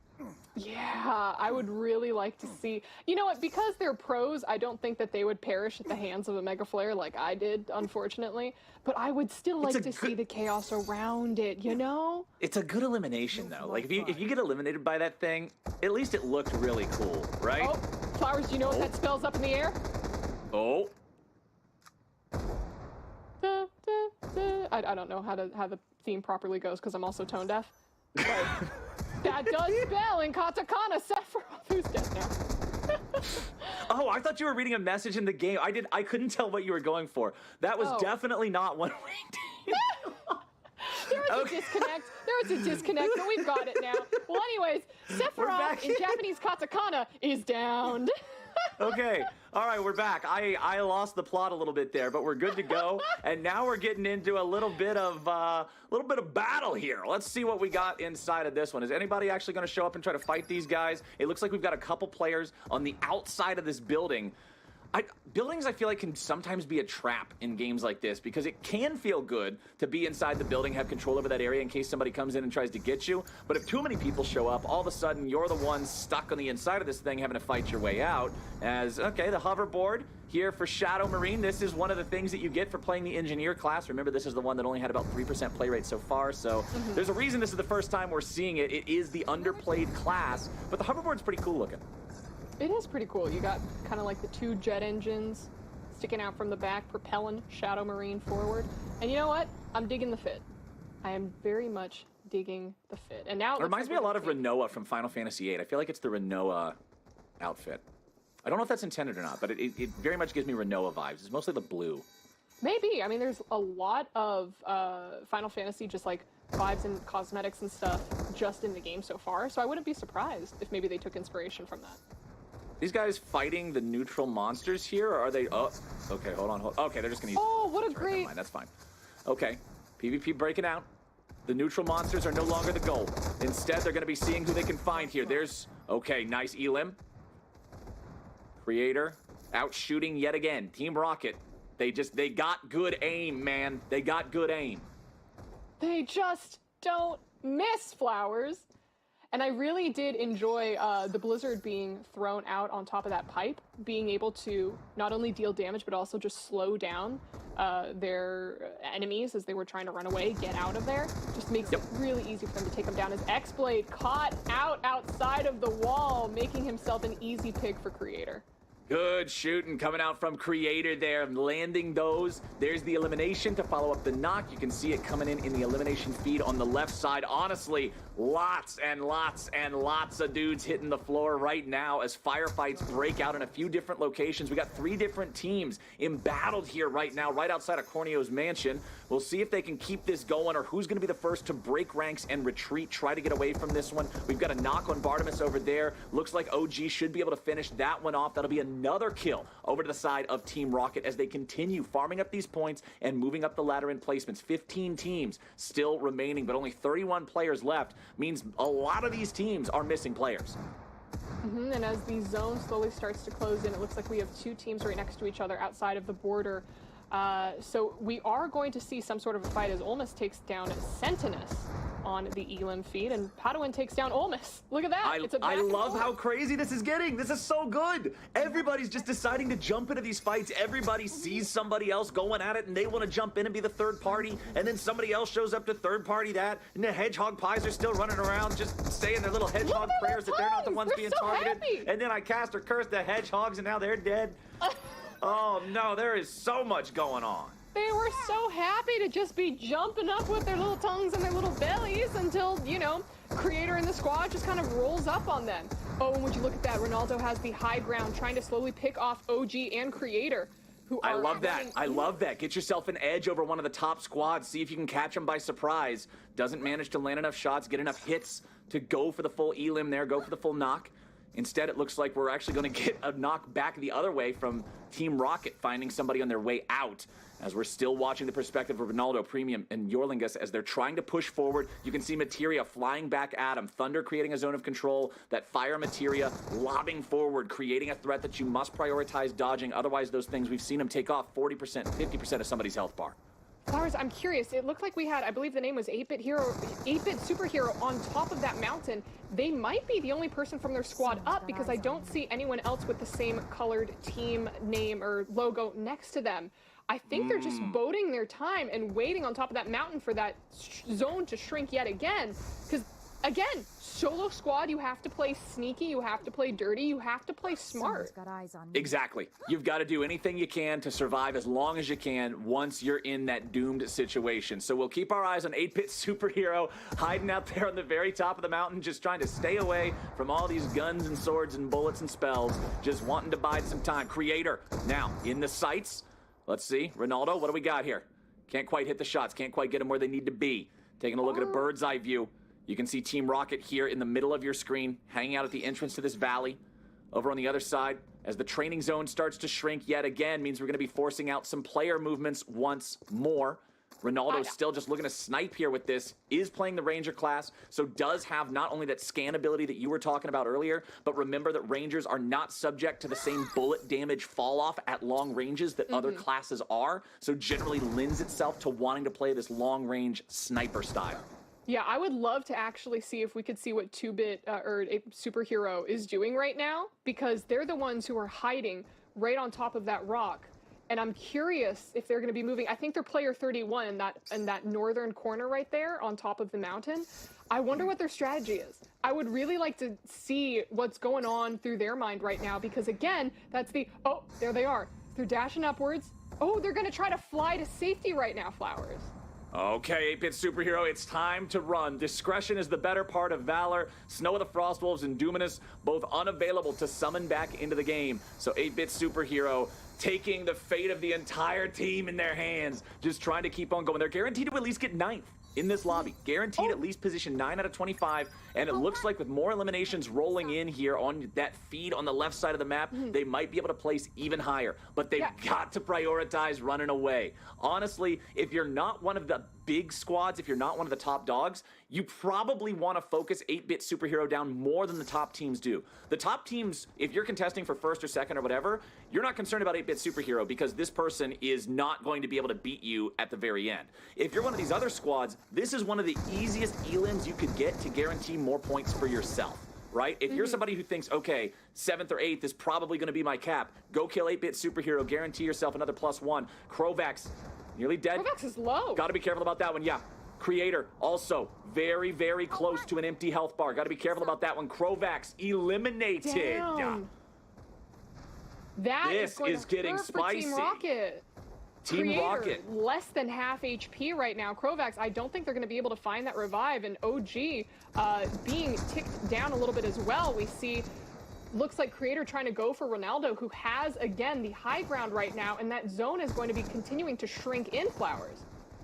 Yeah, I would really like to see. You know what? Because they're pros, I don't think that they would perish at the hands of a Mega Flare like I did, unfortunately. But I would still like to see the chaos around it, you know? It's a good elimination, though. Like, if you get eliminated by that thing, at least it looked really cool, right? Oh, Flowers, do you know what that spells up in the air? Oh. I don't know how the theme properly goes because I'm also tone deaf. But that does spell in katakana Sephiroth, who's dead now. Oh, I thought you were reading a message in the game. I couldn't tell what you were going for. That was definitely not what we did. There was a disconnect. There was a disconnect, but we've got it now. Well, anyways, Sephiroth in Japanese katakana is downed. Okay, all right, we're back. I lost the plot a little bit there, but we're good to go. And now we're getting into a little bit of battle here. Let's see what we got inside of this one. Is anybody actually going to show up and try to fight these guys? It looks like we've got a couple players on the outside of this building. Buildings, I feel like, can sometimes be a trap in games like this because it can feel good to be inside the building, have control over that area in case somebody comes in and tries to get you. But if too many people show up, all of a sudden you're the one stuck on the inside of this thing having to fight your way out. As, okay, the hoverboard here for Shadow Marine. This is one of the things that you get for playing the engineer class. Remember, this is the one that only had about 3% play rate so far, so there's a reason this is the first time we're seeing it. It is the underplayed class, but the hoverboard's pretty cool looking. It is pretty cool. You got kind of like the two jet engines sticking out from the back, propelling Shadow Marine forward. And you know what? I'm digging the fit. I am very much digging the fit. And now it reminds me a lot of Renoa from Final Fantasy VIII. I feel like it's the Renoa outfit. I don't know if that's intended or not, but it very much gives me Renoa vibes. It's mostly the blue. Maybe. I mean, there's a lot of Final Fantasy just like vibes and cosmetics and stuff just in the game so far. So I wouldn't be surprised if maybe they took inspiration from that. These guys fighting the neutral monsters here, or are they... Oh, okay, hold on. Okay, they're just going to use... Oh, what a great... Never mind, that's fine. Okay, PvP breaking out. The neutral monsters are no longer the goal. Instead, they're going to be seeing who they can find here. There's... Okay, nice Elim. Creator out shooting yet again. Team Rocket. They got good aim, man. They got good aim. They just don't miss, Flowers. And I really did enjoy the blizzard being thrown out on top of that pipe, being able to not only deal damage, but also just slow down their enemies as they were trying to run away, get out of there. Just makes it really easy for them to take them down. As X-Blade caught outside of the wall, making himself an easy pick for Creator. Good shooting coming out from Creator there, landing those. There's the elimination to follow up the knock. You can see it coming in the elimination feed on the left side. Honestly, lots and lots and lots of dudes hitting the floor right now as firefights break out in a few different locations. We got 3 different teams embattled here right now, right outside of Corneo's mansion. We'll see if they can keep this going or who's going to be the first to break ranks and retreat, try to get away from this one. We've got a knock on Bartimus over there. Looks like OG should be able to finish that one off. That'll be another kill over to the side of Team Rocket as they continue farming up these points and moving up the ladder in placements. 15 teams still remaining, but only 31 players left. Means a lot of these teams are missing players. And as the zone slowly starts to close in, it looks like we have 2 teams right next to each other outside of the border. So we are going to see some sort of a fight as Olmus takes down Sentinus on the Elim feed, and Padawan takes down Olmus. Look at that. I love how crazy this is getting. This is so good. Everybody's just deciding to jump into these fights. Everybody sees somebody else going at it, and they want to jump in and be the third party, and then somebody else shows up to third party that, and the hedgehog pies are still running around just saying their little hedgehog prayers that they're not the ones being targeted. Happy. And then I cast or curse the hedgehogs, and now they're dead. Oh, no, there is so much going on. They were so happy to just be jumping up with their little tongues and their little bellies until, you know, Creator and the squad just kind of rolls up on them. Oh, and would you look at that? Ronaldo has the high ground, trying to slowly pick off OG and Creator. I love that. I love that. Get yourself an edge over one of the top squads. See if you can catch them by surprise. Doesn't manage to land enough shots, get enough hits to go for the full Elim there, go for the full knock. Instead, it looks like we're actually going to get a knock back the other way from Team Rocket, finding somebody on their way out. As we're still watching the perspective of Ronaldo, Premium, and Yorlingus as they're trying to push forward. You can see Materia flying back at him. Thunder creating a zone of control. That fire Materia lobbing forward, creating a threat that you must prioritize dodging. Otherwise, those things, we've seen them take off 40%, 50% of somebody's health bar. Flowers, I'm curious. It looked like we had, I believe the name was 8-Bit Superhero on top of that mountain. They might be the only person from their squad up because I don't see anyone else with the same colored team name or logo next to them. I think they're just boating their time and waiting on top of that mountain for that zone to shrink yet again. Because, again, solo squad, you have to play sneaky, you have to play dirty, you have to play smart. Got eyes on me. Exactly. You've got to do anything you can to survive as long as you can once you're in that doomed situation. So we'll keep our eyes on 8-Bit Superhero hiding out there on the very top of the mountain, just trying to stay away from all these guns and swords and bullets and spells, just wanting to bide some time. Creator, now, in the sights. Let's see. Ronaldo, what do we got here? Can't quite hit the shots. Can't quite get them where they need to be. Taking a look at a bird's eye view. You can see Team Rocket here in the middle of your screen, hanging out at the entrance to this valley. Over on the other side, as the training zone starts to shrink yet again, means we're going to be forcing out some player movements once more. Ronaldo's still just looking to snipe here with this, is playing the Ranger class, so does have not only that scan ability that you were talking about earlier, but remember that Rangers are not subject to the same bullet damage fall off at long ranges that other classes are, so generally lends itself to wanting to play this long range sniper style. Yeah, I would love to actually see if we could see what 2-Bit or Superhero is doing right now, because they're the ones who are hiding right on top of that rock. And I'm curious if they're going to be moving. I think they're player 31 in that northern corner right there on top of the mountain. I wonder what their strategy is. I would really like to see what's going on through their mind right now, because again, that's the, oh, there they are. They're dashing upwards. Oh, they're going to try to fly to safety right now, Flowers. Okay, 8-Bit Superhero, it's time to run. Discretion is the better part of valor. Snow of the Frostwolves and Dominus both unavailable to summon back into the game. So 8-Bit Superhero taking the fate of the entire team in their hands, just trying to keep on going. They're guaranteed to at least get 9th in this lobby. Guaranteed at least position 9 out of 25. And it looks like with more eliminations rolling in here on that feed on the left side of the map, they might be able to place even higher. But they've got to prioritize running away. Honestly, if you're not one of the big squads, if you're not one of the top dogs, you probably want to focus 8-Bit Superhero down more than the top teams do. The top teams, if you're contesting for first or second or whatever, you're not concerned about 8-Bit Superhero because this person is not going to be able to beat you at the very end. If you're one of these other squads, this is one of the easiest elims you could get to guarantee more points for yourself, right? If you're somebody who thinks, okay, 7th or 8th is probably going to be my cap, go kill 8-Bit Superhero, guarantee yourself another +1. Crovax, nearly dead. Crovax is low. Got to be careful about that one, yeah. Creator, also very, very close to an empty health bar. Got to be careful about that one. Crovax, eliminated. Damn. That This going is to getting hurt for spicy. Team Rocket. Team Creator, Rocket. less than half HP right now. Crovax, I don't think they're going to be able to find that revive. And OG being ticked down a little bit as well. We see, looks like Creator trying to go for Ronaldo, who has, again, the high ground right now. And that zone is going to be continuing to shrink in, Flowers.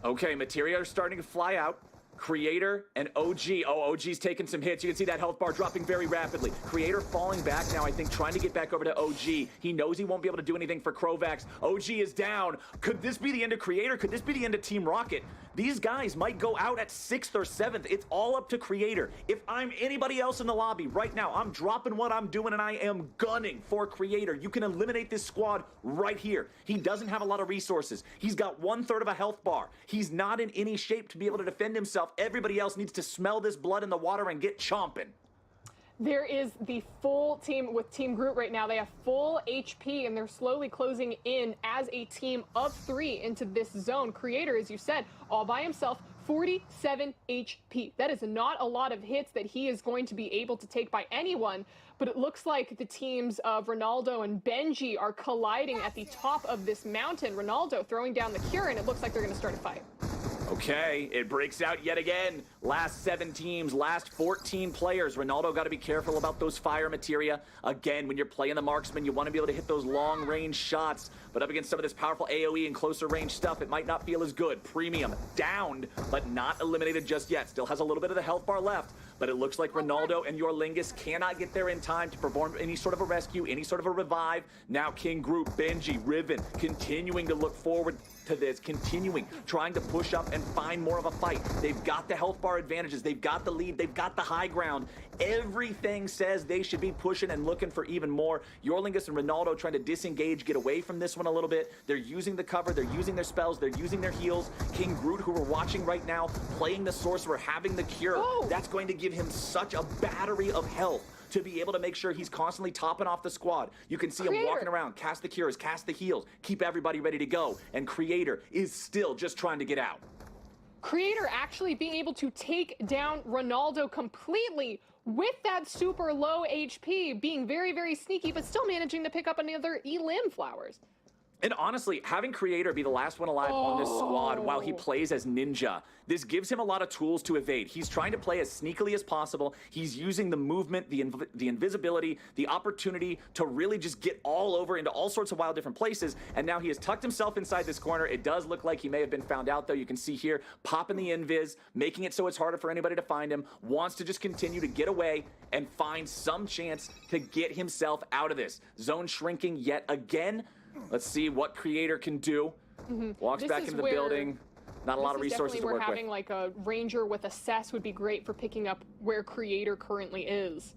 Okay, materia are starting to fly out. Creator and OG. Oh, OG's taking some hits. You can see that health bar dropping very rapidly. Creator falling back now, I think, trying to get back over to OG. He knows he won't be able to do anything for Crovax. OG is down. Could this be the end of Creator? Could this be the end of Team Rocket? These guys might go out at 6th or 7th. It's all up to Creator. If I'm anybody else in the lobby right now, I'm dropping what I'm doing and I am gunning for Creator. You can eliminate this squad right here. He doesn't have a lot of resources. He's got 1/3 of a health bar. He's not in any shape to be able to defend himself. Everybody else needs to smell this blood in the water and get chomping. There is the full team with Team Groot right now. They have full HP, and they're slowly closing in as a team of 3 into this zone. Creator, as you said, all by himself, 47 HP. That is not a lot of hits that he is going to be able to take by anyone, but it looks like the teams of Ronaldo and Benji are colliding at the top of this mountain. Ronaldo throwing down the cure, and it looks like they're going to start a fight. Okay, it breaks out yet again. Last 7 teams, last 14 players. Ronaldo got to be careful about those fire materia. Again, when you're playing the marksman, you want to be able to hit those long-range shots. But up against some of this powerful AoE and closer range stuff, it might not feel as good. Premium, downed, but not eliminated just yet. Still has a little bit of the health bar left. but it looks like Ronaldo and Yorlingus cannot get there in time to perform any sort of a rescue, any sort of a revive. Now King Groot, Benji, Riven continuing to look forward to this, trying to push up and find more of a fight. They've got the health bar advantages, they've got the lead, they've got the high ground. Everything says they should be pushing and looking for even more. Yorlingus and Ronaldo trying to disengage, get away from this one a little bit. They're using the cover, they're using their spells, they're using their heals. King Groot, who we're watching right now, playing the Sorcerer, having the cure. That's going to give him such a battery of health to be able to make sure he's constantly topping off the squad. You can see him walking around, cast the cures, cast the heals, keep everybody ready to go. And Creator is still just trying to get out. Creator actually being able to take down Ronaldo completely with that super low HP, being very, very sneaky, but still managing to pick up another Elim Flowers. And honestly, having Creator be the last one alive on this squad while he plays as Ninja, this gives him a lot of tools to evade. He's trying to play as sneakily as possible. He's using the movement, the invisibility, the opportunity to really just get all over into all sorts of wild different places. And now he has tucked himself inside this corner. It does look like he may have been found out, though. You can see here, popping the invis, making it so it's harder for anybody to find him, wants to just continue to get away and find some chance to get himself out of this. Zone shrinking yet again. Let's see what Creator can do. Walks back into the building. Not a lot of resources to work with. Having like a Ranger with Assess would be great for picking up where Creator currently is.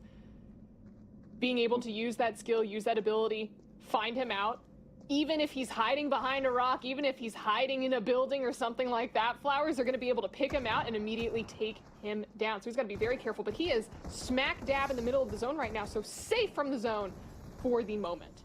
Being able to use that skill, use that ability, find him out. Even if he's hiding behind a rock, even if he's hiding in a building or something like that, Flowers are going to be able to pick him out and immediately take him down. So he's got to be very careful. But he is smack dab in the middle of the zone right now, so safe from the zone for the moment.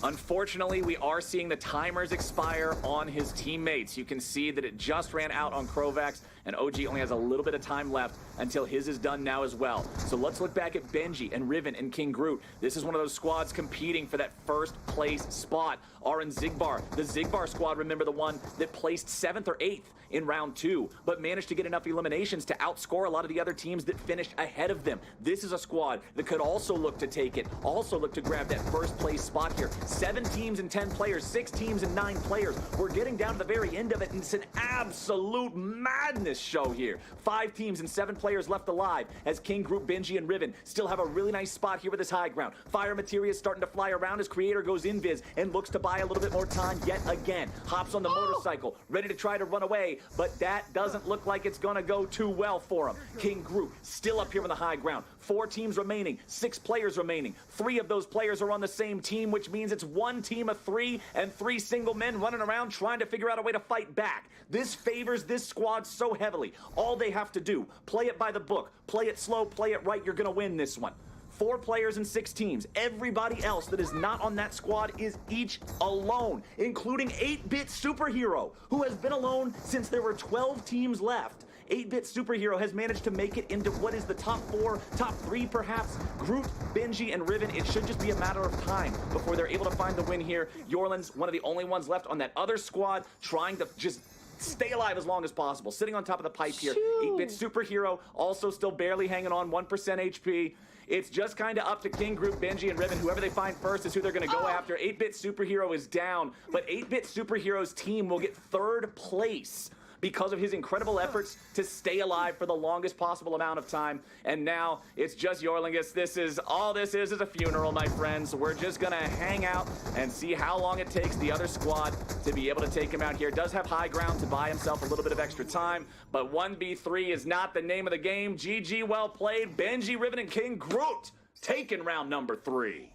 Unfortunately, we are seeing the timers expire on his teammates. You can see that it just ran out on Crovax, and OG only has a little bit of time left until his is done now as well. So let's look back at Benji and Riven and King Groot. This is one of those squads competing for that first place spot. Aaron Zigbar, the Zigbar squad, remember the one that placed 7th or 8th in round 2, but managed to get enough eliminations to outscore a lot of the other teams that finished ahead of them. This is a squad that could also look to take it, also look to grab that first place spot here. 7 teams and 10 players, 6 teams and 9 players. We're getting down to the very end of it, and it's an absolute madness show here. 5 teams and 7 players left alive as King Groot, Benji, and Riven still have a really nice spot here with this high ground. Fire Materia starting to fly around as Creator goes invis and looks to buy a little bit more time yet again. Hops on the motorcycle, ready to try to run away, but that doesn't look like it's gonna go too well for him. King Groot still up here on the high ground. 4 teams remaining, 6 players remaining. 3 of those players are on the same team, which means it's 1 team of 3 and 3 single men running around trying to figure out a way to fight back. This favors this squad so heavily. All they have to do, play it by the book, play it slow, play it right, you're gonna win this one. 4 players and 6 teams. Everybody else that is not on that squad is each alone, including 8-Bit Superhero, who has been alone since there were 12 teams left. 8-Bit Superhero has managed to make it into what is the top 4, top 3 perhaps. Groot, Benji, and Riven, it should just be a matter of time before they're able to find the win here. Yorlin's one of the only ones left on that other squad, trying to just stay alive as long as possible. Sitting on top of the pipe here. 8-Bit Superhero also still barely hanging on, 1% HP. It's just kind of up to King Groot, Benji, and Riven. Whoever they find first is who they're going to go after. 8-Bit Superhero is down, but 8-Bit Superhero's team will get 3rd place because of his incredible efforts to stay alive for the longest possible amount of time. And now it's just Yorlingus. This is a funeral, my friends. We're just gonna hang out and see how long it takes the other squad to be able to take him out here. Does have high ground to buy himself a little bit of extra time, but 1v3 is not the name of the game. GG, well played. Benji, Riven, and King Groot taking round number 3.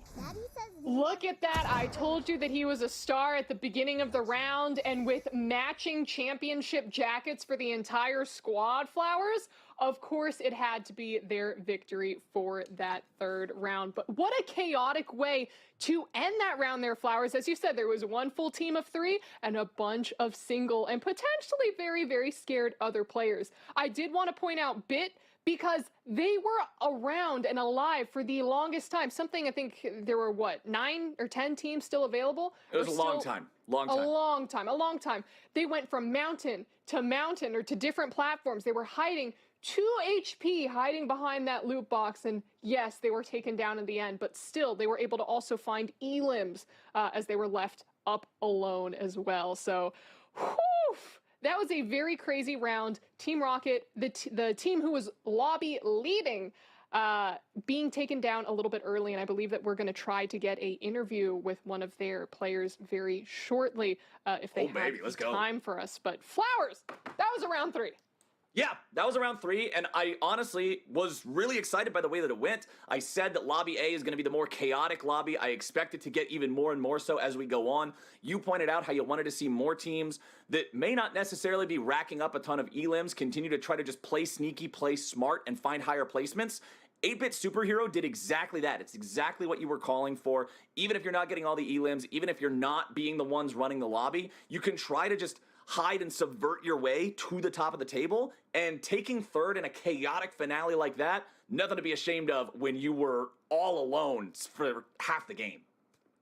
Look at that. I told you that he was a star at the beginning of the round, and with matching championship jackets for the entire squad, Flowers, of course it had to be their victory for that 3rd round. But what a chaotic way to end that round there, Flowers. As you said, there was 1 full team of 3 and a bunch of single and potentially very, very scared other players. I did want to point out Bit, because they were around and alive for the longest time. Something, I think there were, what, 9 or 10 teams still available? It was a long time. A long time. They went from mountain or to different platforms. They were hiding 2 HP, hiding behind that loot box. And yes, they were taken down in the end, but still, they were able to also find elims as they were left up alone as well. So, whew, that was a very crazy round. Team Rocket, the team who was lobby leading, being taken down a little bit early, and I believe that we're going to try to get a interview with one of their players very shortly if they have time for us. But Flowers, that was a round 3. Yeah, that was around 3, and I honestly was really excited by the way that it went. I said that Lobby A is going to be the more chaotic lobby. I expect it to get even more and more so as we go on. You pointed out how you wanted to see more teams that may not necessarily be racking up a ton of elims continue to try to just play sneaky, play smart, and find higher placements. 8-Bit Superhero did exactly that. It's exactly what you were calling for. Even if you're not getting all the elims, even if you're not being the ones running the lobby, you can try to just hide and subvert your way to the top of the table, and taking third in a chaotic finale like that, nothing to be ashamed of when you were all alone for half the game.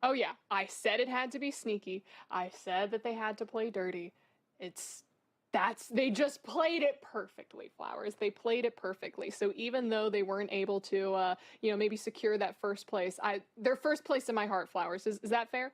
Oh yeah, I said it had to be sneaky. I said that they had to play dirty. They just played it perfectly, Flowers. They played it perfectly. So even though they weren't able to, maybe secure that first place, they're first place in my heart, Flowers. Is that fair?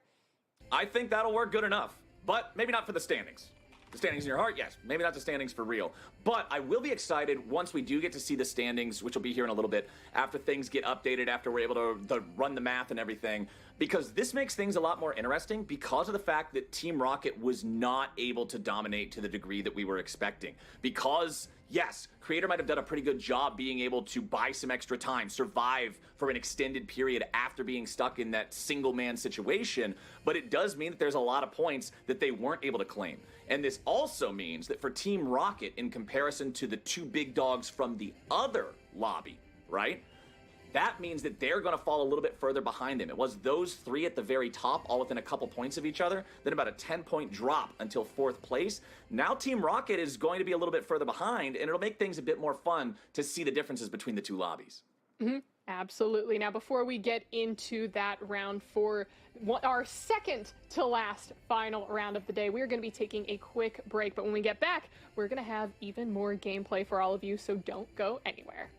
I think that'll work good enough, but maybe not for the standings. The standings in your heart, yes. Maybe not the standings for real. But I will be excited once we do get to see the standings, which will be here in a little bit, after things get updated, after we're able to run the math and everything, because this makes things a lot more interesting because of the fact that Team Rocket was not able to dominate to the degree that we were expecting. Because, yes, Creator might have done a pretty good job being able to buy some extra time, survive for an extended period after being stuck in that single-man situation, but it does mean that there's a lot of points that they weren't able to claim. And this also means that for Team Rocket, in comparison to the 2 big dogs from the other lobby, right? That means that they're going to fall a little bit further behind them. It was those 3 at the very top, all within a couple points of each other, then about a 10-point drop until 4th place. Now Team Rocket is going to be a little bit further behind, and it'll make things a bit more fun to see the differences between the 2 lobbies. Mm-hmm. Absolutely. Now, before we get into that round for our second to last final round of the day, we're going to be taking a quick break. But when we get back, we're going to have even more gameplay for all of you, so don't go anywhere.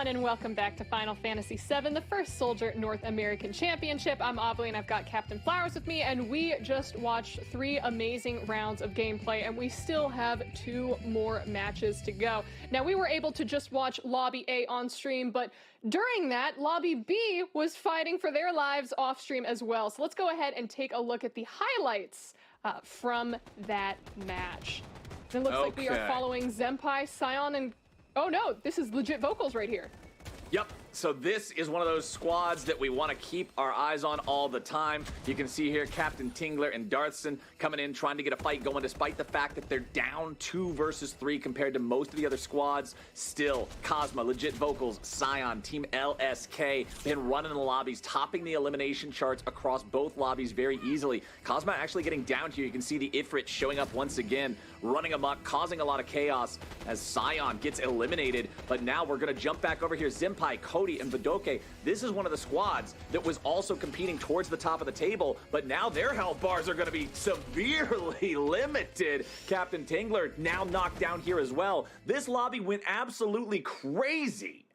everyone, and welcome back to Final Fantasy VII, the first Soldier North American Championship. I'm Ovilee, and I've got CaptainFlowers with me, and we just watched 3 amazing rounds of gameplay, and we still have 2 more matches to go. Now, we were able to just watch Lobby A on stream, but during that, Lobby B was fighting for their lives off stream as well. So let's go ahead and take a look at the highlights from that match. It looks like we are following ZemPai, SION, and oh no, this is LegitVocals right here. Yep. So this is one of those squads that we want to keep our eyes on all the time. You can see here Captain Tingler and Darthson coming in, trying to get a fight going, despite the fact that they're down 2 versus 3 compared to most of the other squads. Still, Kazmah, LegitVocals, SION, Team LSK been running the lobbies, topping the elimination charts across both lobbies very easily. Kazmah actually getting down here. You can see the Ifrit showing up once again, running amok, causing a lot of chaos as SION gets eliminated. But now we're going to jump back over here. ZemPai, Kody, and Vodoke. This is one of the squads that was also competing towards the top of the table, but now their health bars are going to be severely limited. Captain Tingler now knocked down here as well. This lobby went absolutely crazy.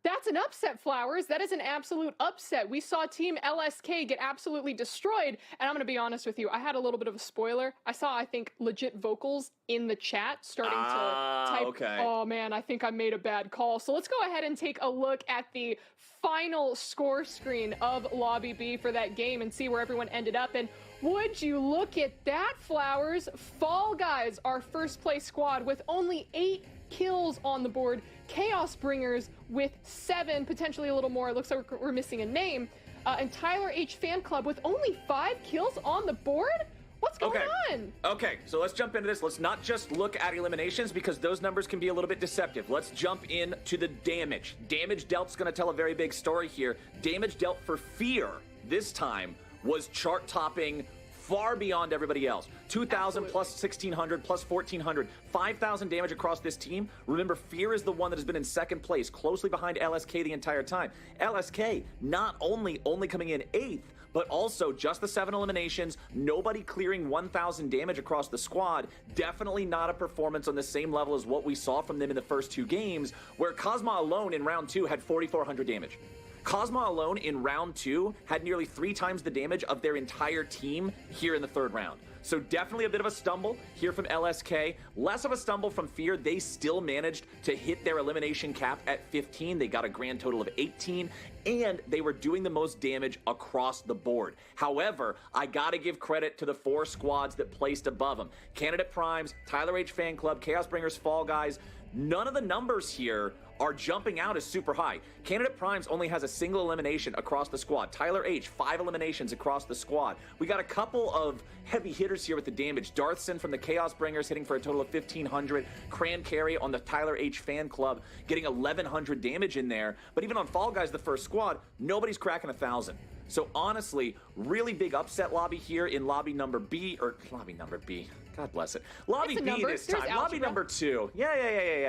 That's an upset, Flowers. That is an absolute upset. We saw Team LSK get absolutely destroyed, and I'm going to be honest with you. I had a little bit of a spoiler. I saw, I think, LegitVocals in the chat starting to type, okay. Oh man, I think I made a bad call. So let's go ahead and take a look at the final score screen of Lobby B for that game and see where everyone ended up. And would you look at that, Flowers? Fall Guys, our first place squad with only 8 kills on the board. Chaos Bringers with 7, potentially a little more. It looks like we're missing a name. And Tyler H Fan Club with only 5 kills on the board? What's going on? Okay, so let's jump into this. Let's not just look at eliminations because those numbers can be a little bit deceptive. Let's jump into the damage. Damage dealt's going to tell a very big story here. Damage dealt for Fear this time was chart-topping far beyond everybody else. 2,000 plus 1,600 plus 1,400, 5,000 damage across this team. Remember, Fear is the one that has been in second place, closely behind LSK the entire time. LSK not only coming in 8th, but also just the 7 eliminations, nobody clearing 1,000 damage across the squad. Definitely not a performance on the same level as what we saw from them in the first 2 games, where Kazmah alone in round 2 had 4,400 damage. Kazmah alone in round 2 had nearly 3 times the damage of their entire team here in the 3rd round. So definitely a bit of a stumble here from LSK. Less of a stumble from Fear. They still managed to hit their elimination cap at 15. They got a grand total of 18, and they were doing the most damage across the board. However, I gotta give credit to the 4 squads that placed above them. Candidate Primes, Tyler H Fan Club, Chaos Bringers, Fall Guys. None of the numbers here are jumping out as super high. Candidate Primes only has a single elimination across the squad. Tyler H, 5 eliminations across the squad. We got a couple of heavy hitters here with the damage. Darthson from the Chaos Bringers hitting for a total of 1,500. Cran Carry on the Tyler H Fan Club getting 1,100 damage in there. But even on Fall Guys, the first squad, nobody's cracking 1,000. So honestly, really big upset lobby here in lobby number B, or lobby number B. God bless it. Lobby B this time. Lobby number 2. Yeah,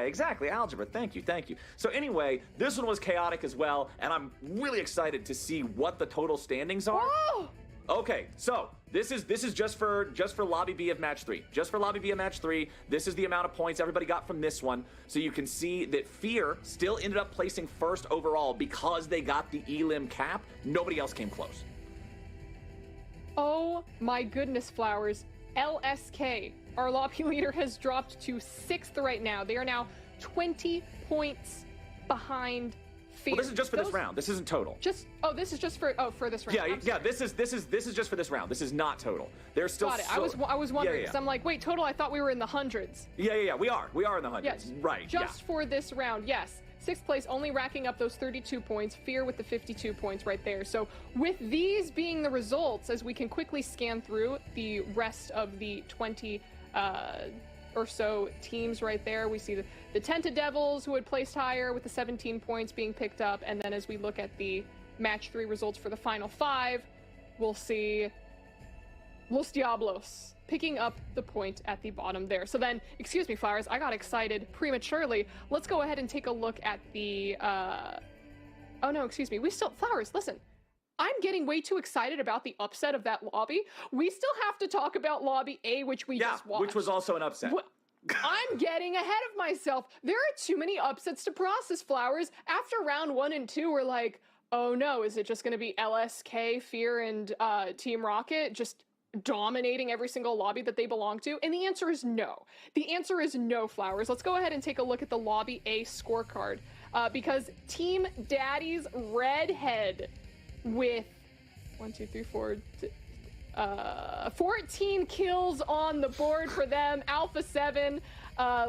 exactly. Algebra. Thank you. So anyway, this one was chaotic as well, and I'm really excited to see what the total standings are. Whoa! Okay, so this is just for lobby B of match 3. Just for lobby B of match 3. This is the amount of points everybody got from this one. So you can see that Fear still ended up placing first overall because they got the elim cap. Nobody else came close. Oh my goodness, Flowers. LSK, our lobby leader, has dropped to 6th right now. They are now 20 points behind Fear. Well, this is just for this round. This isn't total. This is just for this round. Yeah. This is just for this round. This is not total. There's still. Got it. I was wondering because I'm like, wait, total. I thought we were in the hundreds. Yeah. We are in the hundreds. Yes. Right. Just for this round. Yes. 6th place, only racking up those 32 points. Fear with the 52 points right there. So with these being the results, as we can quickly scan through the rest of the 20 or so teams right there, we see the Tented Devils, who had placed higher with the 17 points being picked up. And then as we look at the match 3 results for the final 5, we'll see Los Diablos picking up the point at the bottom there. So then, excuse me, Flowers, I got excited prematurely. Let's go ahead and take a look at the, oh no, excuse me. Flowers, listen. I'm getting way too excited about the upset of that lobby. We still have to talk about lobby A, which we just watched. Which was also an upset. I'm getting ahead of myself. There are too many upsets to process, Flowers. After round 1 and 2, we're like, oh no, is it just going to be LSK, Fear, and Team Rocket just dominating every single lobby that they belong to? And the answer is no. The answer is no, Flowers. Let's go ahead and take a look at the Lobby A scorecard. Because Team Daddy's Redhead with 14 kills on the board for them. Alpha 7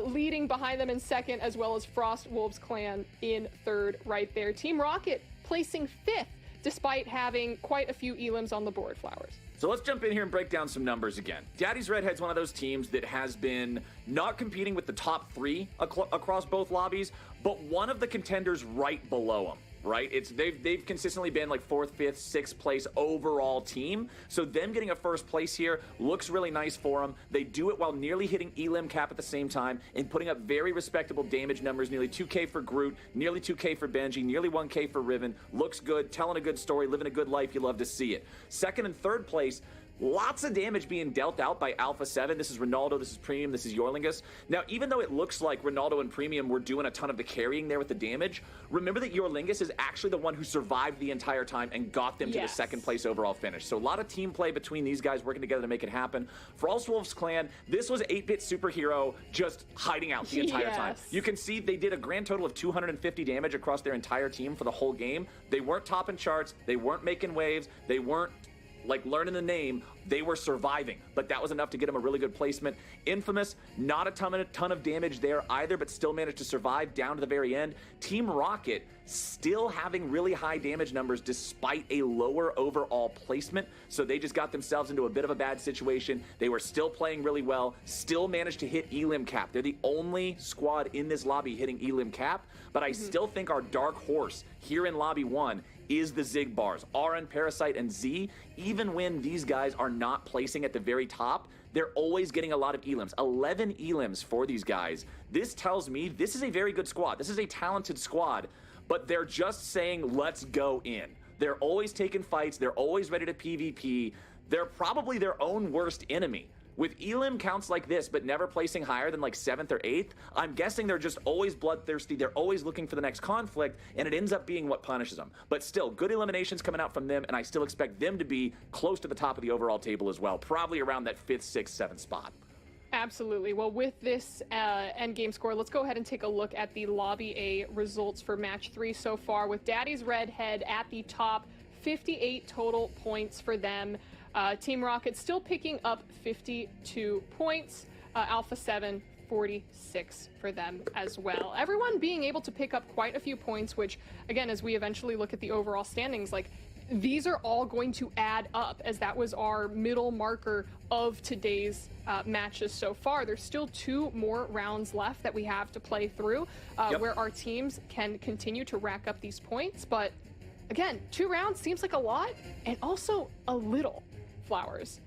leading behind them in second, as well as Frost Wolves Clan in third right there. Team Rocket placing 5th, despite having quite a few elims on the board, Flowers. So let's jump in here and break down some numbers again. Daddy's Redhead's one of those teams that has been not competing with the top 3 across both lobbies, but one of the contenders right below them. Right? They've consistently been like 4th, 5th, 6th place overall team. So them getting a first place here looks really nice for them. They do it while nearly hitting elim cap at the same time and putting up very respectable damage numbers. Nearly 2k for Groot, nearly 2k for Benji, nearly 1k for Riven. Looks good, telling a good story, living a good life. You love to see it. Second and third place, lots of damage being dealt out by Alpha 7. This is Ronaldo, this is Premium, this is Yorlingus. Now, even though it looks like Ronaldo and Premium were doing a ton of the carrying there with the damage, remember that Yorlingus is actually the one who survived the entire time and got them to the second place overall finish. So a lot of team play between these guys working together to make it happen. Frost Wolves Clan, this was 8-bit superhero just hiding out the entire time. You can see they did a grand total of 250 damage across their entire team for the whole game. They weren't topping charts, they weren't making waves, they weren't like learning the name, they were surviving, but that was enough to get them a really good placement. Infamous, not a ton of damage there either, but still managed to survive down to the very end. Team Rocket still having really high damage numbers despite a lower overall placement, so they just got themselves into a bit of a bad situation. They were still playing really well, still managed to hit elim cap. They're the only squad in this lobby hitting elim cap, but I still think our dark horse here in lobby 1 is the Zig Bars. RN, Parasite, and Z, even when these guys are not placing at the very top, they're always getting a lot of elims. 11 elims for these guys. This tells me this is a very good squad. This is a talented squad, but they're just saying, let's go in. They're always taking fights. They're always ready to PvP. They're probably their own worst enemy. With elim counts like this, but never placing higher than like 7th or 8th, I'm guessing they're just always bloodthirsty. They're always looking for the next conflict, and it ends up being what punishes them. But still, good eliminations coming out from them, and I still expect them to be close to the top of the overall table as well, probably around that 5th, 6th, 7th spot. Absolutely. Well, with this end game score, let's go ahead and take a look at the Lobby A results for match 3 so far, with Daddy's Redhead at the top, 58 total points for them. Team Rocket still picking up 52 points. Alpha 7, 46 for them as well. Everyone being able to pick up quite a few points, which, again, as we eventually look at the overall standings, like, these are all going to add up, as that was our middle marker of today's matches so far. There's still 2 more rounds left that we have to play through, where our teams can continue to rack up these points. But again, 2 rounds seems like a lot, and also a little. Flowers.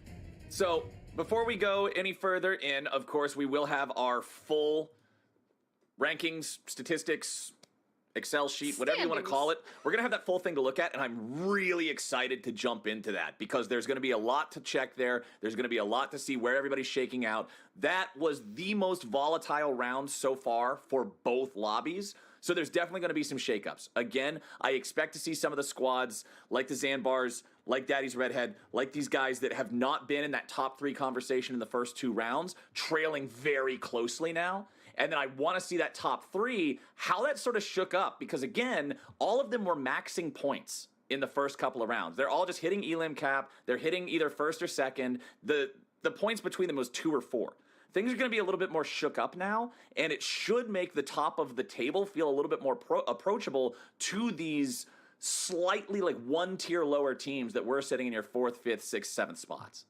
So before we go any further in, of course, we will have our full rankings, statistics, Excel sheet, whatever you want to call it. We're going to have that full thing to look at, and I'm really excited to jump into that because there's going to be a lot to check there. There's going to be a lot to see where everybody's shaking out. That was the most volatile round so far for both lobbies. So there's definitely going to be some shakeups. Again, I expect to see some of the squads like the Zanbars, like Daddy's Redhead, like these guys that have not been in that top 3 conversation in the first 2 rounds, trailing very closely now. And then I want to see that top 3, how that sort of shook up. Because again, all of them were maxing points in the first couple of rounds. They're all just hitting elim cap. They're hitting either first or second. The points between them was 2 or 4. Things are going to be a little bit more shook up now, and it should make the top of the table feel a little bit more approachable to these slightly like 1 tier lower teams that we're sitting in your 4th, 5th, 6th, 7th spots.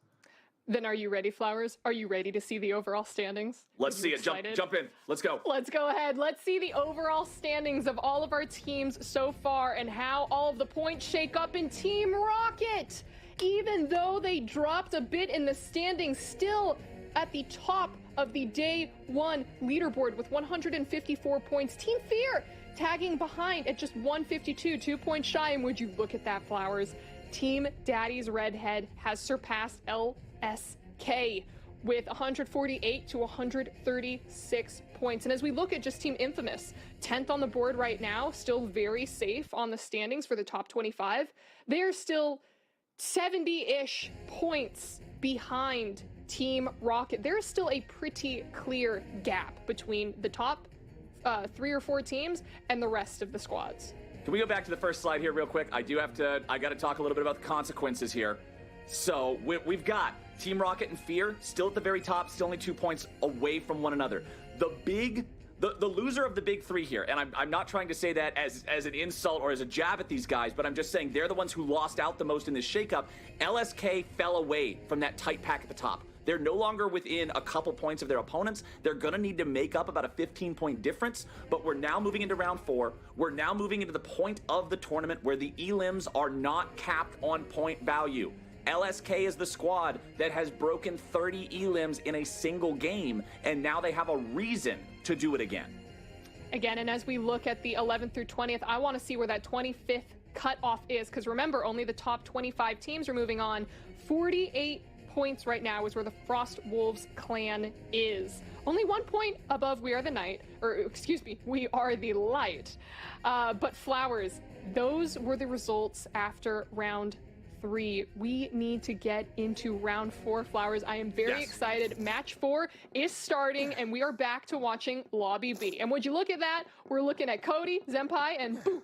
Then are you ready, Flowers? Are you ready to see the overall standings? Let's see it. Jump in. Let's go. Let's go ahead. Let's see the overall standings of all of our teams so far and how all of the points shake up in Team Rocket. Even though they dropped a bit in the standings, still at the top of the day 1 leaderboard with 154 points. Team Fear tagging behind at just 152, 2 points shy. And would you look at that, Flowers? Team Daddy's Redhead has surpassed LSK with 148 to 136 points. And as we look at just Team Infamous, 10th on the board right now, still very safe on the standings for the top 25. They're still 70-ish points behind Team Rocket. There's still a pretty clear gap between the top 3 or 4 teams and the rest of the squads. Can we go back to the first slide here real quick? I got to talk a little bit about the consequences here. So we've got Team Rocket and Fear still at the very top, still only 2 points away from one another. The loser of the big three here, and I'm not trying to say that as an insult or as a jab at these guys, but I'm just saying they're the ones who lost out the most in this shakeup. LSK fell away from that tight pack at the top. They're no longer within a couple points of their opponents. They're going to need to make up about a 15-point difference, but we're now moving into round 4. We're now moving into the point of the tournament where the elims are not capped on point value. LSK is the squad that has broken 30 elims in a single game, and now they have a reason to do it again. Again, and as we look at the 11th through 20th, I want to see where that 25th cutoff is, because remember, only the top 25 teams are moving on. 48 points right now is where the Frost Wolves clan is. Only 1 point above We Are the Night, or excuse me, We Are the Light. But Flowers, those were the results after round 3. We need to get into round 4, Flowers. I am very excited. Match 4 is starting, and we are back to watching Lobby B. And would you look at that? We're looking at Kody, Zempai, and Boo.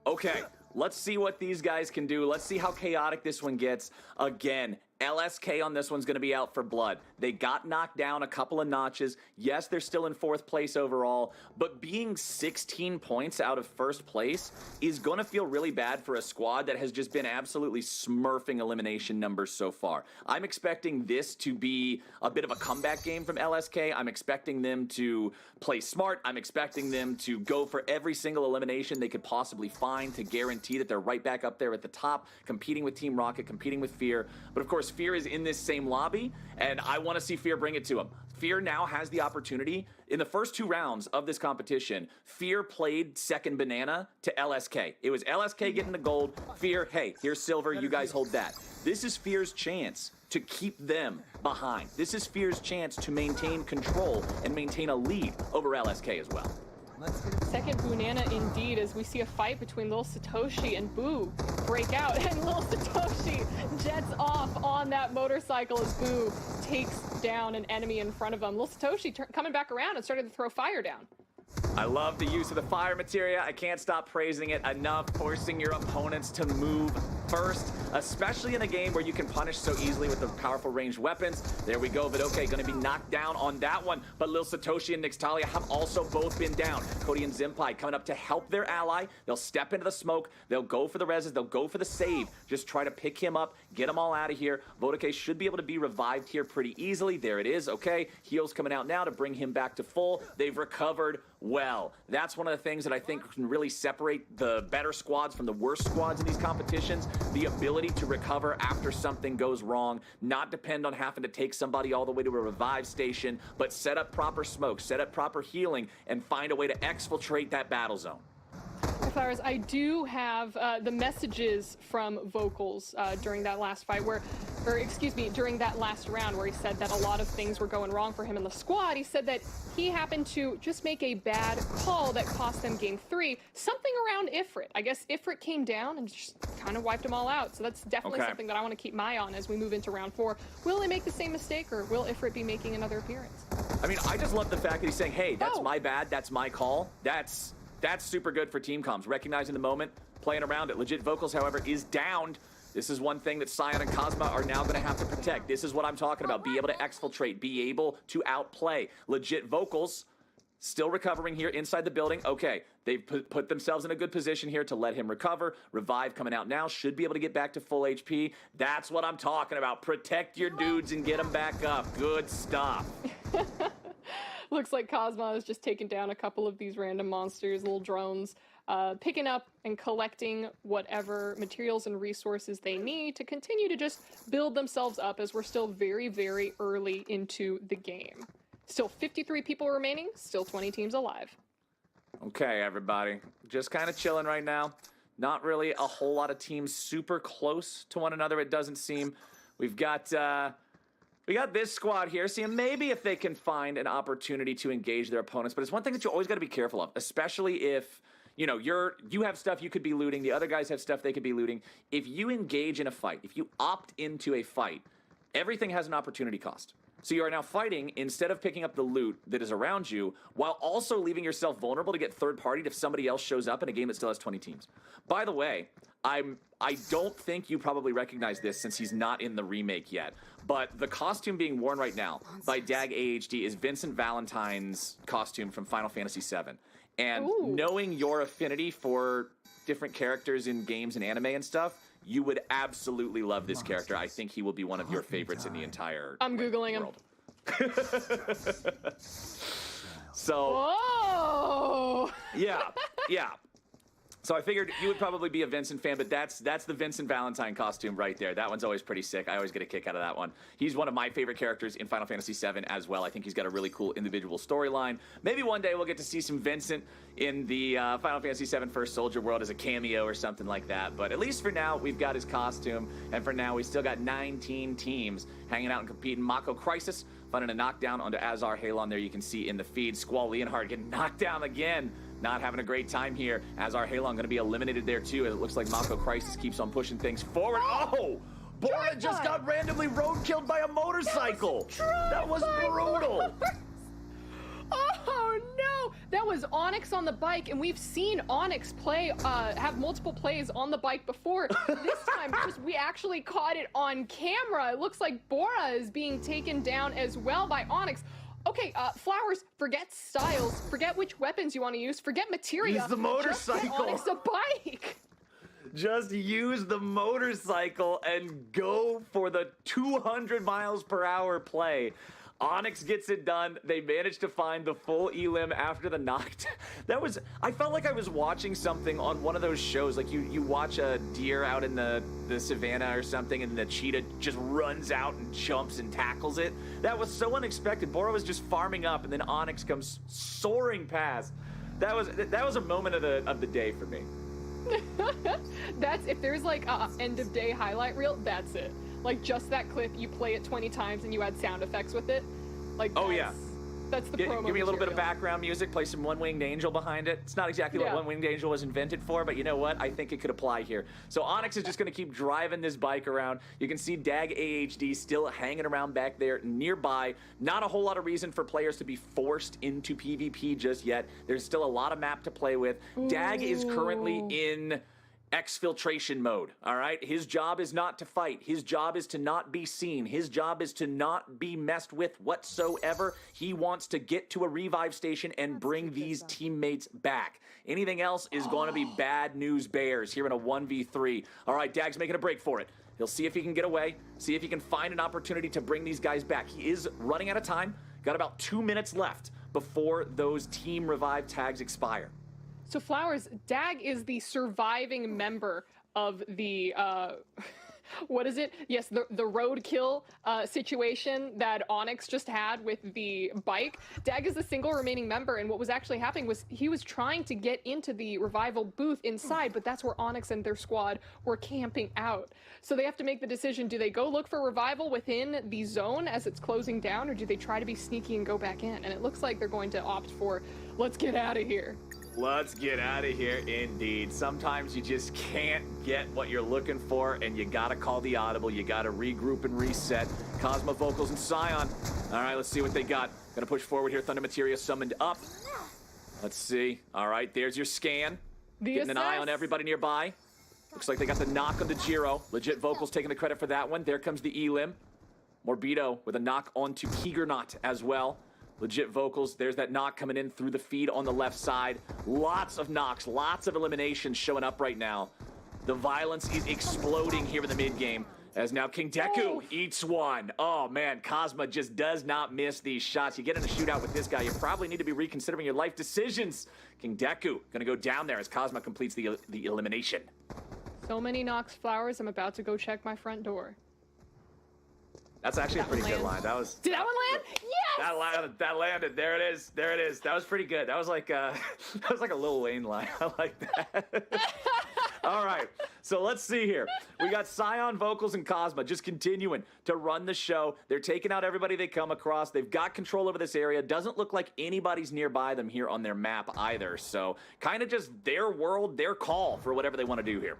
Okay, let's see what these guys can do. Let's see how chaotic this one gets. Again, LSK on this one's going to be out for blood. They got knocked down a couple of notches. Yes, they're still in 4th place overall, but being 16 points out of 1st place is going to feel really bad for a squad that has just been absolutely smurfing elimination numbers so far. I'm expecting this to be a bit of a comeback game from LSK. I'm expecting them to play smart. I'm expecting them to go for every single elimination they could possibly find to guarantee that they're right back up there at the top, competing with Team Rocket, competing with Fear. But of course, Fear is in this same lobby, and I want to see Fear bring it to him. Fear now has the opportunity. In the first 2 rounds of this competition, Fear played second banana to LSK. It was LSK getting the gold. Fear, hey, here's silver. You guys hold that. This is Fear's chance to keep them behind. This is Fear's chance to maintain control and maintain a lead over LSK as well. Second banana indeed, as we see a fight between Lil Satoshi and Boo break out, and Lil Satoshi jets off on that motorcycle as Boo takes down an enemy in front of him. Lil Satoshi coming back around and started to throw fire down. I love the use of the fire materia. I can't stop praising it enough, forcing your opponents to move first, especially in a game where you can punish so easily with the powerful ranged weapons. There we go. Vodoke going to be knocked down on that one, but Lil Satoshi and Nixtalia have also both been down. Kody and Zempai coming up to help their ally. They'll step into the smoke. They'll go for the reses. They'll go for the save. Just try to pick him up, get him all out of here. Vodoke should be able to be revived here pretty easily. There it is. Okay, heals coming out now to bring him back to full. They've recovered well. That's one of the things that I think can really separate the better squads from the worst squads in these competitions. The ability to recover after something goes wrong, not depend on having to take somebody all the way to a revive station, but set up proper smoke, set up proper healing, and find a way to exfiltrate that battle zone. Flowers, I do have the messages from Vocals during that last fight during that last round where he said that a lot of things were going wrong for him in the squad. He said that he happened to just make a bad call that cost them game 3, something around Ifrit. I guess Ifrit came down and just kind of wiped them all out. So that's definitely something that I want to keep my eye on as we move into round 4. Will they make the same mistake, or will Ifrit be making another appearance? I mean, I just love the fact that he's saying, hey, that's my bad, that's my call. That's super good for team comms, recognizing the moment, playing around it. LegitVocals, however, is downed. This is one thing that SION and Kazmah are now going to have to protect. This is what I'm talking about. Be able to exfiltrate, be able to outplay. LegitVocals still recovering here inside the building. Okay, they've put themselves in a good position here to let him recover. Revive coming out now. Should be able to get back to full HP. That's what I'm talking about. Protect your dudes and get them back up. Good stuff. Looks like Kazmah has just taken down a couple of these random monsters, little drones, picking up and collecting whatever materials and resources they need to continue to just build themselves up, as we're still very, very early into the game. Still 53 people remaining, still 20 teams alive. Okay, everybody. Just kind of chilling right now. Not really a whole lot of teams super close to one another, it doesn't seem. We've got We got this squad here, seeing maybe if they can find an opportunity to engage their opponents. But it's one thing that you always got to be careful of, especially if, you know, you have stuff you could be looting, the other guys have stuff they could be looting. If you engage in a fight, if you opt into a fight, everything has an opportunity cost. So you are now fighting instead of picking up the loot that is around you, while also leaving yourself vulnerable to get third-partied if somebody else shows up in a game that still has 20 teams. By the way, I don't think you probably recognize this since he's not in the remake yet, but the costume being worn right now by Dag AHD is Vincent Valentine's costume from Final Fantasy VII. And knowing your affinity for different characters in games and anime and stuff, you would absolutely love this character. I think he will be one of your favorites in the entire Googling world. So, Whoa! yeah. So I figured you would probably be a Vincent fan, but that's the Vincent Valentine costume right there. That one's always pretty sick. I always get a kick out of that one. He's one of my favorite characters in Final Fantasy VII as well. I think he's got a really cool individual storyline. Maybe one day we'll get to see some Vincent in the Final Fantasy VII First Soldier world as a cameo or something like that. But at least for now, we've got his costume, and for now, we still got 19 teams hanging out and competing. Mako Crisis finding a knockdown onto Azar Halon there you can see in the feed. Squall Leonhard getting knocked down again. Not having a great time here. Azar Halon going to be eliminated there too. It looks like Mako Crisis keeps on pushing things forward. Oh! Bora just got randomly road-killed by a motorcycle. That was brutal. Oh no! That was Onyx on the bike, and we've seen Onyx play, have multiple plays on the bike before. This time, we actually caught it on camera. It looks like Bora is being taken down as well by Onyx. Okay, Flowers, forget styles, forget which weapons you want to use, forget materia. Use the motorcycle. Just get Onyx a bike. Just use the motorcycle and go for the 200 miles per hour play. Onyx gets it done. They managed to find the full elim after the knockdown. I felt like I was watching something on one of those shows. Like you watch a deer out in the savannah or something, and the cheetah just runs out and jumps and tackles it. That was so unexpected. Bora was just farming up, and then Onyx comes soaring past. That was a moment of the day for me. That's, if there's like a end of day highlight reel, that's it. Like just that clip, you play it 20 times and you add sound effects with it. Like, that's the promo Give me a little bit of material. background music, play some One-Winged Angel behind it. It's not exactly what One-Winged Angel was invented for, but you know what? I think it could apply here. So Onyx is just going to keep driving this bike around. You can see Dag AHD still hanging around back there nearby. Not a whole lot of reason for players to be forced into PvP just yet. There's still a lot of map to play with. Dag is currently in exfiltration mode, all right? His job is not to fight. His job is to not be seen. His job is to not be messed with whatsoever. He wants to get to a revive station and bring these teammates back. Anything else is going to be bad news bears here in a 1v3. All right, Dag's making a break for it. He'll see if he can get away, see if he can find an opportunity to bring these guys back. He is running out of time. Got about 2 minutes left before those team revive tags expire. So Flowers, Dag is the surviving member of the, what is it? Yes, the roadkill situation that Onyx just had with the bike. Dag is the single remaining member, and what was actually happening was he was trying to get into the revival booth inside, but that's where Onyx and their squad were camping out. So they have to make the decision, do they go look for revival within the zone as it's closing down, or do they try to be sneaky and go back in? And it looks like they're going to opt for, let's get out of here. Let's get out of here, indeed. Sometimes you just can't get what you're looking for, and you gotta call the audible. You gotta regroup and reset. Kazmah Vocals and SION. All right, let's see what they got. Gonna push forward here. Thunder Materia summoned up. Let's see. All right, there's your scan. Getting an eye on everybody nearby. Looks like they got the knock on the Jiro. LegitVocals taking the credit for that one. There comes the Elim. Morbido with a knock onto Keegernot as well. LegitVocals, there's that knock coming in through the feed on the left side. Lots of knocks, lots of eliminations showing up right now. The violence is exploding here in the mid-game as now King Deku eats one. Oh, man, Kazmah just does not miss these shots. You get in a shootout with this guy, you probably need to be reconsidering your life decisions. King Deku gonna go down there as Kazmah completes the elimination. So many knocks, Flowers, I'm about to go check my front door. That's actually a pretty good line. That was. Did that one land? Yes! That landed. There it is. There it is. That was pretty good. That was like a Lil Wayne line. I like that. All right, so let's see here. We got SION, Vocals, and Kazmah just continuing to run the show. They're taking out everybody they come across. They've got control over this area. Doesn't look like anybody's nearby them here on their map either. So kind of just their world, their call for whatever they want to do here.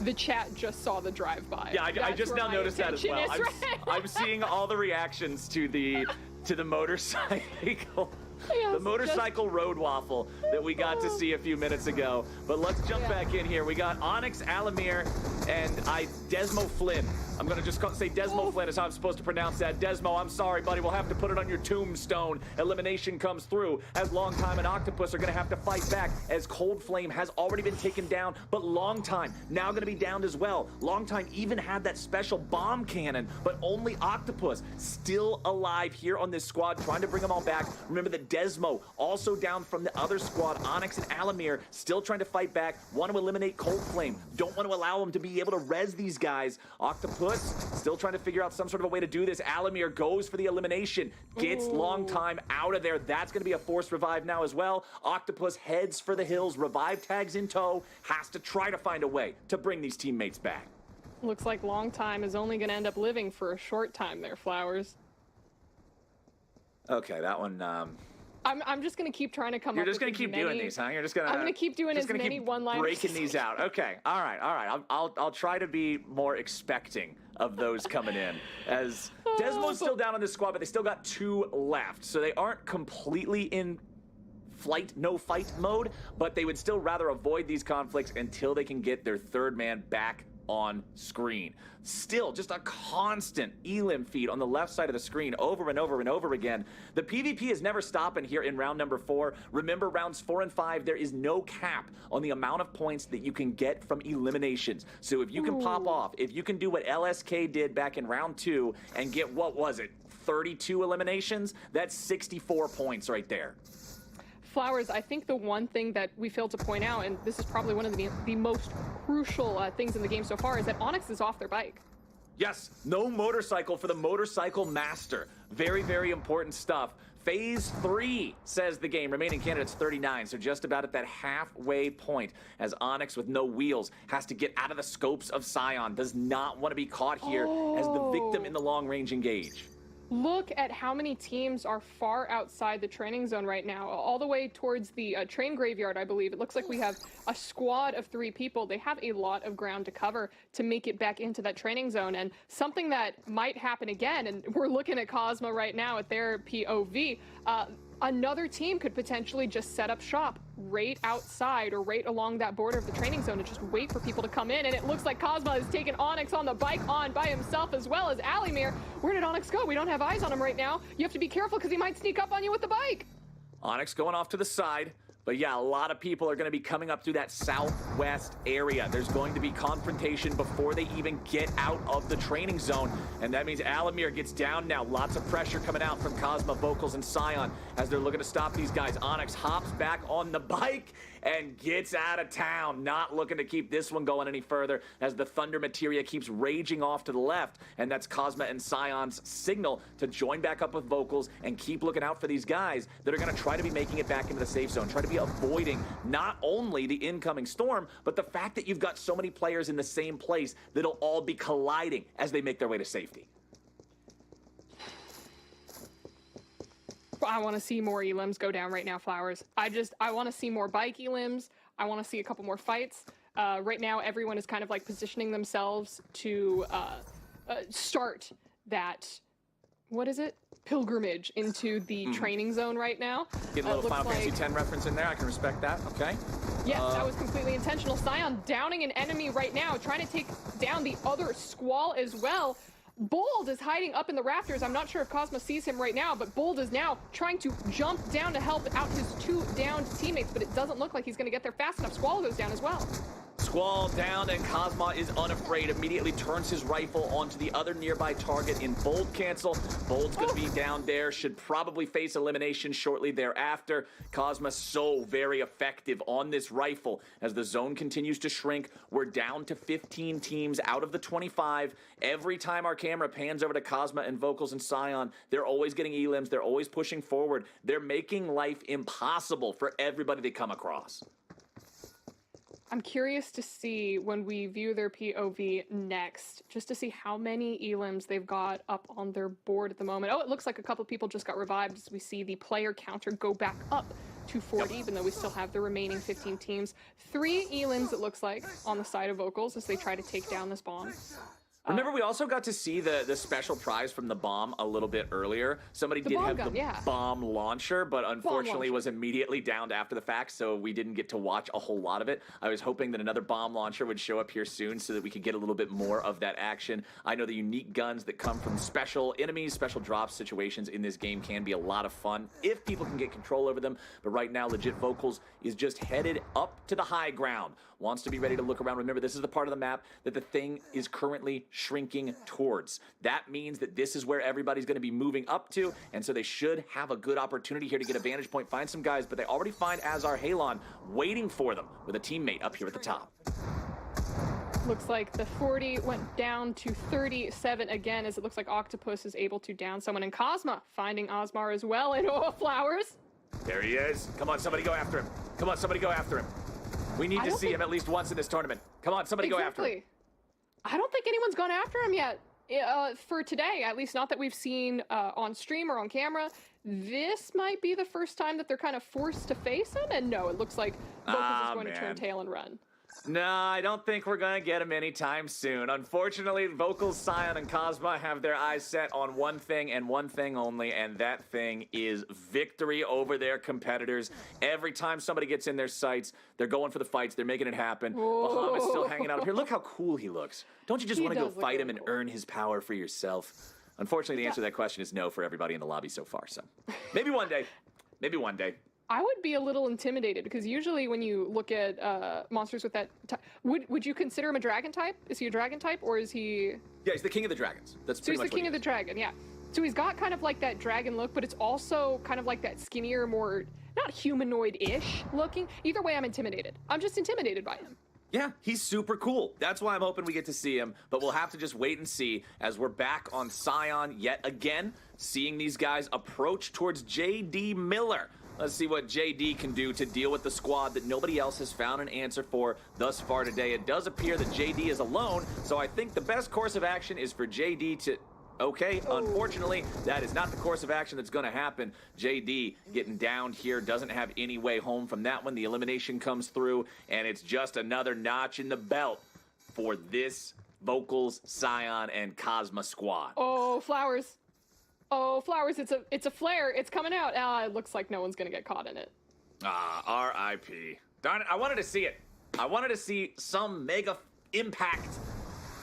The chat just saw the drive-by. Yeah, I just now noticed that as well. I'm seeing all the reactions to the motorcycle. Yes, the motorcycle road waffle that we got to see a few minutes ago. But let's jump back in here. We got Onyx, Alamir, and Desmo Flynn. I'm going to just say Desmo Flynn is how I'm supposed to pronounce that. Desmo, I'm sorry, buddy. We'll have to put it on your tombstone. Elimination comes through as Long Time and Octopus are going to have to fight back as Cold Flame has already been taken down, but Long Time now going to be downed as well. Long Time even had that special bomb cannon, but only Octopus still alive here on this squad, trying to bring them all back. Remember that Desmo also down from the other squad. Onyx and Alamir still trying to fight back, want to eliminate Cold Flame, don't want to allow them to be able to res these guys. Octopus still trying to figure out some sort of a way to do this. Alamir goes for the elimination, gets Long Time out of there. That's going to be a forced revive now as well. Octopus heads for the hills, revive tags in tow, has to try to find a way to bring these teammates back. Looks like Long Time is only going to end up living for a short time there, Flowers. Okay, that one, I'm just going to keep trying to come up with You're just going to keep doing these, huh? You're just going to... I'm going to keep doing as many one-liners. Breaking these out. Okay. All right. I'll try to be more expecting of those coming in. As Desmo's still down on this squad, but they still got 2 left. So they aren't completely in no fight mode, but they would still rather avoid these conflicts until they can get their third man back on screen. Still just a constant elim feed on the left side of the screen over and over and over again. The PvP is never stopping here in round number 4. Remember, rounds 4 and 5, there is no cap on the amount of points that you can get from eliminations. So if you can pop off, if you can do what LSK did back in round 2 and get, what was it, 32 eliminations, that's 64 points right there. Flowers, I think the one thing that we failed to point out, and this is probably one of the most crucial things in the game so far, is that Onyx is off their bike. Yes, no motorcycle for the motorcycle master. Very, very important stuff. Phase 3, says the game. Remaining candidates 39, so just about at that halfway point as Onyx with no wheels has to get out of the scopes of SION. Does not want to be caught here as the victim in the long-range engage. Look at how many teams are far outside the training zone right now, all the way towards the train graveyard, I believe. It looks like we have a squad of 3 people. They have a lot of ground to cover to make it back into that training zone. And something that might happen again, and we're looking at Kazmah right now at their POV, another team could potentially just set up shop right outside or right along that border of the training zone and just wait for people to come in. And it looks like Kazmah has taken Onyx on the bike on by himself, as well as Alamir. Where did Onyx go? We don't have eyes on him right now. You have to be careful because he might sneak up on you with the bike. Onyx going off to the side. But yeah, a lot of people are going to be coming up through that southwest area. There's going to be confrontation before they even get out of the training zone. And that means Alamir gets down now. Lots of pressure coming out from Kazmah, Vocals, and SION as they're looking to stop these guys. Onyx hops back on the bike and gets out of town. Not looking to keep this one going any further as the Thunder Materia keeps raging off to the left. And that's Kazmah and SION's signal to join back up with Vocals and keep looking out for these guys that are going to try to be making it back into the safe zone. Try to be avoiding not only the incoming storm, but the fact that you've got so many players in the same place that'll all be colliding as they make their way to safety. I want to see more elims go down right now, Flowers. I want to see more bike elims. I want to see a couple more fights. Right now, everyone is kind of like positioning themselves to start that, what is it? Pilgrimage into the training zone right now. Get a little Final Fantasy X reference in there. I can respect that. Okay. Yes, that was completely intentional. SION downing an enemy right now, trying to take down the other Squall as well. Bold is hiding up in the rafters. I'm not sure if Kazmah sees him right now, but Bold is now trying to jump down to help out his 2 downed teammates, but it doesn't look like he's going to get there fast enough. Squall goes down as well. Squall down, and Kazmah is unafraid. Immediately turns his rifle onto the other nearby target in Bold cancel. Bold's going to be down there. Should probably face elimination shortly thereafter. Kazmah so very effective on this rifle as the zone continues to shrink. We're down to 15 teams out of the 25. Every time our camera pans over to Kazmah and Vocals and SION, they're always getting elims. They're always pushing forward. They're making life impossible for everybody they come across. I'm curious to see when we view their POV next, just to see how many elims they've got up on their board at the moment. Oh, it looks like a couple people just got revived as we see the player counter go back up to 40, even though we still have the remaining 15 teams. 3 elims, it looks like, on the side of Vocals as they try to take down this bomb. Remember, we also got to see the special prize from the bomb a little bit earlier. Somebody did have the bomb launcher, but unfortunately was immediately downed after the fact, so we didn't get to watch a whole lot of it. I was hoping that another bomb launcher would show up here soon so that we could get a little bit more of that action. I know the unique guns that come from special enemies, special drop situations in this game can be a lot of fun if people can get control over them, but right now LegitVocals is just headed up to the high ground. Wants to be ready to look around. Remember, this is the part of the map that the thing is currently shrinking towards. That means that this is where everybody's going to be moving up to, and so they should have a good opportunity here to get a vantage point, find some guys, but they already find Azar Halon waiting for them with a teammate up here at the top. Looks like the 40 went down to 37 again, as it looks like Octopus is able to down someone, and Kazmah finding Osmar as well, and Flowers. There he is. Come on, somebody go after him. Come on, somebody go after him. We need to see him at least once in this tournament. Come on, somebody go after him. I don't think anyone's gone after him yet for today, at least not that we've seen on stream or on camera. This might be the first time that they're kind of forced to face him, and no, it looks like Vocals is going to turn tail and run. No, I don't think we're going to get him anytime soon. Unfortunately, Vocals, SION, and Kazmah have their eyes set on one thing and one thing only, and that thing is victory over their competitors. Every time somebody gets in their sights, they're going for the fights. They're making it happen. Bahamut's still hanging out up here. Look how cool he looks. Don't you just want to go fight him and earn his power for yourself? Unfortunately, the answer to that question is no for everybody in the lobby so far, so maybe one day. Maybe one day. I would be a little intimidated because usually when you look at monsters with that would you consider him a dragon type? Is he a dragon type or is he? Yeah, he's the king of the dragons. That's pretty much he's the king of the dragon, yeah. So he's got kind of like that dragon look, but it's also kind of like that skinnier, more not humanoid-ish looking. Either way, I'm intimidated. I'm just intimidated by him. Yeah, he's super cool. That's why I'm hoping we get to see him, but we'll have to just wait and see as we're back on SION yet again, seeing these guys approach towards JD Miller. Let's see what JD can do to deal with the squad that nobody else has found an answer for thus far today. It does appear that JD is alone, so I think the best course of action is for JD to... Okay, unfortunately, that is not the course of action that's going to happen. JD getting downed here, doesn't have any way home from that one. The elimination comes through, and it's just another notch in the belt for this Vocals, SION, and Kazmah squad. Oh, Flowers. Oh, Flowers, it's a flare. It's coming out. It looks like no one's going to get caught in it. R.I.P. Darn it, I wanted to see it. I wanted to see some mega impact,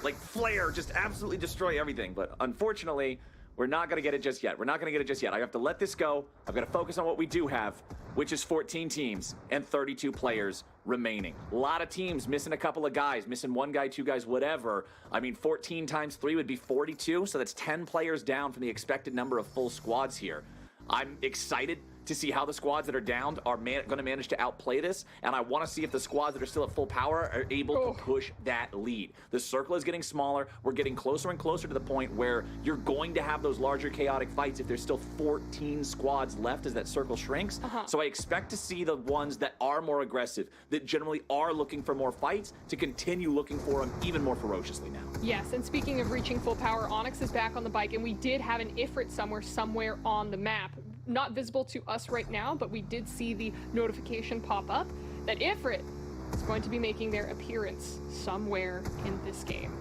like flare, just absolutely destroy everything. But unfortunately, we're not going to get it just yet. We're not going to get it just yet. I have to let this go. I've got to focus on what we do have, which is 14 teams and 32 players remaining. A lot of teams missing a couple of guys, missing one guy, two guys, whatever. I mean, 14 times 3 would be 42, so that's 10 players down from the expected number of full squads here. I'm excited to see how the squads that are downed are going to manage to outplay this, and I want to see if the squads that are still at full power are able to push that lead. The circle is getting smaller. We're getting closer and closer to the point where you're going to have those larger chaotic fights if there's still 14 squads left as that circle shrinks. So I expect to see the ones that are more aggressive, that generally are looking for more fights, to continue looking for them even more ferociously now. Yes, and speaking of reaching full power, Onyx is back on the bike, and we did have an Ifrit somewhere on the map. Not visible to us right now, but we did see the notification pop up that Ifrit is going to be making their appearance somewhere in this game.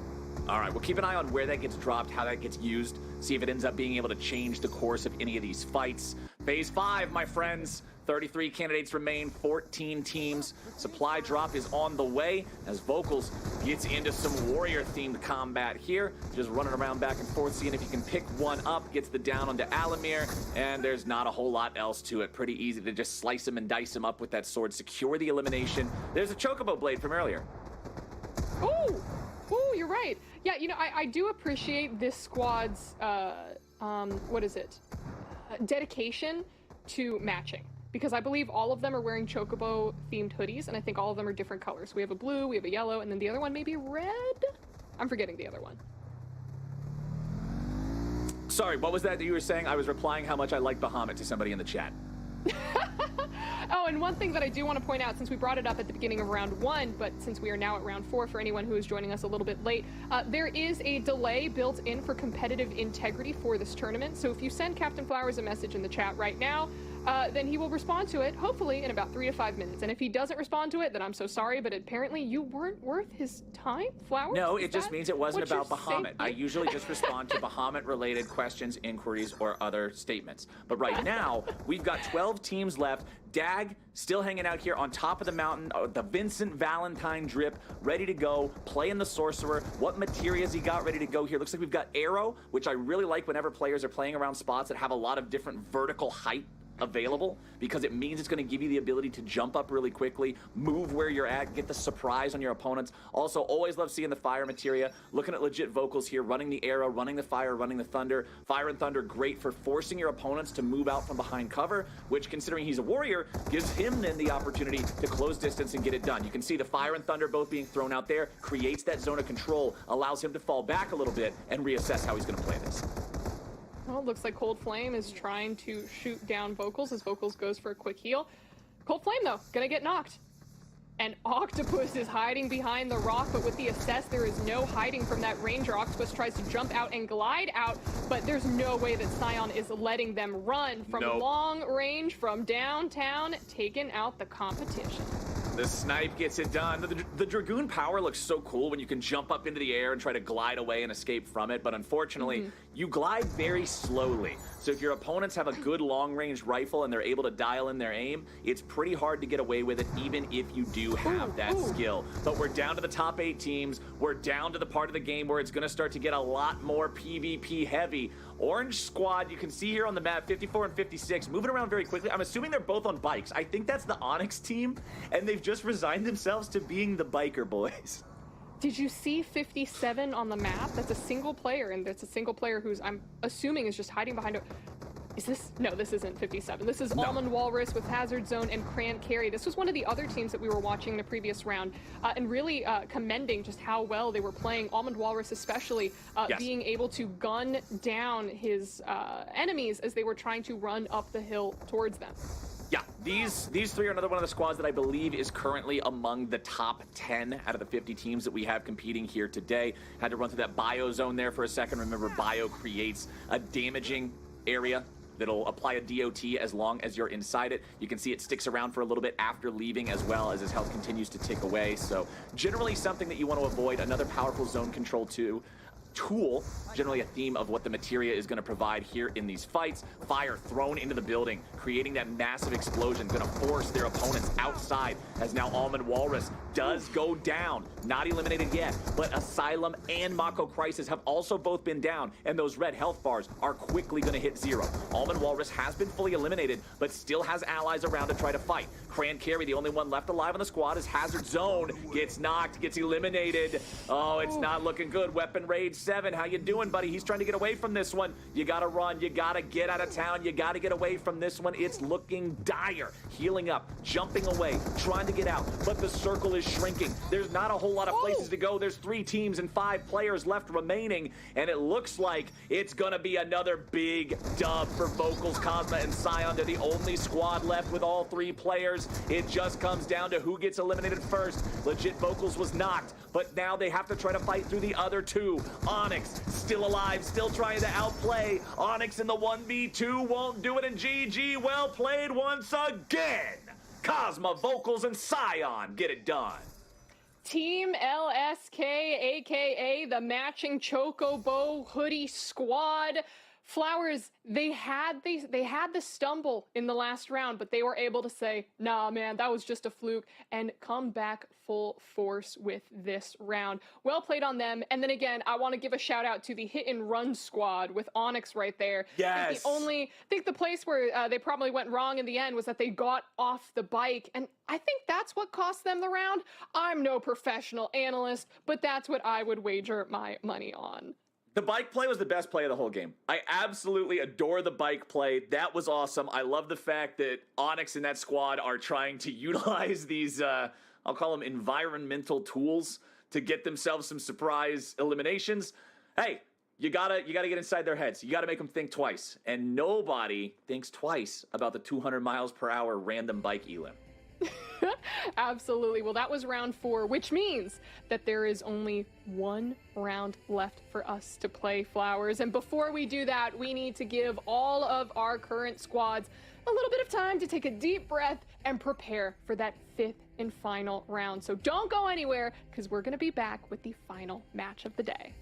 All right, we'll keep an eye on where that gets dropped, how that gets used, see if it ends up being able to change the course of any of these fights. Phase 5, my friends. 33 candidates remain, 14 teams. Supply drop is on the way as Vocals gets into some warrior-themed combat here. Just running around back and forth, seeing if you can pick one up. Gets the down onto Alamir, and there's not a whole lot else to it. Pretty easy to just slice him and dice him up with that sword. Secure the elimination. There's a Chocobo blade from earlier. Oh, you're right. Yeah, you know, I do appreciate this squad's, what is it? Dedication to matching. Because I believe all of them are wearing Chocobo-themed hoodies, and I think all of them are different colors. We have a blue, we have a yellow, and then the other one may be red? I'm forgetting the other one. Sorry, what was that you were saying? I was replying how much I like Bahamut to somebody in the chat. Oh, and one thing that I do want to point out, since we brought it up at the beginning of round 1, but since we are now at round 4 for anyone who is joining us a little bit late, there is a delay built in for competitive integrity for this tournament. So if you send CaptainFlowers a message in the chat right now, then he will respond to it, hopefully in about 3 to 5 minutes. And if he doesn't respond to it, then I'm so sorry, but apparently you weren't worth his time, Flowers? No, it just means it wasn't about you're Bahamut. saying? I usually just respond to Bahamut-related questions, inquiries, or other statements. But right now, we've got 12 teams left. Dag still hanging out here on top of the mountain, the Vincent Valentine drip, ready to go, playing the Sorcerer. What materials he got ready to go here? Looks like we've got Arrow, which I really like whenever players are playing around spots that have a lot of different vertical height available, because it means it's going to give you the ability to jump up really quickly, move where you're at, get the surprise on your opponents. Also, always love seeing the fire materia. Looking at LegitVocals here, running the arrow, running the fire, running the thunder. Fire and thunder, great for forcing your opponents to move out from behind cover, which, considering he's a warrior, gives him then the opportunity to close distance and get it done. You can see the fire and thunder both being thrown out there, creates that zone of control, allows him to fall back a little bit and reassess how he's going to play this. Well, it looks like Cold Flame is trying to shoot down Vocals as Vocals goes for a quick heal. Cold Flame, though, gonna get knocked. And Octopus is hiding behind the rock, but with the assess, there is no hiding from that Ranger. Octopus tries to jump out and glide out, but there's no way that SION is letting them run from long range, from downtown, taking out the competition. The snipe gets it done. The Dragoon power looks so cool when you can jump up into the air and try to glide away and escape from it, but unfortunately, you glide very slowly. So if your opponents have a good long-range rifle and they're able to dial in their aim, it's pretty hard to get away with it, even if you do have that skill. But we're down to the top 8 teams. We're down to the part of the game where it's going to start to get a lot more PvP heavy. Orange squad, you can see here on the map, 54 and 56, moving around very quickly. I'm assuming they're both on bikes. I think that's the Onyx team, and they've just resigned themselves to being the biker boys. Did you see 57 on the map? That's a single player, and it's a single player who's, I'm assuming, is just hiding behind a... Is this? No, this isn't 57. This is Almond Walrus with Hazard Zone and Cran Carry. This was one of the other teams that we were watching in the previous round, and really commending just how well they were playing. Almond Walrus especially being able to gun down his enemies as they were trying to run up the hill towards them. Yeah, these three are another one of the squads that I believe is currently among the top 10 out of the 50 teams that we have competing here today. Had to run through that bio zone there for a second. Remember, bio creates a damaging area that'll apply a DOT as long as you're inside it. You can see it sticks around for a little bit after leaving as well, as his health continues to tick away. So generally something that you want to avoid. Another powerful zone control tool, generally a theme of what the materia is going to provide here in these fights. Fire thrown into the building, creating that massive explosion, going to force their opponents outside, as now Almond Walrus does go down. Not eliminated yet, but Asylum and Mako Crisis have also both been down, and those red health bars are quickly going to hit 0. Almond Walrus has been fully eliminated, but still has allies around to try to fight. Cran Carry, the only one left alive on the squad, is Hazard Zone. Gets knocked, gets eliminated. Oh, it's not looking good. Weapon Rage 7, how you doing, buddy? He's trying to get away from this one. You gotta run, you gotta get out of town, you gotta get away from this one. It's looking dire. Healing up, jumping away, trying to get out, but the circle is shrinking. There's not a whole lot of places to go. There's 3 teams and 5 players left remaining, and it looks like it's gonna be another big dub for Vocals, Kazmah, and SION. They're the only squad left with all 3 players. It just comes down to who gets eliminated first. LegitVocals was knocked, but now they have to try to fight through the other 2. Onyx, still alive, still trying to outplay. Onyx in the 1v2 won't do it, and GG, well played once again. Kazmah, Vocals, and SION get it done. Team LSK, aka the matching Chocobo hoodie squad. Flowers, they had the stumble in the last round, but they were able to say, nah, man, that was just a fluke, and come back full force with this round. Well played on them. And then again, I want to give a shout out to the hit and run squad with Onyx right there. Yes. I think the place where they probably went wrong in the end was that they got off the bike, and I think that's what cost them the round. I'm no professional analyst, but that's what I would wager my money on. The bike play was the best play of the whole game. I absolutely adore the bike play. That was awesome. I love the fact that Onyx and that squad are trying to utilize these, I'll call them environmental tools to get themselves some surprise eliminations. Hey, You gotta get inside their heads. You gotta make them think twice. And nobody thinks twice about the 200 miles per hour random bike elim. Absolutely. Well, that was round 4, which means that there is only one round left for us to play, Flowers. And before we do that, we need to give all of our current squads a little bit of time to take a deep breath and prepare for that 5th and final round. So don't go anywhere, because we're going to be back with the final match of the day.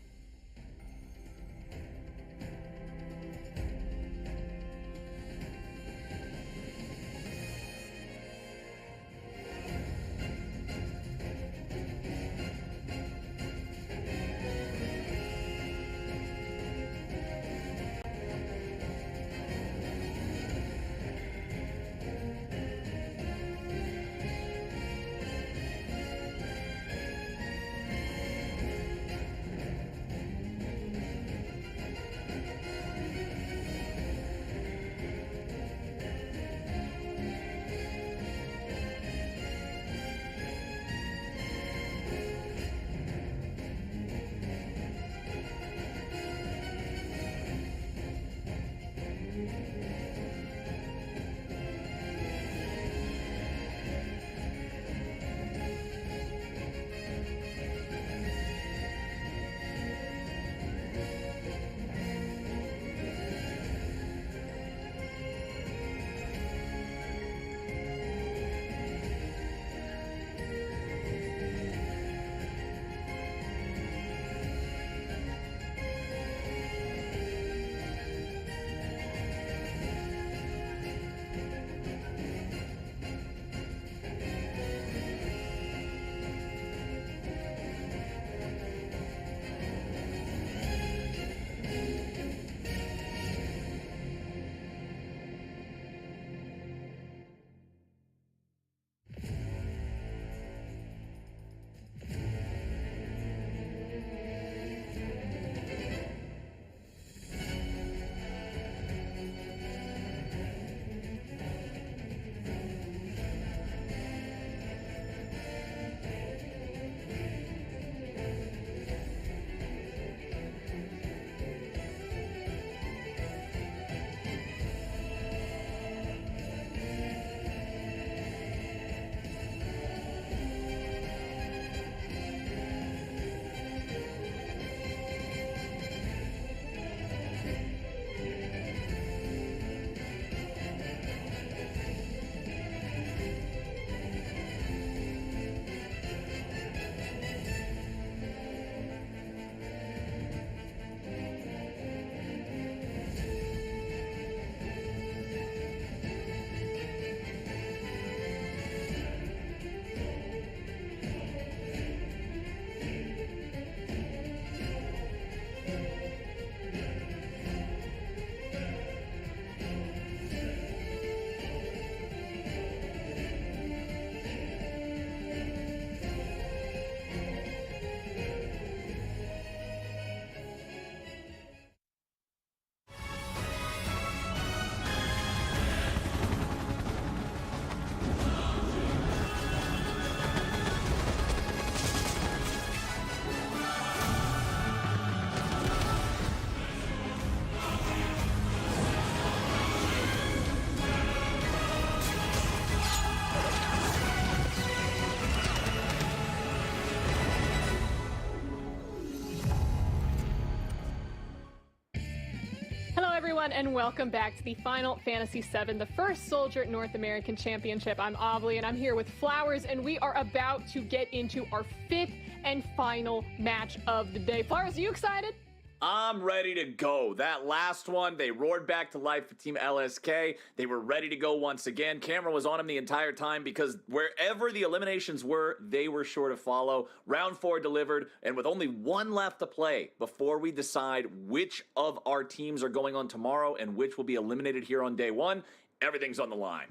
everyone, and welcome back to the Final Fantasy VII, the first Soldier North American Championship. I'm Ovilee, and I'm here with Flowers, and we are about to get into our fifth and final match of the day. Flowers, are you excited? I'm ready to go. That last one, they roared back to life for Team LSK. They were ready to go once again. Camera was on them the entire time because wherever the eliminations were, they were sure to follow. Round 4 delivered, and with only one left to play before we decide which of our teams are going on tomorrow and which will be eliminated here on day 1, everything's on the line.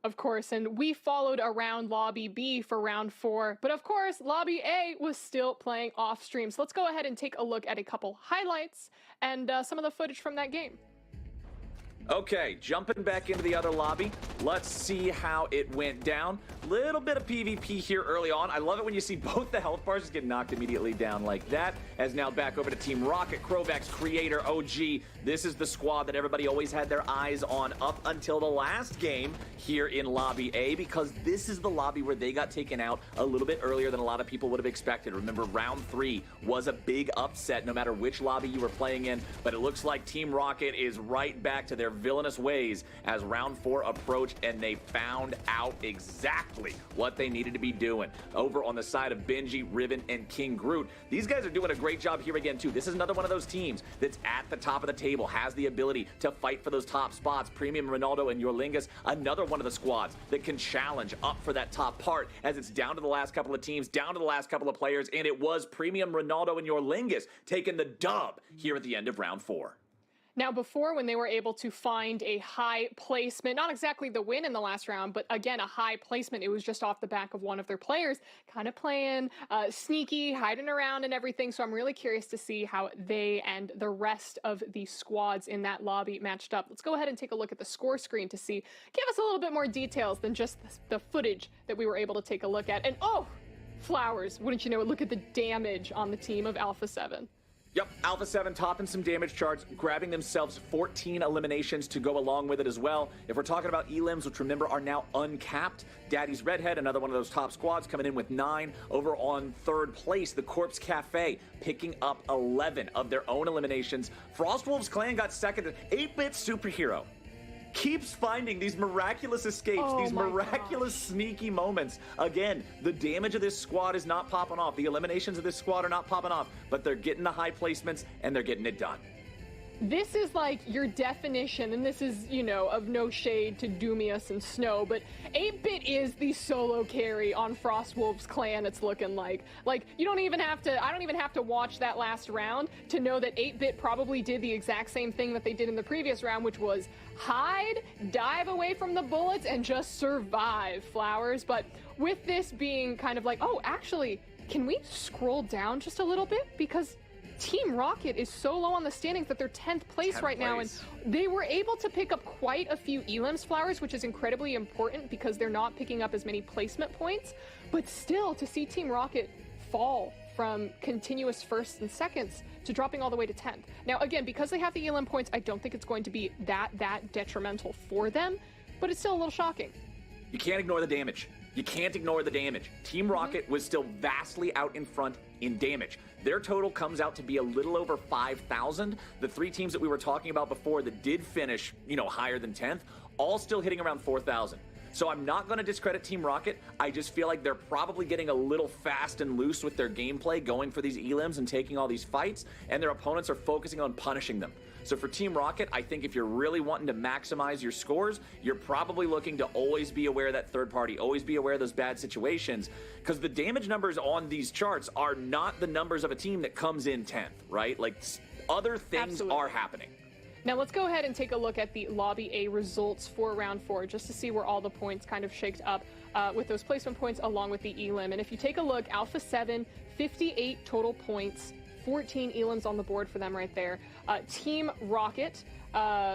Of course, and we followed around Lobby B for round 4, but of course, Lobby A was still playing off stream. So let's go ahead and take a look at a couple highlights and some of the footage from that game. Okay, jumping back into the other lobby. Let's see how it went down. Little bit of PvP here early on. I love it when you see both the health bars just get knocked immediately down like that. As now back over to Team Rocket, Crovax, Creator, OG. This is the squad that everybody always had their eyes on up until the last game here in Lobby A, because this is the lobby where they got taken out a little bit earlier than a lot of people would have expected. Remember, round 3 was a big upset no matter which lobby you were playing in, but it looks like Team Rocket is right back to their villainous ways as round 4 approached, and they found out exactly what they needed to be doing. Over on the side of Benji, Riven, and King Groot, these guys are doing a great job here again too. This is another one of those teams that's at the top of the table, has the ability to fight for those top spots. Premium Ronaldo and Yorlingus, another one of the squads that can challenge up for that top part, as it's down to the last couple of teams, down to the last couple of players, and it was Premium Ronaldo and Yorlingus taking the dub here at the end of round 4. Now, before, when they were able to find a high placement, not exactly the win in the last round, but again, a high placement, it was just off the back of one of their players, kind of playing sneaky, hiding around and everything. So I'm really curious to see how they and the rest of the squads in that lobby matched up. Let's go ahead and take a look at the score screen to see, give us a little bit more details than just the footage that we were able to take a look at. And oh, Flowers, wouldn't you know it, look at the damage on the team of Alpha 7. Yep, Alpha 7 topping some damage charts, grabbing themselves 14 eliminations to go along with it as well. If we're talking about elims, which remember are now uncapped, Daddy's Redhead, another one of those top squads, coming in with 9. Over on 3rd place, the Corpse Cafe, picking up 11 of their own eliminations. Frostwolves Clan got 2nd. 8-bit superhero keeps finding these miraculous escapes, these miraculous sneaky moments. Again, the damage of this squad is not popping off. The eliminations of this squad are not popping off, but they're getting the high placements and they're getting it done. This is like your definition, and this is, you know, of no shade to Doomius and Snow, but 8-bit is the solo carry on Frostwolves Clan, it's looking like. Like, you don't even have to, I don't even have to watch that last round to know that 8-bit probably did the exact same thing that they did in the previous round, which was hide, dive away from the bullets, and just survive, Flowers. But with this being kind of like, oh, actually, can we scroll down just a little bit? Because Team Rocket is so low on the standings that they're 10th place right now, and they were able to pick up quite a few elims, Flowers, which is incredibly important because they're not picking up as many placement points. But still, to see Team Rocket fall from continuous 1st and 2nds to dropping all the way to 10th. Now, again, because they have the elim points, I don't think it's going to be that detrimental for them, but it's still a little shocking. You can't ignore the damage. You can't ignore the damage. Team Rocket was still vastly out in front in damage. Their total comes out to be a little over 5,000. The 3 teams that we were talking about before that did finish, you know, higher than 10th, all still hitting around 4,000. So I'm not going to discredit Team Rocket. I just feel like they're probably getting a little fast and loose with their gameplay, going for these elims and taking all these fights, and their opponents are focusing on punishing them. So for Team Rocket, I think if you're really wanting to maximize your scores, you're probably looking to always be aware of that third party, always be aware of those bad situations, because the damage numbers on these charts are not the numbers of a team that comes in 10th, right? Like, other things are happening. Now let's go ahead and take a look at the Lobby A results for round 4, just to see where all the points kind of shaked up with those placement points along with the elim. And if you take a look, Alpha 7, 58 total points, 14 elims on the board for them right there. Team Rocket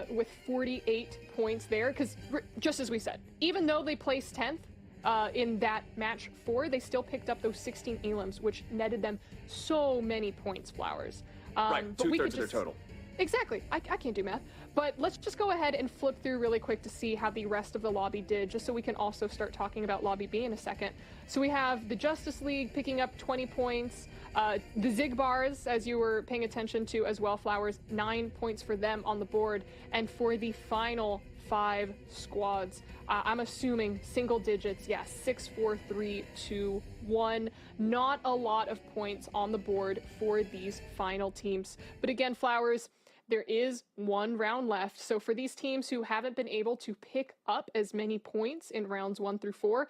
with 48 points there, because just as we said, even though they placed 10th in that match 4, they still picked up those 16 elims, which netted them so many points, Flowers. Right, 2/3 of their total. Exactly. I can't do math. But let's just go ahead and flip through really quick to see how the rest of the lobby did, just so we can also start talking about Lobby B in a second. So we have the Justice League picking up 20 points. The Zigbars, as you were paying attention to as well, Flowers, 9 points for them on the board. And for the final 5 squads, I'm assuming single digits, yes, 6, 4, 3, 2, 1. Not a lot of points on the board for these final teams. But again, Flowers, there is 1 round left, so for these teams who haven't been able to pick up as many points in rounds 1 through 4,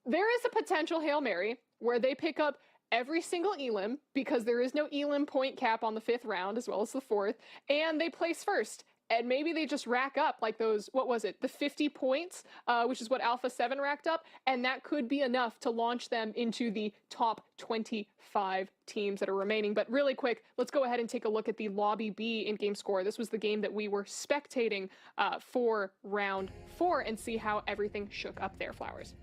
there is a potential Hail Mary where they pick up every single elim, because there is no elim point cap on the 5th round as well as the 4th, and they place first. and maybe they just rack up like those, what was it, the 50 points, which is what Alpha 7 racked up, and that could be enough to launch them into the top 25 teams that are remaining. But really quick, let's go ahead and take a look at the Lobby B in-game score. This was the game that we were spectating for round 4, and see how everything shook up there, Flowers.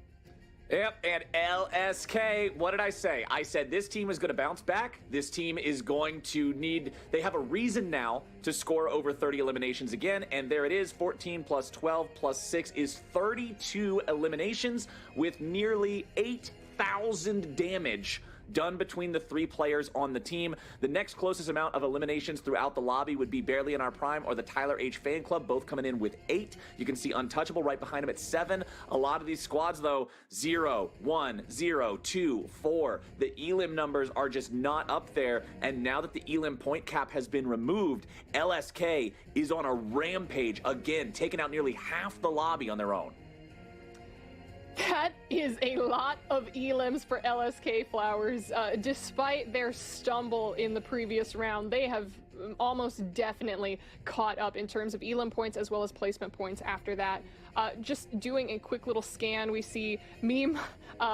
Yep, and LSK, what did I say? I said this team is going to bounce back. This team is going to need, they have a reason now to score over 30 eliminations again, and there it is, 14 plus 12 plus 6 is 32 eliminations with nearly 8,000 damage done between the 3 players on the team. The next closest amount of eliminations throughout the lobby would be Barely in Our Prime or the Tyler H Fan Club, both coming in with 8. You can see Untouchable right behind him at 7. A lot of these squads, though, 0, 1, 0, 2, 4. The elim numbers are just not up there, and now that the elim point cap has been removed, LSK is on a rampage again, taking out nearly half the lobby on their own. That is a lot of elims for LSK, Flowers. Despite their stumble in the previous round, they have almost definitely caught up in terms of elim points as well as placement points after that. Just doing a quick little scan, we see Meme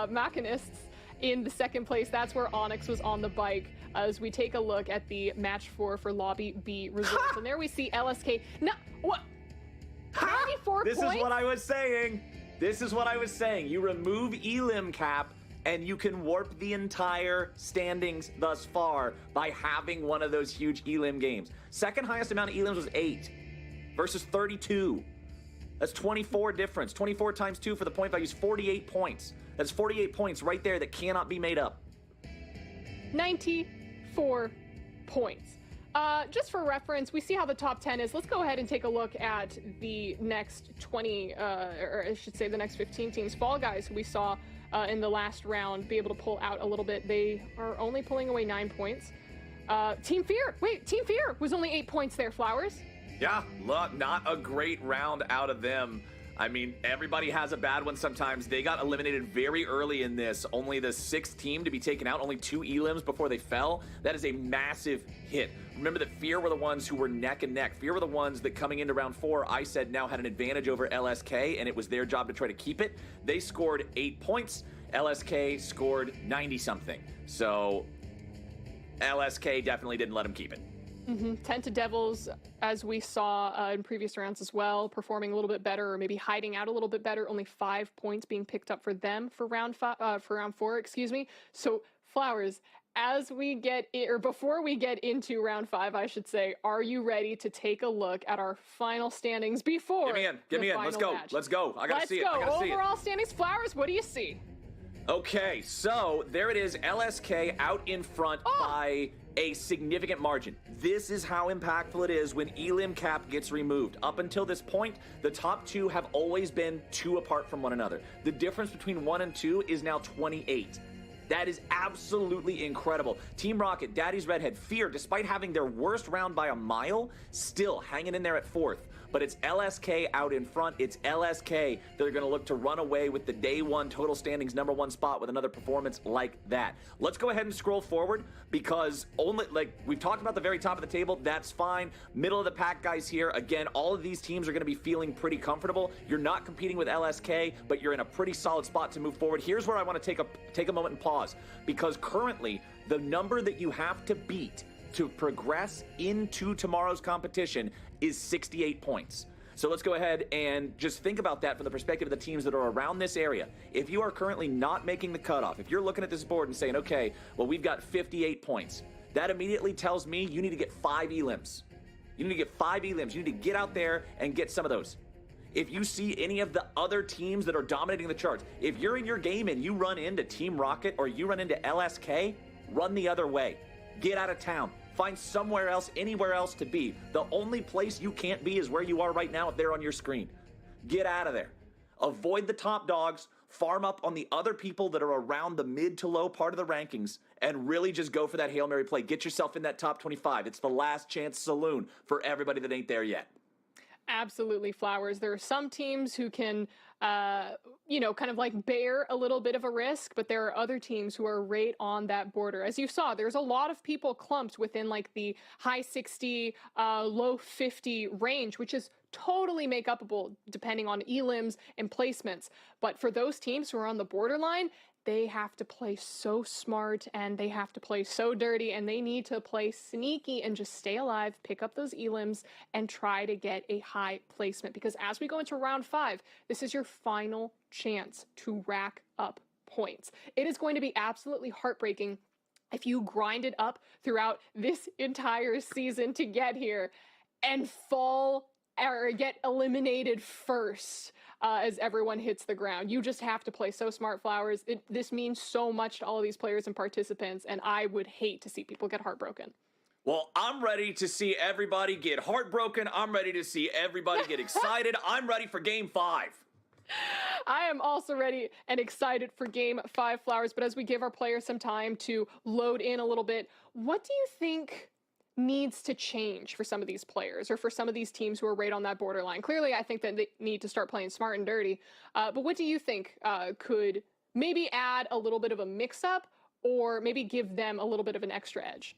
Machinists in the second place. That's where Onyx was on the bike. As we take a look at the match 4 for Lobby B results. And there we see LSK. No, what? 94 This points? is what I was saying. This is what I was saying. You remove elim cap, and you can warp the entire standings thus far by having one of those huge elim games. Second highest amount of elims was 8 versus 32. That's 24 difference. 24 times 2 for the point value is 48 points. That's 48 points right there that cannot be made up. 94 points. Just for reference, we see how the top 10 is. Let's go ahead and take a look at the next 20, or I should say the next 15 teams. Fall Guys, who we saw in the last round, be able to pull out a little bit. They are only pulling away 9 points. Team Fear, wait, Team Fear was only 8 points there, Flowers. Yeah, look, not a great round out of them. I mean, everybody has a bad one sometimes. They got eliminated very early in this. Only the 6th team to be taken out, only 2 elims before they fell. That is a massive hit. Remember that Fear were the ones who were neck and neck. Fear were the ones that coming into round 4, I said now had an advantage over LSK, and it was their job to try to keep it. They scored 8 points. LSK scored 90-something. So LSK definitely didn't let them keep it. 10 to Devils, as we saw in previous rounds as well, performing a little bit better, or maybe hiding out a little bit better. Only 5 points being picked up for them for round 4, excuse me. So Flowers, as we get or before we get into round 5, I should say, are you ready to take a look at our final standings before? Get me in. Let's go. Match? Let's go. I gotta see it. Overall standings, Flowers. What do you see? Okay, so there it is. LSK out in front by a significant margin. This is how impactful it is when elim cap gets removed. Up until this point, the top 2 have always been 2 apart from one another. The difference between 1 and 2 is now 28. That is absolutely incredible. Team Rocket, Daddy's Redhead, Fear, despite having their worst round by a mile, still hanging in there at 4th. But it's LSK out in front. It's LSK that are going to look to run away with the day 1 total standings #1 spot with another performance like that. Let's go ahead and scroll forward, because only, like we've talked about, the very top of the table, that's fine. Middle of the pack guys here, again, all of these teams are going to be feeling pretty comfortable. You're not competing with LSK, but you're in a pretty solid spot to move forward. Here's where I want to take a moment and pause, because currently the number that you have to beat to progress into tomorrow's competition is 68 points. So let's go ahead and just think about that from the perspective of the teams that are around this area. If you are currently not making the cutoff, if you're looking at this board and saying, okay, well, we've got 58 points, that immediately tells me you need to get 5 elims. You need to get 5 elims. You need to get out there and get some of those. If you see any of the other teams that are dominating the charts, if you're in your game and you run into Team Rocket or you run into LSK, run the other way. Get out of town. Find somewhere else, anywhere else to be. The only place you can't be is where you are right now if they're on your screen. Get out of there. Avoid the top dogs, farm up on the other people that are around the mid to low part of the rankings, and really just go for that Hail Mary play. Get yourself in that top 25. It's the last chance saloon for everybody that ain't there yet. Absolutely, Flowers. There are some teams who can you know, kind of like bear a little bit of a risk, but there are other teams who are right on that border. As you saw, there's a lot of people clumped within like the high 60, low 50 range, which is totally make upable depending on elims and placements. But for those teams who are on the borderline, they have to play so smart and they have to play so dirty and they need to play sneaky and just stay alive, pick up those elims, and try to get a high placement. Because as we go into round 5, this is your final chance to rack up points. It is going to be absolutely heartbreaking if you grind it up throughout this entire season to get here and fall or get eliminated first as everyone hits the ground. You just have to play so smart, Flowers. This means so much to all of these players and participants, and I would hate to see people get heartbroken. Well, I'm ready to see everybody get heartbroken. I'm ready to see everybody get excited. I'm ready for Game 5. I am also ready and excited for Game 5, Flowers, but as we give our players some time to load in a little bit, what do you think needs to change for some of these players or for some of these teams who are right on that borderline? Clearly, I think that they need to start playing smart and dirty, but what do you think could maybe add a little bit of a mix-up or maybe give them a little bit of an extra edge?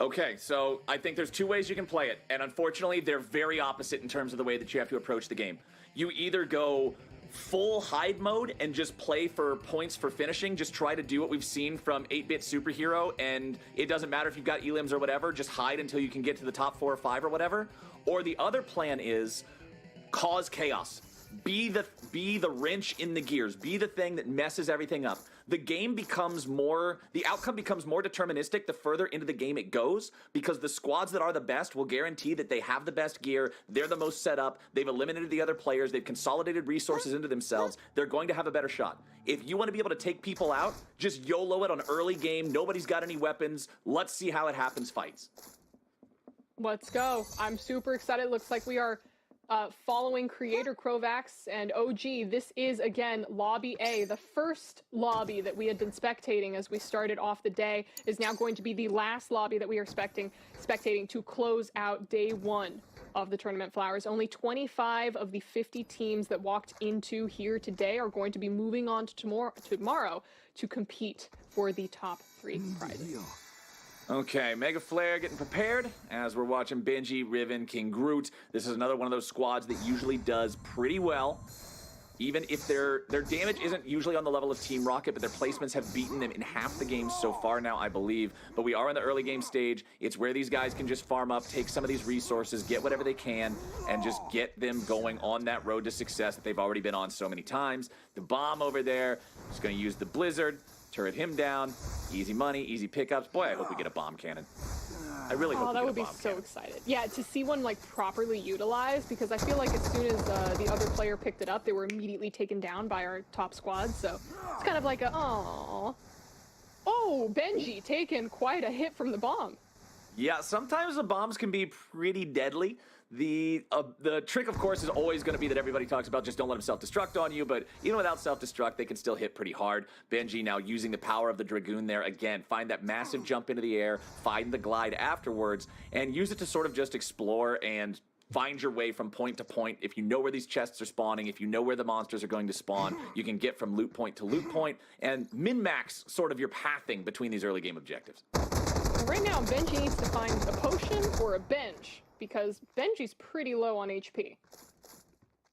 Okay, so I think there's 2 ways you can play it, and unfortunately, they're very opposite in terms of the way that you have to approach the game. You either go full hide mode and just play for points for finishing, just try to do what we've seen from 8-Bit Superhero, and it doesn't matter if you've got elims or whatever, just hide until you can get to the top 4 or 5 or whatever. Or the other plan is cause chaos. Be the wrench in the gears. Be the thing that messes everything up. The game becomes more, the outcome becomes more deterministic the further into the game it goes, because the squads that are the best will guarantee that they have the best gear, they're the most set up, they've eliminated the other players, they've consolidated resources into themselves, they're going to have a better shot. If you want to be able to take people out, just YOLO it on early game, nobody's got any weapons, let's see how it happens fights. Let's go. I'm super excited. Looks like we are following creator Crovax and OG. This is, again, Lobby A. The first lobby that we had been spectating as we started off the day is now going to be the last lobby that we are spectating to close out day 1 of the tournament, Flowers. Only 25 of the 50 teams that walked into here today are going to be moving on to tomorrow to compete for the top 3 prizes. Okay, Mega Flare getting prepared as we're watching Benji, Riven, King Groot. This is another one of those squads that usually does pretty well. Even if their damage isn't usually on the level of Team Rocket, but their placements have beaten them in half the games so far now, I believe. But we are in the early game stage. It's where these guys can just farm up, take some of these resources, get whatever they can, and just get them going on that road to success that they've already been on so many times. The bomb over there, just going to use the Blizzard. Turret him down. Easy money, easy pickups. Boy, I hope we get a bomb cannon. I really hope we get a bomb cannon. Oh, that would be so excited. Yeah, to see one like properly utilized, because I feel like as soon as the other player picked it up, they were immediately taken down by our top squad. So it's kind of like a, oh, Benji taking quite a hit from the bomb. Yeah, sometimes the bombs can be pretty deadly. The trick, of course, is always going to be that everybody talks about just don't let them self-destruct on you, but even without self-destruct, they can still hit pretty hard. Benji now using the power of the Dragoon there again. Find that massive jump into the air, find the glide afterwards, and use it to sort of just explore and find your way from point to point. If you know where these chests are spawning, if you know where the monsters are going to spawn, you can get from loot point to loot point and min-max sort of your pathing between these early game objectives. Right now, Benji needs to find a potion or a bench, because Benji's pretty low on HP.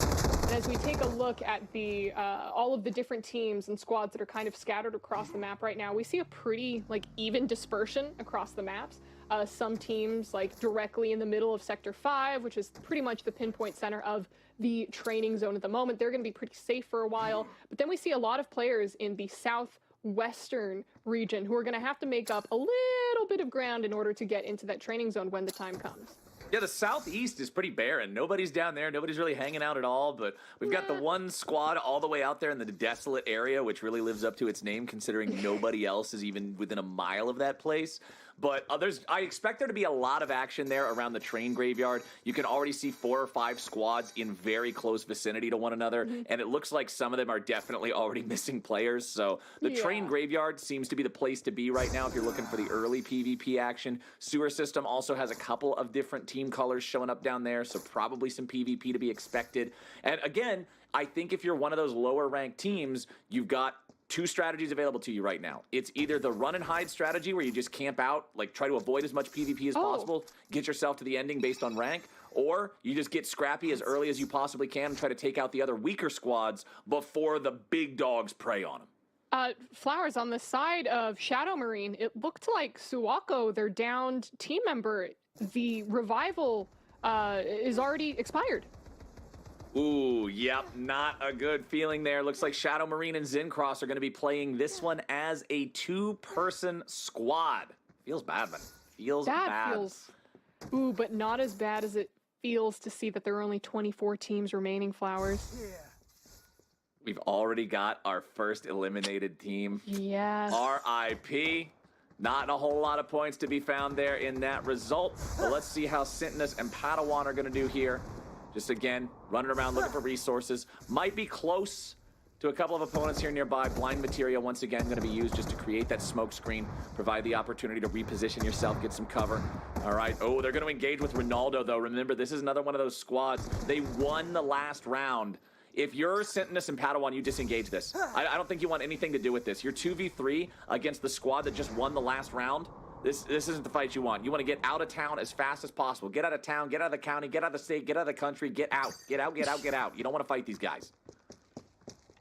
And as we take a look at the all of the different teams and squads that are kind of scattered across the map right now, we see a pretty even dispersion across the maps. Some teams directly in the middle of Sector 5, which is pretty much the pinpoint center of the training zone at the moment. They're going to be pretty safe for a while. But then we see a lot of players in the southwestern region who are going to have to make up a little bit of ground in order to get into that training zone when the time comes. Yeah, the southeast is pretty barren. Nobody's down there. Nobody's really hanging out at all, but we've got the one squad all the way out there in the desolate area, which really lives up to its name, considering nobody else is even within a mile of that place. But I expect there to be a lot of action there around the train graveyard. You can already see 4 or 5 squads in very close vicinity to one another, and it looks like some of them are definitely already missing players. So the train graveyard seems to be the place to be right now if you're looking for the early PvP action. Sewer system also has a couple of different team colors showing up down there, so probably some PvP to be expected. And again, I think if you're one of those lower ranked teams, you've got 2 strategies available to you right now. It's either the run and hide strategy where you just camp out, like try to avoid as much PvP as possible, get yourself to the ending based on rank, or you just get scrappy as early as you possibly can and try to take out the other weaker squads before the big dogs prey on them. Flowers, on the side of Shadow Marine, it looked like Suwako, their downed team member, the revival is already expired. Ooh, yep, not a good feeling there. Looks like Shadow Marine and Zincross are going to be playing this one as a 2-person squad. Feels bad, man. Feels bad. Feels... Ooh, but not as bad as it feels to see that there are only 24 teams remaining, Flowers. We've already got our first eliminated team. Yes. RIP. Not a whole lot of points to be found there in that result. But let's see how Sintinus and Padawan are going to do here. Just again, running around looking for resources. Might be close to a couple of opponents here nearby. Blind materia once again going to be used just to create that smoke screen, provide the opportunity to reposition yourself, get some cover. All right. Oh, they're going to engage with Ronaldo, though. Remember, this is another one of those squads. They won the last round. If you're Sintinus and Padawan, you disengage this. I don't think you want anything to do with this. You're 2v3 against the squad that just won the last round. This isn't the fight you want. You want to get out of town as fast as possible. Get out of town, get out of the county, get out of the state, get out of the country, get out. Get out, get out, get out. You don't want to fight these guys.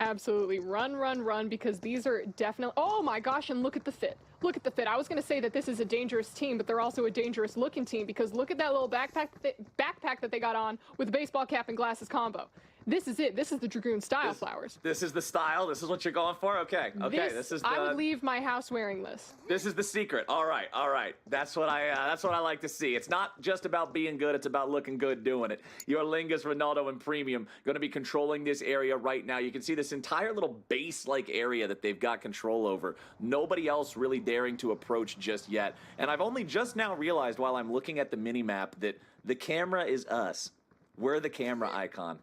Absolutely. Run, run, run, because these are definitely... Oh my gosh, and look at the fit. Look at the fit. I was going to say that this is a dangerous team, but they're also a dangerous looking team, because look at that little backpack that they got on with the baseball cap and glasses combo. This is it. This is the Dragoon style, Flowers. This is the style? This is what you're going for? Okay. Okay. This is the... I would leave my house wearing this. This is the secret. All right. All right. That's what I like to see. It's not just about being good. It's about looking good doing it. Your Lingus, Ronaldo, and Premium going to be controlling this area right now. You can see this entire little base-like area that they've got control over. Nobody else really daring to approach just yet. And I've only just now realized while I'm looking at the mini-map that the camera is us. We're the camera icon.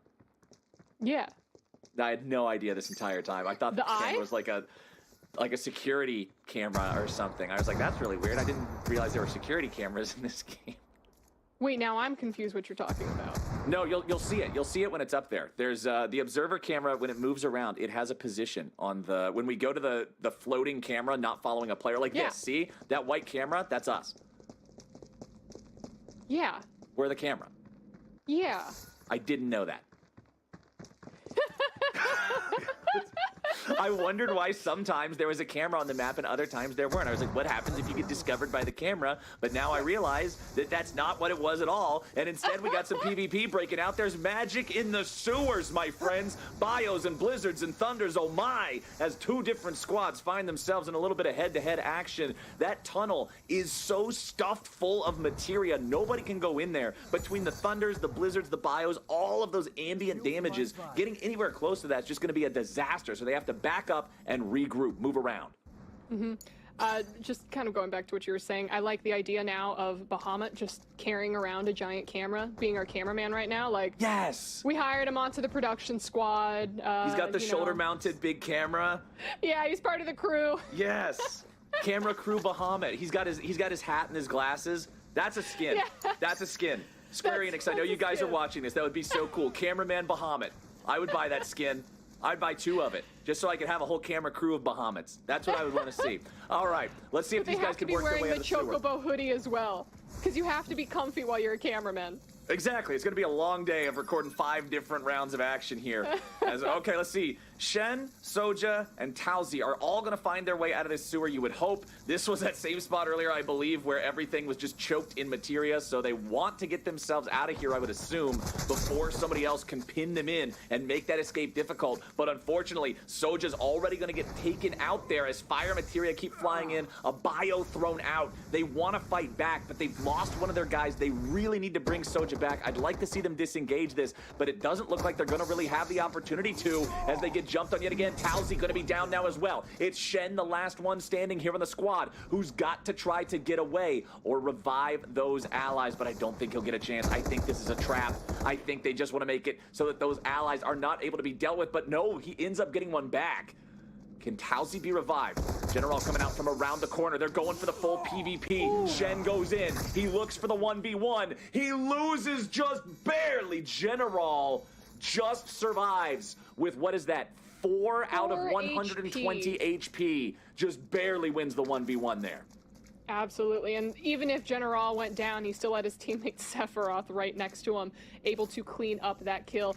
Yeah. I had no idea this entire time. I thought the camera was like a security camera or something. I was like, that's really weird. I didn't realize there were security cameras in this game. Wait, now I'm confused what you're talking about. No, you'll see it. You'll see it when it's up there. There's the observer camera. When it moves around, it has a position on the... When we go to the floating camera, not following a player like this, see? That white camera, that's us. Yeah. We're the camera. Yeah. I didn't know that. I wondered why sometimes there was a camera on the map and other times there weren't. I was like, what happens if you get discovered by the camera? But now I realize that that's not what it was at all. And instead we got some PvP breaking out. There's magic in the sewers, my friends. Bios and blizzards and thunders, oh my, as 2 different squads find themselves in a little bit of head-to-head action. That tunnel is so stuffed full of materia. Nobody can go in there. Between the thunders, the blizzards, the bios, all of those ambient damages, getting anywhere close to that is just going to be a disaster. So they have to back up and regroup, move around. Just kind of going back to what you were saying, I like the idea now of Bahamut just carrying around a giant camera, being our cameraman right now. Like, yes, we hired him onto the production squad. He's got the shoulder-mounted big camera. Yeah, he's part of the crew. Yes, camera crew Bahamut. He's got his hat and his glasses. That's a skin. Yeah. That's a skin. Square Enix, I know you guys are watching this. That would be so cool. Cameraman Bahamut. I would buy that skin. I'd buy 2 of it, just so I could have a whole camera crew of Bahamuts. That's what I would want to see. All right, let's see if these guys can work their way out of the sewer. They have to be wearing the Chocobo hoodie as well, because you have to be comfy while you're a cameraman. Exactly. It's going to be a long day of recording 5 different rounds of action here. Okay, let's see. Shen, Soja, and Tauzi are all going to find their way out of this sewer, you would hope. This was that same spot earlier, I believe, where everything was just choked in materia, so they want to get themselves out of here, I would assume, before somebody else can pin them in and make that escape difficult. But unfortunately, Soja's already going to get taken out there as fire materia keep flying in, a bio thrown out. They want to fight back, but they've lost one of their guys. They really need to bring Soja back. I'd like to see them disengage this, but it doesn't look like they're going to really have the opportunity to as they get jumped on yet again. Towsy going to be down now as well. It's Shen, the last one standing here on the squad, who's got to try to get away or revive those allies, but I don't think he'll get a chance. I think this is a trap. I think they just want to make it so that those allies are not able to be dealt with, but no, he ends up getting one back. Can Towsy be revived? General coming out from around the corner. They're going for the full PvP. Ooh. Shen goes in. He looks for the 1v1. He loses just barely. General just survives with, what is that, 4 out of 120 HP. Just barely wins the 1v1 there. Absolutely, and even if General went down, he still had his teammate Sephiroth right next to him, able to clean up that kill.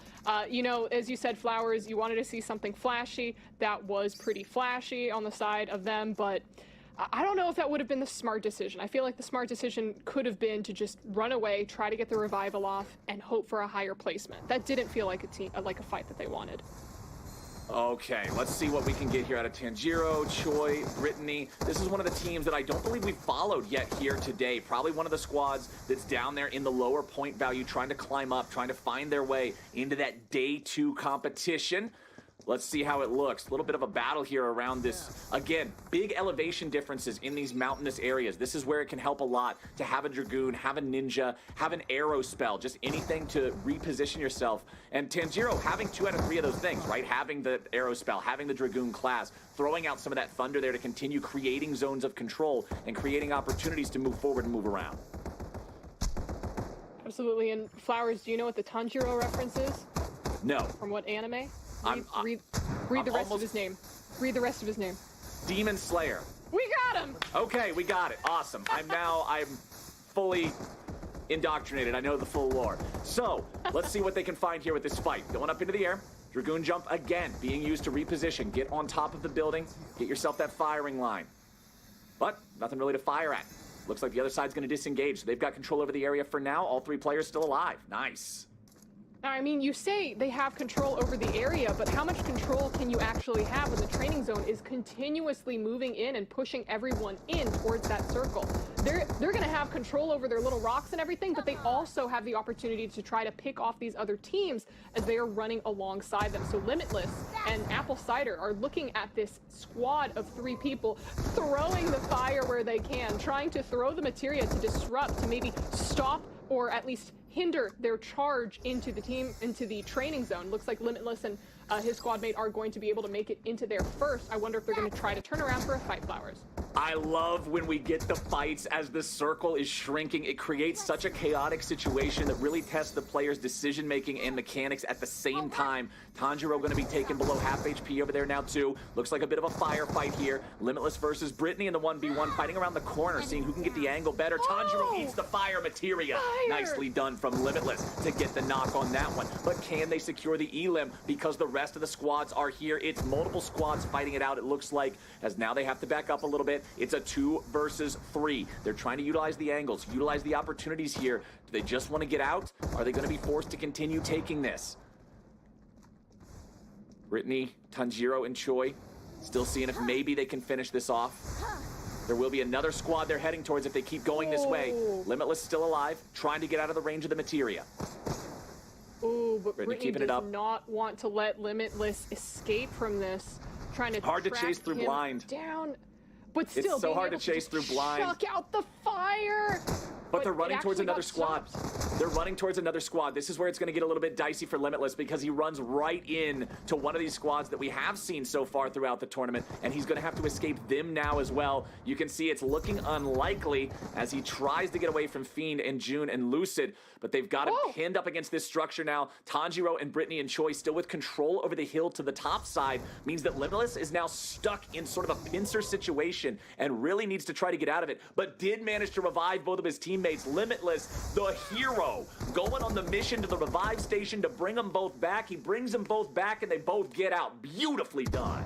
You know, as you said, Flowers, you wanted to see something flashy. That was pretty flashy on the side of them, but I don't know if that would have been the smart decision. I feel like the smart decision could have been to just run away, try to get the revival off, and hope for a higher placement. That didn't feel like a fight that they wanted. Okay, let's see what we can get here out of Tanjiro, Choi, Brittany. This is one of the teams that I don't believe we've followed yet here today. Probably one of the squads that's down there in the lower point value, trying to climb up, trying to find their way into that day 2 competition. Let's see how it looks. A little bit of a battle here around this. Again, big elevation differences in these mountainous areas. This is where it can help a lot to have a Dragoon, have a Ninja, have an arrow spell, just anything to reposition yourself. And Tanjiro having 2 out of 3 of those things, right? Having the arrow spell, having the Dragoon class, throwing out some of that thunder there to continue creating zones of control and creating opportunities to move forward and move around. Absolutely. And Flowers, do you know what the Tanjiro reference is? No. From what anime? Read the rest of his name. Read the rest of his name. Demon Slayer. We got him! Okay, we got it. Awesome. I'm fully indoctrinated. I know the full lore. So, let's see what they can find here with this fight. Going up into the air. Dragoon jump again, being used to reposition. Get on top of the building. Get yourself that firing line. But nothing really to fire at. Looks like the other side's going to disengage. So they've got control over the area for now. All 3 players still alive. Nice. I mean, you say they have control over the area, but how much control can you actually have when the training zone is continuously moving in and pushing everyone in towards that circle? They're going to have control over their little rocks and everything, but they also have the opportunity to try to pick off these other teams as they are running alongside them. So Limitless and Apple Cider are looking at this squad of 3 people throwing the fire where they can, trying to throw the materia to disrupt, to maybe stop or at least hinder their charge into the training zone. Looks like Limitless and his squad mate are going to be able to make it into there first. I wonder if they're going to try to turn around for a fight, Flowers. I love when we get the fights as the circle is shrinking. It creates such a chaotic situation that really tests the players' decision-making and mechanics at the same time. Tanjiro going to be taken below half HP over there now, too. Looks like a bit of a firefight here. Limitless versus Brittany in the 1v1, fighting around the corner, seeing who can get the angle better. Tanjiro eats the fire materia. Nicely done from Limitless to get the knock on that one. But can they secure the elim because the rest of the squads are here? It's multiple squads fighting it out, it looks like, as now they have to back up a little bit. It's a 2 versus 3. They're trying to utilize the angles, utilize the opportunities here. Do they just want to get out? Are they going to be forced to continue taking this? Brittany, Tanjiro, and Choi still seeing if maybe they can finish this off. There will be another squad they're heading towards if they keep going this way. Limitless still alive, trying to get out of the range of the materia. Ooh, but Brittany does not want to let Limitless escape from this. Trying to hard to chase through blind. Down. But still, it's so hard to chase through blind. Chuck out the fire. But they're running towards another squad. They're running towards another squad. This is where it's going to get a little bit dicey for Limitless because he runs right in to one of these squads that we have seen so far throughout the tournament, and he's going to have to escape them now as well. You can see it's looking unlikely as he tries to get away from Fiend and June and Lucid, but they've got him pinned up against this structure now. Tanjiro and Brittany and Choi still with control over the hill to the top side means that Limitless is now stuck in sort of a pincer situation and really needs to try to get out of it, but did manage to revive both of his teammates. Limitless, the hero, going on the mission to the revive station to bring them both back. He brings them both back and they both get out. Beautifully done.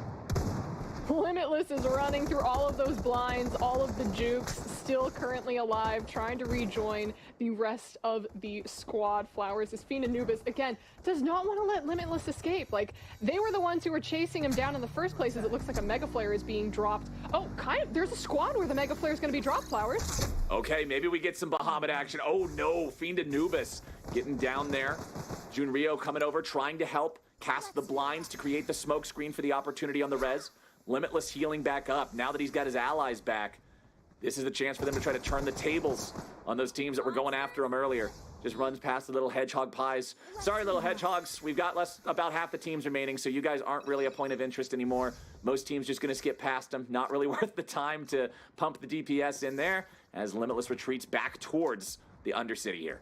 Limitless is running through all of those blinds, all of the jukes, still currently alive, trying to rejoin the rest of the squad. Flowers is Fiend Anubis, again, does not want to let Limitless escape. Like, they were the ones who were chasing him down in the first place as it looks like a Mega Flare is being dropped. Oh, kind of, there's a squad where the Mega Flare is going to be dropped, Flowers. Okay, maybe we get some Bahamut action. Oh no, Fiend Anubis getting down there. Junryo coming over, trying to help cast the blinds to create the smoke screen for the opportunity on the res. Limitless healing back up. Now that he's got his allies back, this is the chance for them to try to turn the tables on those teams that were going after him earlier. Just runs past the little hedgehog pies. Sorry, little hedgehogs. We've got about half the teams remaining, so you guys aren't really a point of interest anymore. Most teams just going to skip past them. Not really worth the time to pump the DPS in there as Limitless retreats back towards the Undercity here.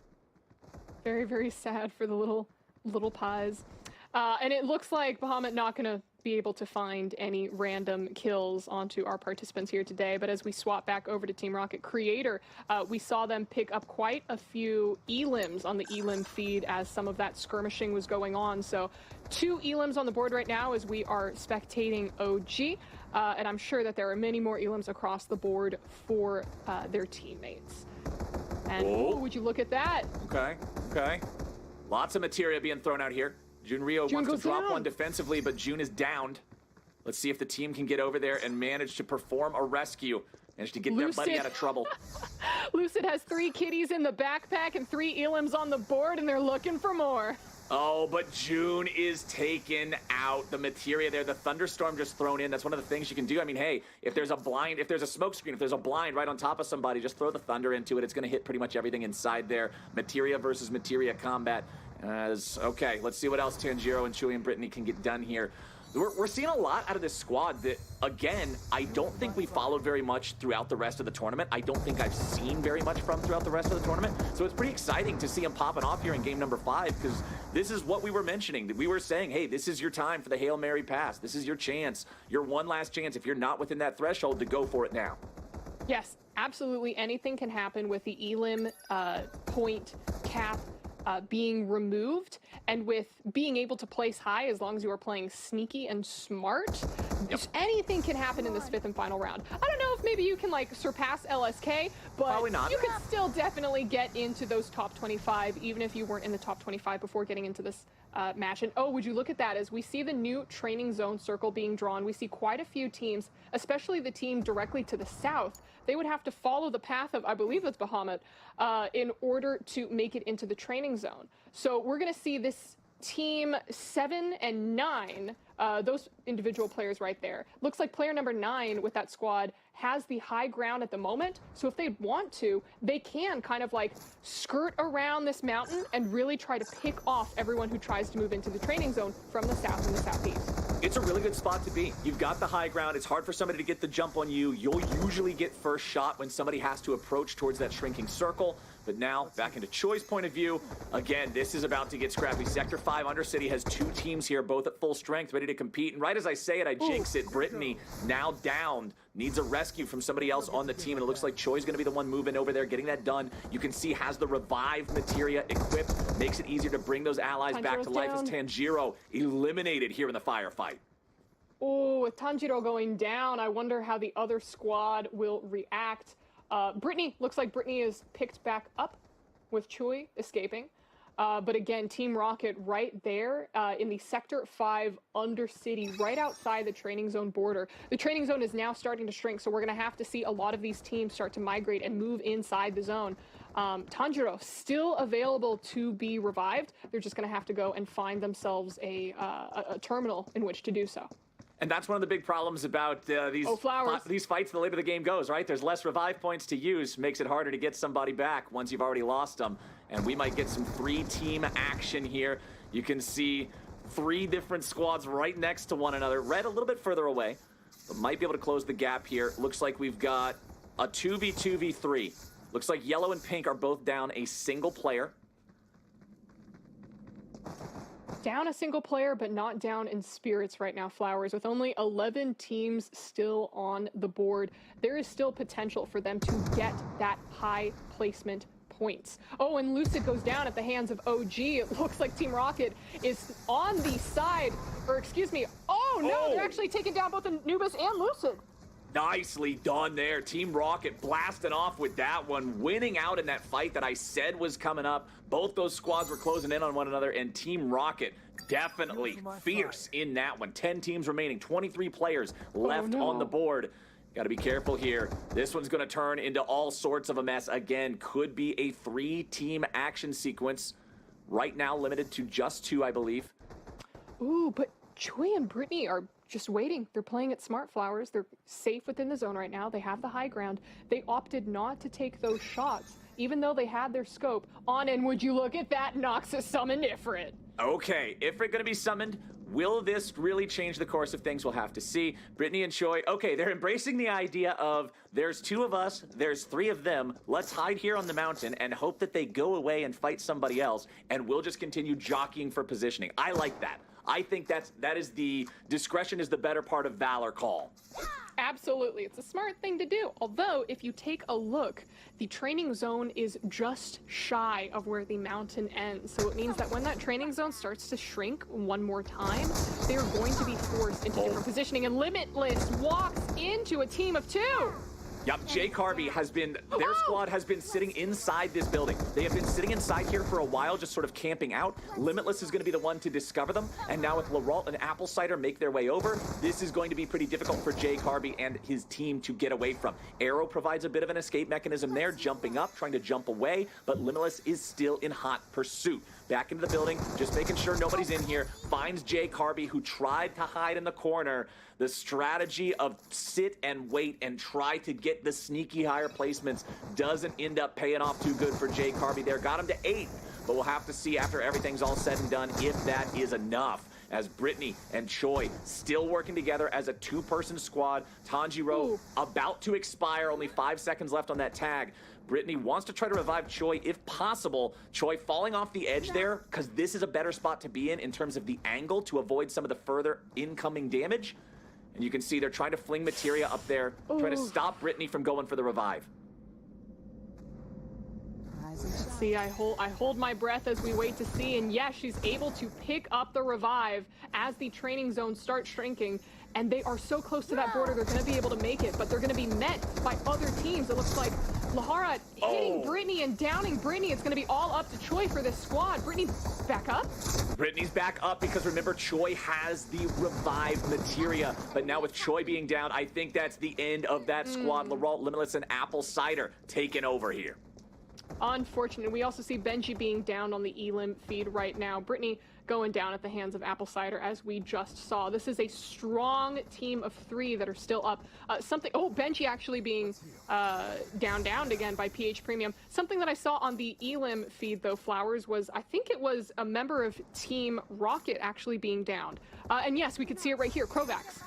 Very, very sad for the little pies. And it looks like Bahamut not going to be able to find any random kills onto our participants here today. But as we swap back over to Team Rocket Creator, we saw them pick up quite a few elims on the elim feed as some of that skirmishing was going on. So 2 elims on the board right now as we are spectating OG. And I'm sure that there are many more elims across the board for their teammates. And ooh, would you look at that? Okay. Lots of materia being thrown out here. Junryo wants to drop one defensively, but June is downed. Let's see if the team can get over there and manage to perform a rescue. Manage to get their buddy out of trouble. Lucid has 3 kitties in the backpack and 3 elims on the board, and they're looking for more. Oh, but June is taken out. The materia there, the thunderstorm just thrown in. That's one of the things you can do. I mean, hey, if there's a blind, if there's a smoke screen, if there's a blind right on top of somebody, just throw the thunder into it. It's going to hit pretty much everything inside there. Materia versus materia combat. Okay, let's see what else Tanjiro and Chewie and Brittany can get done here. We're seeing a lot out of this squad that, again, I don't think we followed very much throughout the rest of the tournament. I don't think I've seen very much from throughout the rest of the tournament. So it's pretty exciting to see them popping off here in game number 5, because this is what we were mentioning. We were saying, hey, this is your time for the Hail Mary pass. This is your chance, your one last chance, if you're not within that threshold, to go for it now. Yes, absolutely. Anything can happen with the elim point cap being removed, and with being able to place high as long as you are playing sneaky and smart. Yep. Anything can happen in this 5th and final round. I don't know if maybe you can like surpass LSK, but probably not. You can still definitely get into those top 25, even if you weren't in the top 25 before getting into this match. And oh, would you look at that, as we see the new training zone circle being drawn, we see quite a few teams, especially the team directly to the south. They would have to follow the path of, I believe it's Bahamut, in order to make it into the training zone. So we're going to see this team 7 and 9, those individual players right there. Looks like player number 9 with that squad has the high ground at the moment. So if they want to, they can kind of like skirt around this mountain and really try to pick off everyone who tries to move into the training zone from the south and the southeast. It's a really good spot to be. You've got the high ground. It's hard for somebody to get the jump on you. You'll usually get first shot when somebody has to approach towards that shrinking circle. But now, back into Choi's point of view, again, this is about to get scrappy. Sector 5 Undercity has 2 teams here, both at full strength, ready to compete. And right as I say it, I jinx it. Brittany, now downed, needs a rescue from somebody else on the team. And it looks like Choi's going to be the one moving over there, getting that done. You can see has the revive materia equipped, makes it easier to bring those allies back to life as Tanjiro eliminated here in the firefight. Oh, with Tanjiro going down, I wonder how the other squad will react. Brittany, looks like Brittany is picked back up with Chewie escaping. But again, Team Rocket right there in the Sector 5 Undercity, right outside the training zone border. The training zone is now starting to shrink, so we're going to have to see a lot of these teams start to migrate and move inside the zone. Tanjiro still available to be revived. They're just going to have to go and find themselves a terminal in which to do so. And that's one of the big problems about these fights the later the game goes, right? There's less revive points to use, makes it harder to get somebody back once you've already lost them. And we might get some 3-team action here. You can see 3 different squads right next to one another. Red a little bit further away, but might be able to close the gap here. Looks like we've got a 2v2v3. Looks like yellow and pink are both down a single player. Down a single player, but not down in spirits right now, Flowers. With only 11 teams still on the board, there is still potential for them to get that high placement points. Oh, and Lucid goes down at the hands of OG. It looks like Team Rocket is on the side, or excuse me, oh no, they're actually taking down both Anubis and Lucid. Nicely done there. Team Rocket blasting off with that one, winning out in that fight that I said was coming up. Both those squads were closing in on one another, and Team Rocket definitely fierce in that one. 10 teams remaining, 23 players left on the board. Got to be careful here. This one's going to turn into all sorts of a mess again. Could be a 3-team action sequence. Right now limited to just 2, I believe. Ooh, but Choi and Brittany are just waiting. They're playing it smart, Flowers. They're safe within the zone right now. They have the high ground. They opted not to take those shots, even though they had their scope on. And would you look at that, Noxus summoned Ifrit. Okay, Ifrit gonna be summoned. Will this really change the course of things? We'll have to see. Brittany and Choi, okay, they're embracing the idea of there's 2 of us, there's 3 of them. Let's hide here on the mountain and hope that they go away and fight somebody else, and we'll just continue jockeying for positioning. I like that. I think that is the discretion is the better part of valor call. Absolutely. It's a smart thing to do. Although, if you take a look, the training zone is just shy of where the mountain ends. So it means that when that training zone starts to shrink one more time, they're going to be forced into different positioning. And Limitless walks into a team of 2. Yep, Jay Carby has been, their squad has been sitting inside this building. They have been sitting inside here for a while, just sort of camping out. Limitless is going to be the one to discover them. And now with Laurent and Apple Cider make their way over, this is going to be pretty difficult for Jay Carby and his team to get away from. Arrow provides a bit of an escape mechanism there, jumping up, trying to jump away, but Limitless is still in hot pursuit. Back into the building, just making sure nobody's in here, finds Jay Carby, who tried to hide in the corner. The strategy of sit and wait and try to get the sneaky higher placements doesn't end up paying off too good for Jay Carby there. Got him to 8, but we'll have to see after everything's all said and done if that is enough. As Brittany and Choi still working together as a 2-person squad. Tanjiro about to expire, only 5 seconds left on that tag. Brittany wants to try to revive Choi if possible. Choi falling off the edge there, because this is a better spot to be in terms of the angle to avoid some of the further incoming damage. And you can see they're trying to fling materia up there, trying to stop Brittany from going for the revive. See, I hold my breath as we wait to see, and yes, she's able to pick up the revive as the training zone starts shrinking, and they are so close to that border, they're going to be able to make it, but they're going to be met by other teams. It looks like Lahara hitting Brittany and downing Brittany. It's going to be all up to Choi for this squad. Brittany back up? Brittany's back up because remember, Choi has the revive materia, but now with Choi being down, I think that's the end of that squad. Laurent, Limitless, and Apple Cider taking over here. Unfortunate. We also see Benji being down on the Elim feed right now. Brittany going down at the hands of Apple Cider, as we just saw. This is a strong team of 3 that are still up. Benji actually being downed again by PH Premium. Something that I saw on the Elim feed, though, Flowers, was I think it was a member of Team Rocket actually being downed. And yes, we could see it right here, Crovax.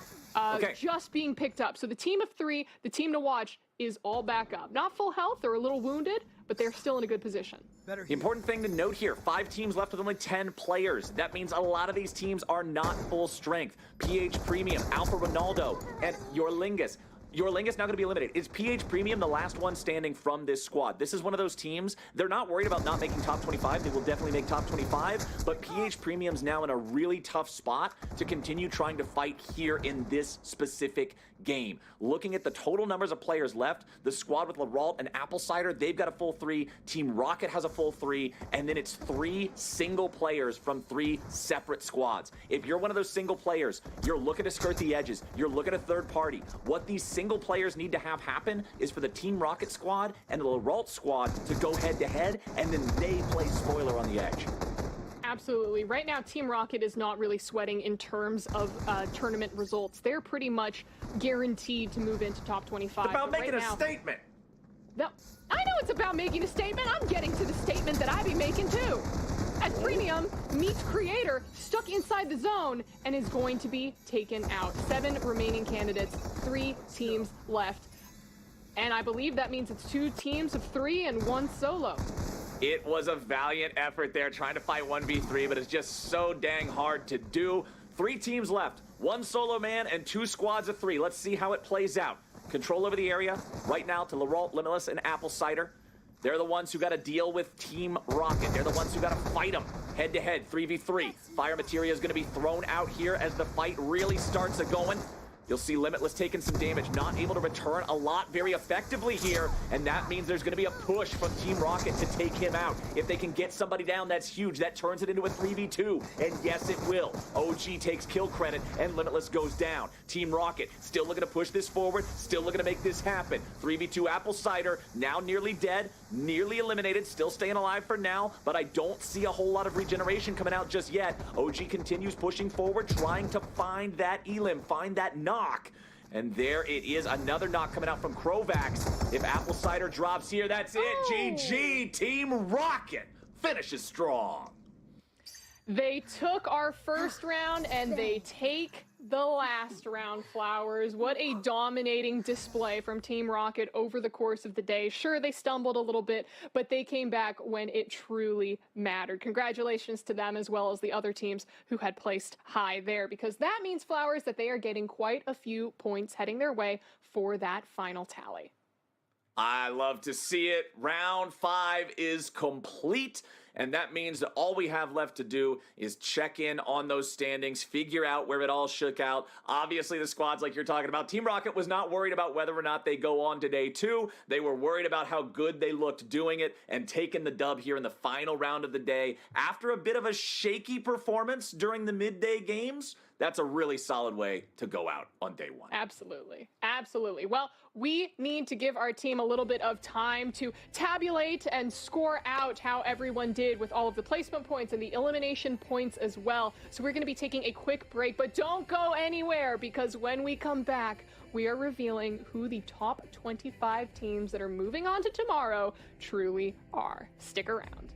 Just being picked up. So the team of 3, the team to watch, is all back up. Not full health, they're a little wounded, but they're still in a good position. The important thing to note here, 5 teams left with only 10 players. That means a lot of these teams are not full strength. PH Premium, Alpha Ronaldo, and Yorlingus. Yorlingus now going to be eliminated. Is PH Premium the last one standing from this squad? This is one of those teams, they're not worried about not making top 25. They will definitely make top 25, but PH Premium's now in a really tough spot to continue trying to fight here in this specific game. Looking at the total numbers of players left, the squad with Laurent and Apple Cider, they've got a full 3. Team Rocket has a full 3, and then it's 3 single players from 3 separate squads. If you're one of those single players, you're looking to skirt the edges, you're looking at a third party. What these single players need to have happen is for the Team Rocket squad and the Laurent squad to go head-to-head, and then they play spoiler on the edge. Absolutely. Right now, Team Rocket is not really sweating in terms of tournament results. They're pretty much guaranteed to move into top 25. It's about making a statement. I know it's about making a statement. I'm getting to the statement that I be making too. As Premium meets Creator stuck inside the zone and is going to be taken out. 7 remaining candidates, 3 teams left. And I believe that means it's 2 teams of 3 and 1 solo. It was a valiant effort there trying to fight 1v3, but it's just so dang hard to do. 3 teams left, 1 solo man and 2 squads of 3. Let's see how it plays out. Control over the area right now to Laurent, Limitless, and Apple Cider. They're the ones who got to deal with Team Rocket. They're the ones who got to fight them head-to-head, 3v3. Fire materia is going to be thrown out here as the fight really starts a-going. You'll see Limitless taking some damage, not able to return a lot very effectively here, and that means there's going to be a push from Team Rocket to take him out. If they can get somebody down, that's huge. That turns it into a 3v2, and yes, it will. OG takes kill credit, and Limitless goes down. Team Rocket still looking to push this forward, still looking to make this happen. 3v2 Apple Cider, now nearly dead, nearly eliminated, still staying alive for now, but I don't see a whole lot of regeneration coming out just yet. OG continues pushing forward, trying to find that elim, find that knock. And there it is, another knock coming out from Crovax. If Apple Cider drops here, that's it. GG, Team Rocket finishes strong. They took our first round and they take the last round, Flowers. What a dominating display from Team Rocket over the course of the day. Sure, they stumbled a little bit, but they came back when it truly mattered. Congratulations to them as well as the other teams who had placed high there, because that means, Flowers, that they are getting quite a few points heading their way for that final tally. I love to see it. Round 5 is complete. And that means that all we have left to do is check in on those standings, figure out where it all shook out. Obviously, the squads like you're talking about, Team Rocket was not worried about whether or not they go on to day 2. They were worried about how good they looked doing it and taking the dub here in the final round of the day. After a bit of a shaky performance during the midday games, that's a really solid way to go out on day 1. Absolutely. Absolutely. Well, we need to give our team a little bit of time to tabulate and score out how everyone did with all of the placement points and the elimination points as well. So we're going to be taking a quick break, but don't go anywhere, because when we come back, we are revealing who the top 25 teams that are moving on to tomorrow truly are. Stick around.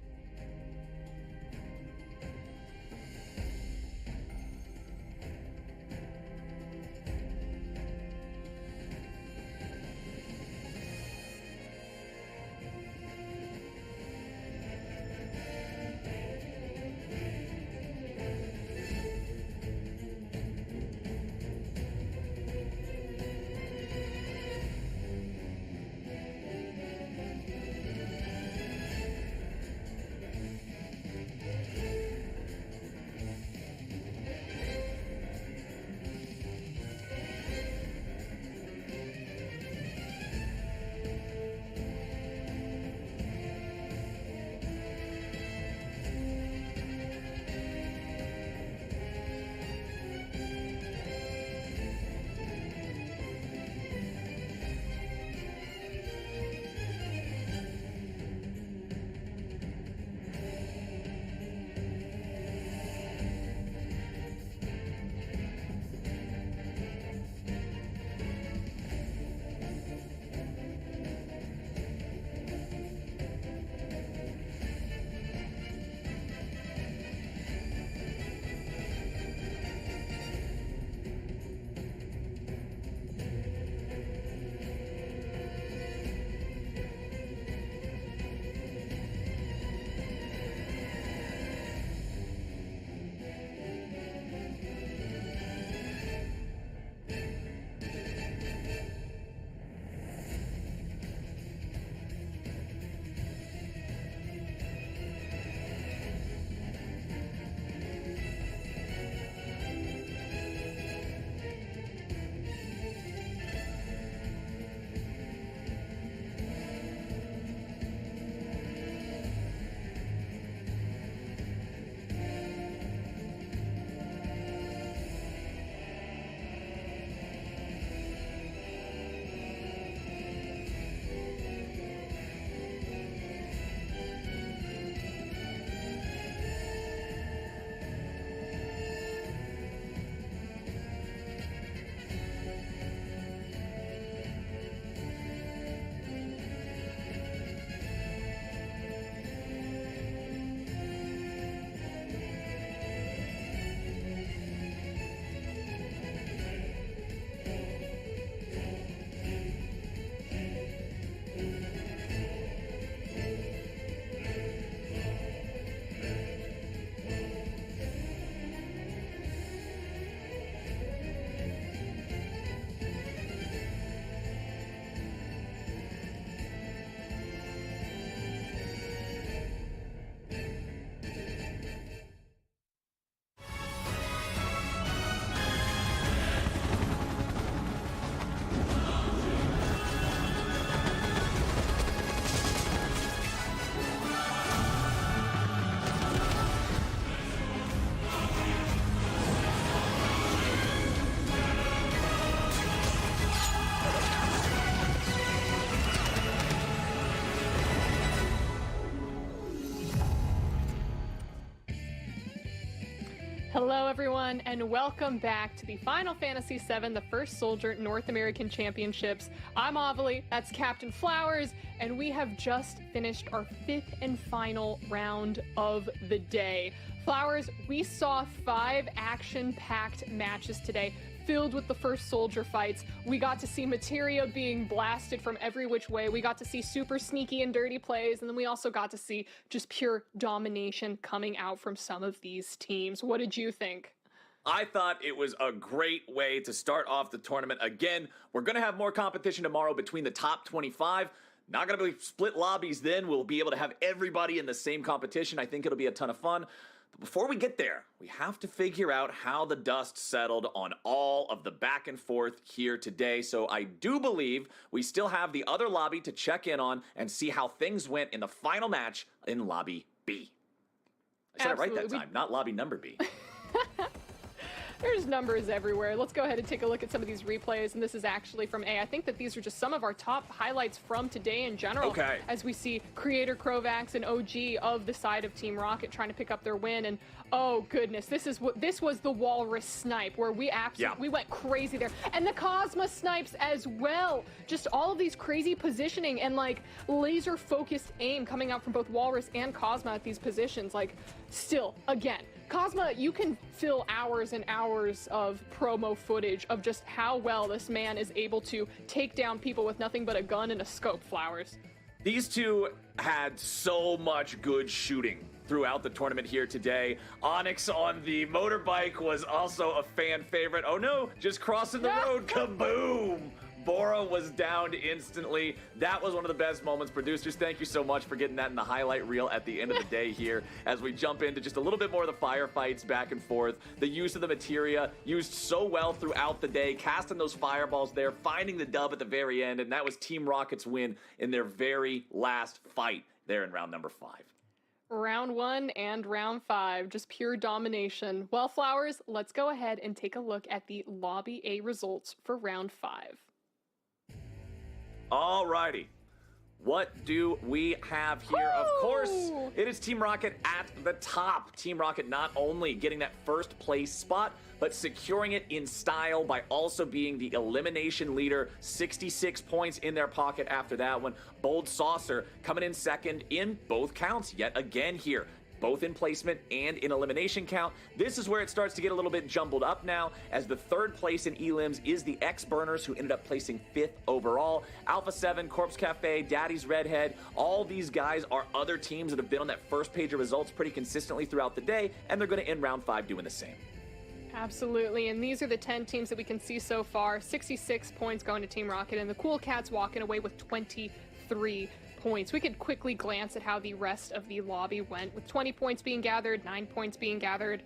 Hello, everyone, and welcome back to the Final Fantasy VII, the First Soldier North American Championships. I'm Ovilee, that's CaptainFlowers, and we have just finished our 5th and final round of the day. Flowers, we saw 5 action-packed matches today, filled with the First Soldier fights. We got to see materia being blasted from every which way. We got to see super sneaky and dirty plays, and then we also got to see just pure domination coming out from some of these teams. What did you think? I thought it was a great way to start off the tournament. Again, we're going to have more competition tomorrow between the top 25. Not going to be split lobbies then. We'll be able to have everybody in the same competition. I think it'll be a ton of fun. But before we get there, we have to figure out how the dust settled on all of the back and forth here today. So I do believe we still have the other lobby to check in on and see how things went in the final match in Lobby B. I said it right that time, not lobby number B. There's numbers everywhere. Let's go ahead and take a look at some of these replays, and this is actually from A. I think that these are just some of our top highlights from today in general. Okay. As we see creator Crovax and OG of the side of Team Rocket trying to pick up their win, and oh goodness, this was the Walrus snipe where we we went crazy there, and the Kazmah snipes as well. Just all of these crazy positioning and like laser focused aim coming out from both Walrus and Kazmah at these positions. Like, still, again, Kazmah, you can fill hours and hours of promo footage of just how well this man is able to take down people with nothing but a gun and a scope, Flowers. These two had so much good shooting throughout the tournament here today. Onyx on the motorbike was also a fan favorite. Oh no, just crossing the road, kaboom! Bora was downed instantly. That was one of the best moments. Producers, thank you so much for getting that in the highlight reel at the end of the day here as we jump into just a little bit more of the firefights back and forth. The use of the materia used so well throughout the day, casting those fireballs there, finding the dub at the very end, and that was Team Rocket's win in their very last fight there in round number 5. Round 1 and round 5, just pure domination. Well, Flowers, let's go ahead and take a look at the Lobby A results for round 5. Alrighty, what do we have here? Of course, it is Team Rocket at the top. Team Rocket not only getting that first place spot, but securing it in style by also being the elimination leader. 66 points in their pocket after that one. Bold Saucer coming in second in both counts yet again here. Both in placement and in elimination count. This is where it starts to get a little bit jumbled up now, as the third place in elims is the X-Burners, who ended up placing 5th overall. Alpha 7, Corpse Cafe, Daddy's Redhead, all these guys are other teams that have been on that first page of results pretty consistently throughout the day, and they're going to end round 5 doing the same. Absolutely, and these are the 10 teams that we can see so far. 66 points going to Team Rocket, and the Cool Cats walking away with 23 points. We could quickly glance at how the rest of the lobby went, with 20 points being gathered, 9 points being gathered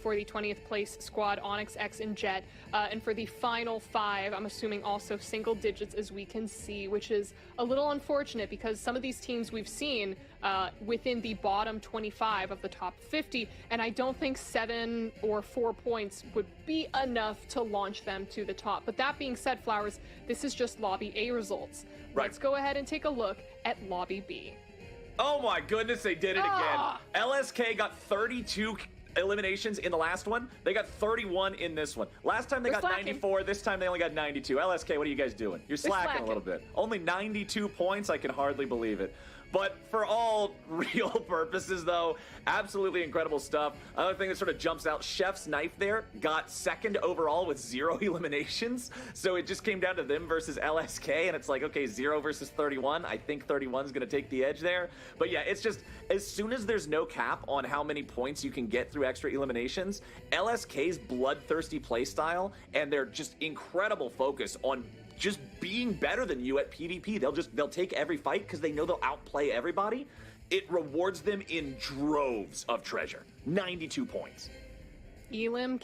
for the 20th place squad, Onyx, X, and Jet. And for the final 5, I'm assuming also single digits, as we can see, which is a little unfortunate because some of these teams we've seen within the bottom 25 of the top 50, and I don't think 7 or 4 points would be enough to launch them to the top. But that being said, Flowers, this is just Lobby A results. Right. Let's go ahead and take a look at Lobby B. Oh my goodness, they did it again. LSK got 32 eliminations in the last one. They got 31 in this one. Last time they got 94. This time they only got 92. LSK, what are you guys doing? You're slacking a little bit. Only 92 points? I can hardly believe it. But for all real purposes, though, absolutely incredible stuff. Another thing that sort of jumps out, Chef's Knife there got 2nd overall with 0 eliminations. So it just came down to them versus LSK, and it's like, okay, 0 versus 31. I think 31 is going to take the edge there. But yeah, it's just, as soon as there's no cap on how many points you can get through extra eliminations, LSK's bloodthirsty playstyle and their just incredible focus on just being better than you at PvP. They'll take every fight because they know they'll outplay everybody. It rewards them in droves of treasure. 92 points. Elim,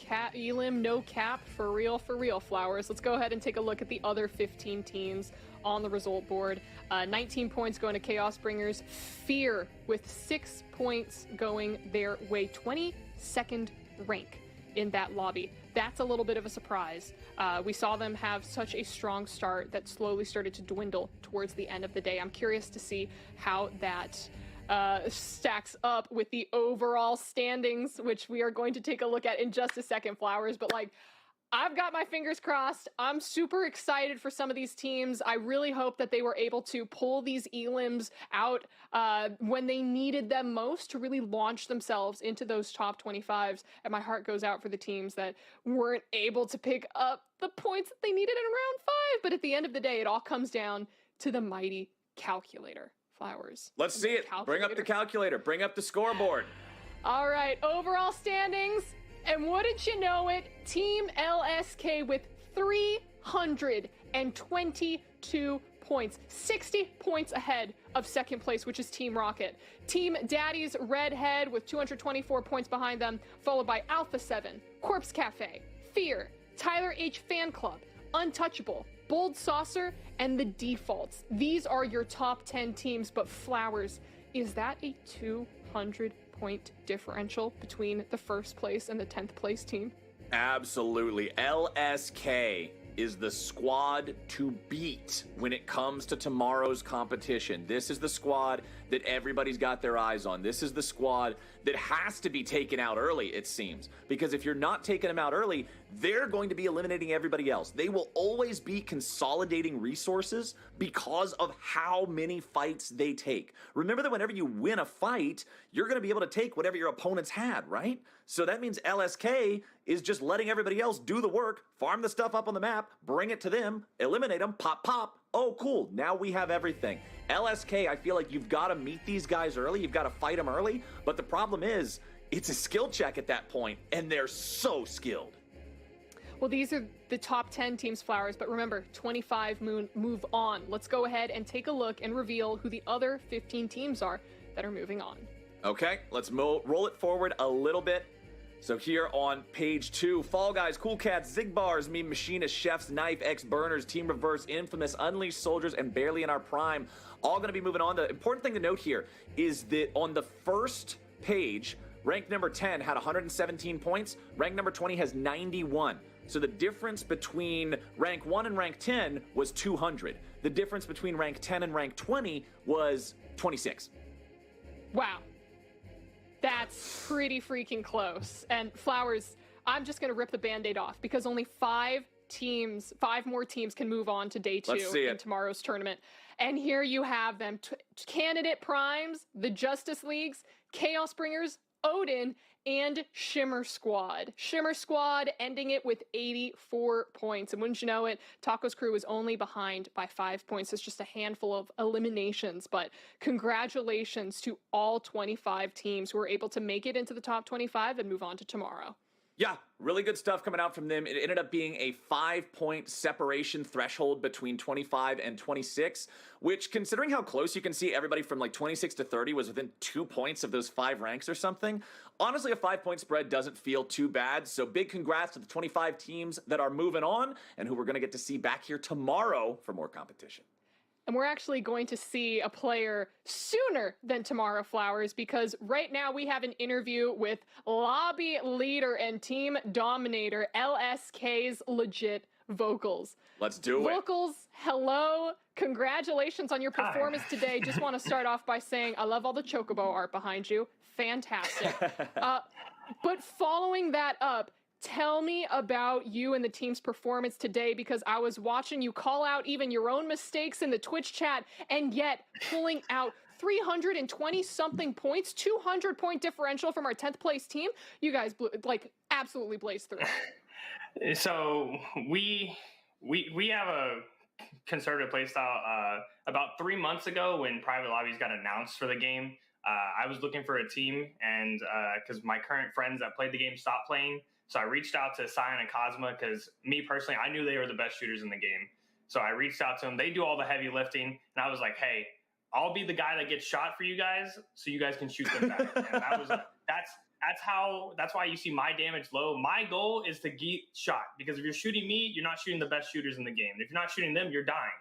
no cap, for real, Flowers. Let's go ahead and take a look at the other 15 teams on the result board. 19 points going to Chaos Bringers. Fear with 6 points going their way. 22nd rank in that lobby. That's a little bit of a surprise. We saw them have such a strong start that slowly started to dwindle towards the end of the day. I'm curious to see how that stacks up with the overall standings, which we are going to take a look at in just a second, Flowers. But like, I've got my fingers crossed. I'm super excited for some of these teams. I really hope that they were able to pull these elims out when they needed them most to really launch themselves into those top 25s. And my heart goes out for the teams that weren't able to pick up the points that they needed in round 5. But at the end of the day, it all comes down to the mighty calculator, Flowers. Let's see it. Bring up the calculator. Bring up the scoreboard. All right, overall standings. And wouldn't you know it, Team LSK with 322 points, 60 points ahead of second place, which is Team Rocket. Team Daddy's Redhead with 224 points behind them, followed by Alpha 7, Corpse Cafe, Fear, Tyler H Fan Club, Untouchable, Bold Saucer, and the Defaults. These are your top 10 teams, but Flowers, is that a 200-point differential between the first place and the 10th place team? Absolutely. LSK is the squad to beat when it comes to tomorrow's competition. This is the squad that everybody's got their eyes on. This is the squad that has to be taken out early, it seems. Because if you're not taking them out early, they're going to be eliminating everybody else. They will always be consolidating resources because of how many fights they take. Remember that whenever you win a fight, you're going to be able to take whatever your opponents had, right? So that means LSK is just letting everybody else do the work, farm the stuff up on the map, bring it to them, eliminate them, pop, pop. Oh, cool. Now we have everything. LSK, I feel like you've got to meet these guys early. You've got to fight them early. But the problem is, it's a skill check at that point, and they're so skilled. Well, these are the top 10 teams, Flowers, but remember, 25 move on. Let's go ahead and take a look and reveal who the other 15 teams are that are moving on. Okay, let's roll it forward a little bit. So here on page 2, Fall Guys, Cool Cats, Zigbars, Meme Machinists, Chefs, Knife, X-Burners, Team Reverse, Infamous, Unleashed Soldiers, and Barely in Our Prime, all going to be moving on. The important thing to note here is that on the first page, rank number 10 had 117 points, rank number 20 has 91. So the difference between rank 1 and rank 10 was 200. The difference between rank 10 and rank 20 was 26. Wow. That's pretty freaking close. And Flowers, I'm just going to rip the Band-Aid off because only 5 more teams can move on to day 2 in tomorrow's tournament. And here you have them, Candidate Primes, the Justice Leagues, Chaos Bringers, Odin, and Shimmer Squad. Shimmer Squad ending it with 84 points. And wouldn't you know it, Taco's crew is only behind by 5 points. It's just a handful of eliminations. But congratulations to all 25 teams who were able to make it into the top 25 and move on to tomorrow. Yeah, really good stuff coming out from them. It ended up being a 5-point separation threshold between 25 and 26, which, considering how close you can see everybody from like 26 to 30 was within 2 points of those 5 ranks or something. Honestly, a 5-point spread doesn't feel too bad. So big congrats to the 25 teams that are moving on and who we're going to get to see back here tomorrow for more competition. And we're actually going to see a player sooner than tomorrow, Flowers, because right now we have an interview with lobby leader and team dominator, LSK's LegitVocals. Let's do it. Vocals, hello. Congratulations on your performance today. Just want to start off by saying I love all the Chocobo art behind you. Fantastic. But following that up, tell me about you and the team's performance today, because I was watching you call out even your own mistakes in the Twitch chat, and yet pulling out 320-something points, 200-point differential from our 10th place team. You guys absolutely blazed through. So we have a conservative playstyle. About 3 months ago, when private lobbies got announced for the game, I was looking for a team, and because my current friends that played the game stopped playing. So I reached out to SION and Kazmah because me personally, I knew they were the best shooters in the game. So I reached out to them. They do all the heavy lifting. And I was like, hey, I'll be the guy that gets shot for you guys so you guys can shoot them back. And that's why you see my damage low. My goal is to get shot, because if you're shooting me, you're not shooting the best shooters in the game. If you're not shooting them, you're dying.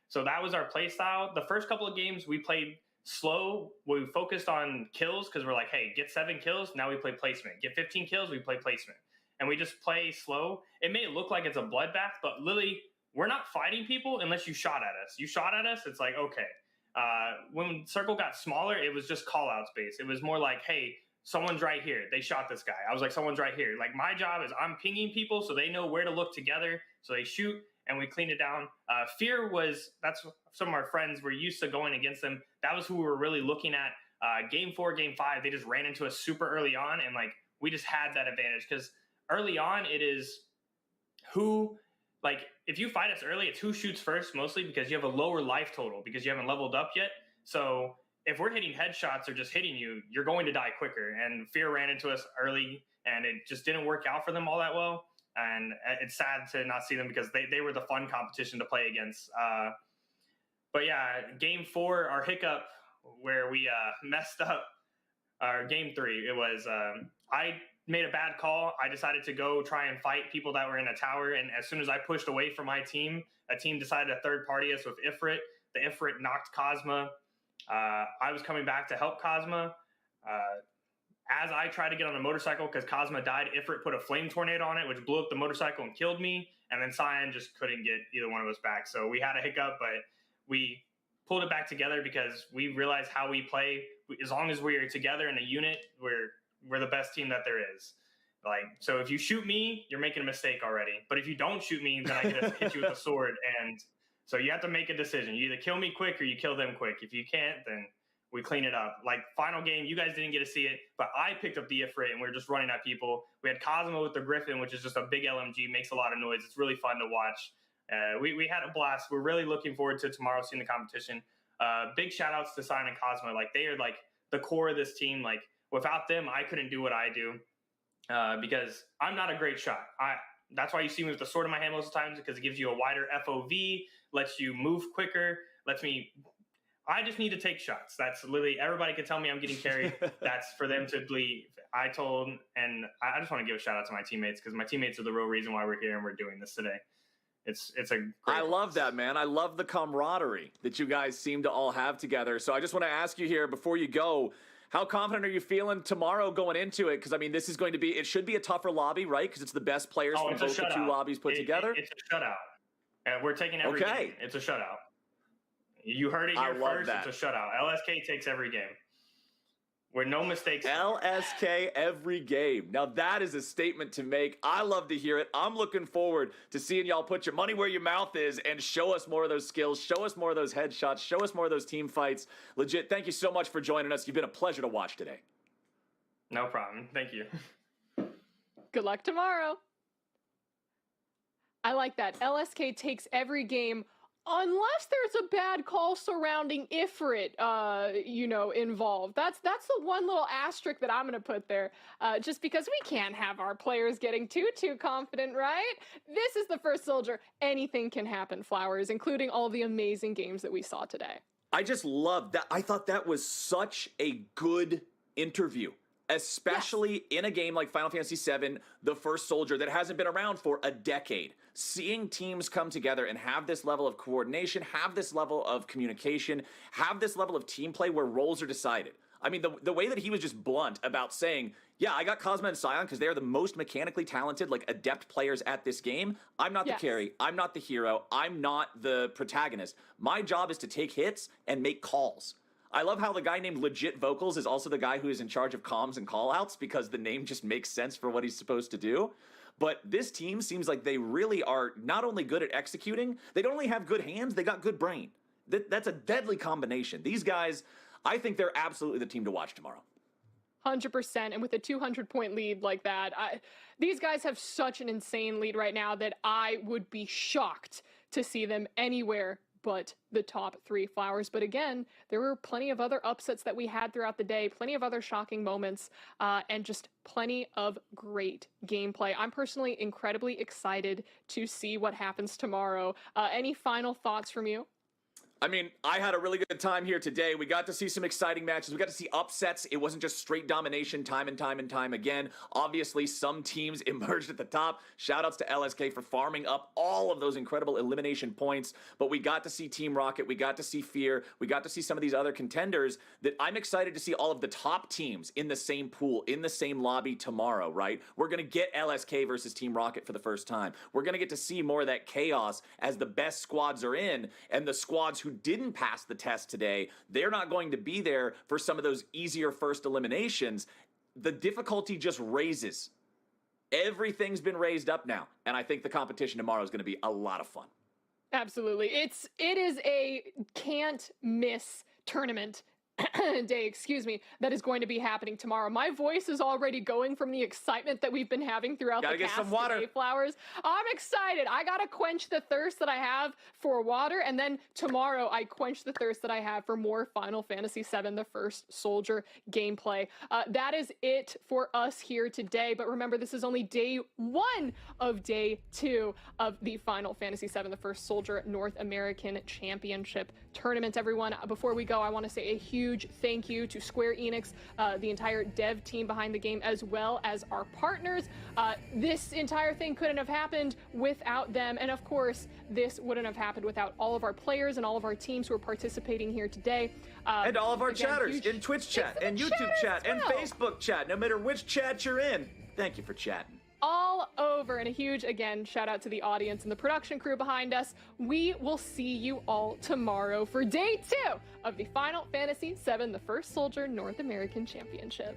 So that was our play style. The first couple of games we played slow. We focused on kills because we're like, hey, get 7 kills. Now we play placement. Get 15 kills. We play placement. And we just play slow. It may look like it's a bloodbath, but literally, we're not fighting people unless you shot at us. You shot at us, it's like, okay. When circle got smaller, it was just call outs based. It was more like, hey, someone's right here. They shot this guy. I was like, someone's right here. Like, my job is I'm pinging people so they know where to look together. So they shoot and we clean it down. Fear that's some of our friends were used to going against them. That was who we were really looking at. Game 4, game 5, they just ran into us super early on. And like, we just had that advantage because early on it is who, like, if you fight us early, it's who shoots first mostly because you have a lower life total because you haven't leveled up yet. So if we're hitting headshots or just hitting you, you're going to die quicker. And Fear ran into us early, and it just didn't work out for them all that well. And it's sad to not see them because they were the fun competition to play against. But yeah, game 4, our hiccup where we messed up, our game 3, it was I made a bad call. I decided to go try and fight people that were in a tower. And as soon as I pushed away from my team, a team decided to third party us with Ifrit. The Ifrit knocked Kazmah. I was coming back to help Kazmah. As I tried to get on a motorcycle because Kazmah died, Ifrit put a flame tornado on it, which blew up the motorcycle and killed me. And then SION just couldn't get either one of us back. So we had a hiccup, but we pulled it back together because we realized how we play. As long as we're together in a unit, we're the best team that there is. Like, so if you shoot me, you're making a mistake already. But if you don't shoot me, then I can just hit you with a sword. And so you have to make a decision. You either kill me quick or you kill them quick. If you can't, then we clean it up. Like, final game, you guys didn't get to see it, but I picked up the Ifrit and we were just running at people. We had Kazmah with the Griffin, which is just a big LMG, makes a lot of noise. It's really fun to watch. We had a blast. We're really looking forward to tomorrow seeing the competition. Big shout outs to SION and Kazmah. Like, they are like the core of this team. Like, without them, I couldn't do what I do because I'm not a great shot. That's why you see me with the sword in my hand most of the times, because it gives you a wider FOV, lets you move quicker, I just need to take shots. That's literally, everybody can tell me I'm getting carried. That's for them to believe. I just want to give a shout out to my teammates because my teammates are the real reason why we're here and we're doing this today. It's a great I love that, man. I love the camaraderie that you guys seem to all have together. So I just want to ask you here before you go, how confident are you feeling tomorrow going into it? Because, I mean, this is going to be, it should be a tougher lobby, right? Because it's the best players from both the two lobbies put together. It's a shutout. And we're taking every game. It's a shutout. You heard it here first. That. It's a shutout. LSK takes every game. With no mistakes. LSK every game. Now, that is a statement to make. I love to hear it. I'm looking forward to seeing y'all put your money where your mouth is and show us more of those skills, show us more of those headshots, show us more of those team fights. Legit, thank you so much for joining us. You've been a pleasure to watch today. No problem. Thank you. Good luck tomorrow. I like that. LSK takes every game. Unless there's a bad call surrounding Ifrit, involved. That's the one little asterisk that I'm going to put there, just because we can't have our players getting too confident, right? This is the first soldier. Anything can happen, Flowers, including all the amazing games that we saw today. I just love that. I thought that was such a good interview, especially in a game like Final Fantasy VII, the first soldier that hasn't been around for a decade. Seeing teams come together and have this level of coordination, have this level of communication, have this level of team play where roles are decided. I mean, the way that he was just blunt about saying, yeah, I got Kazmah and SION because they're the most mechanically talented, like, adept players at this game. I'm not the carry. I'm not the hero. I'm not the protagonist. My job is to take hits and make calls. I love how the guy named LegitVocals is also the guy who is in charge of comms and callouts because the name just makes sense for what he's supposed to do. But this team seems like they really are not only good at executing, they don't only have good hands, they got good brain. That's a deadly combination. These guys, I think they're absolutely the team to watch tomorrow. 100%. And with a 200-point lead like that, these guys have such an insane lead right now that I would be shocked to see them anywhere but the top 3, Flowers. But again, there were plenty of other upsets that we had throughout the day, plenty of other shocking moments, and just plenty of great gameplay. I'm personally incredibly excited to see what happens tomorrow. Any final thoughts from you? I mean, I had a really good time here today. We got to see some exciting matches. We got to see upsets. It wasn't just straight domination time and time again. Obviously, some teams emerged at the top. Shoutouts to LSK for farming up all of those incredible elimination points. But we got to see Team Rocket. We got to see Fear. We got to see some of these other contenders that I'm excited to see all of the top teams in the same pool, in the same lobby tomorrow, right? We're going to get LSK versus Team Rocket for the first time. We're going to get to see more of that chaos as the best squads are in and the squads who who didn't pass the test today, they're not going to be there for some of those easier first eliminations. The difficulty just raises. Everything's been raised up now, and I think the competition tomorrow is going to be a lot of fun. Absolutely. It is a can't miss tournament day, excuse me, that is going to be happening tomorrow. My voice is already going from the excitement that we've been having throughout Gotta the get cast some water. today, Flowers. I'm excited. I gotta quench the thirst that I have for water, and then tomorrow I quench the thirst that I have for more Final Fantasy VII, the First Soldier gameplay. That is it for us here today, but remember, this is only day 1 of day 2 of the Final Fantasy VII, the First Soldier North American Championship tournament. Everyone, before we go, I want to say a huge thank you to Square Enix, the entire dev team behind the game, as well as our partners. This entire thing couldn't have happened without them, and of course, this wouldn't have happened without all of our players and all of our teams who are participating here today. And all of our again, chatters in Twitch chat and YouTube chat and Facebook chat, no matter which chat you're in. Thank you for chatting. All over, and a huge, again, shout out to the audience and the production crew behind us. We will see you all tomorrow for day 2 of the Final Fantasy VII, the First Soldier North American Championship.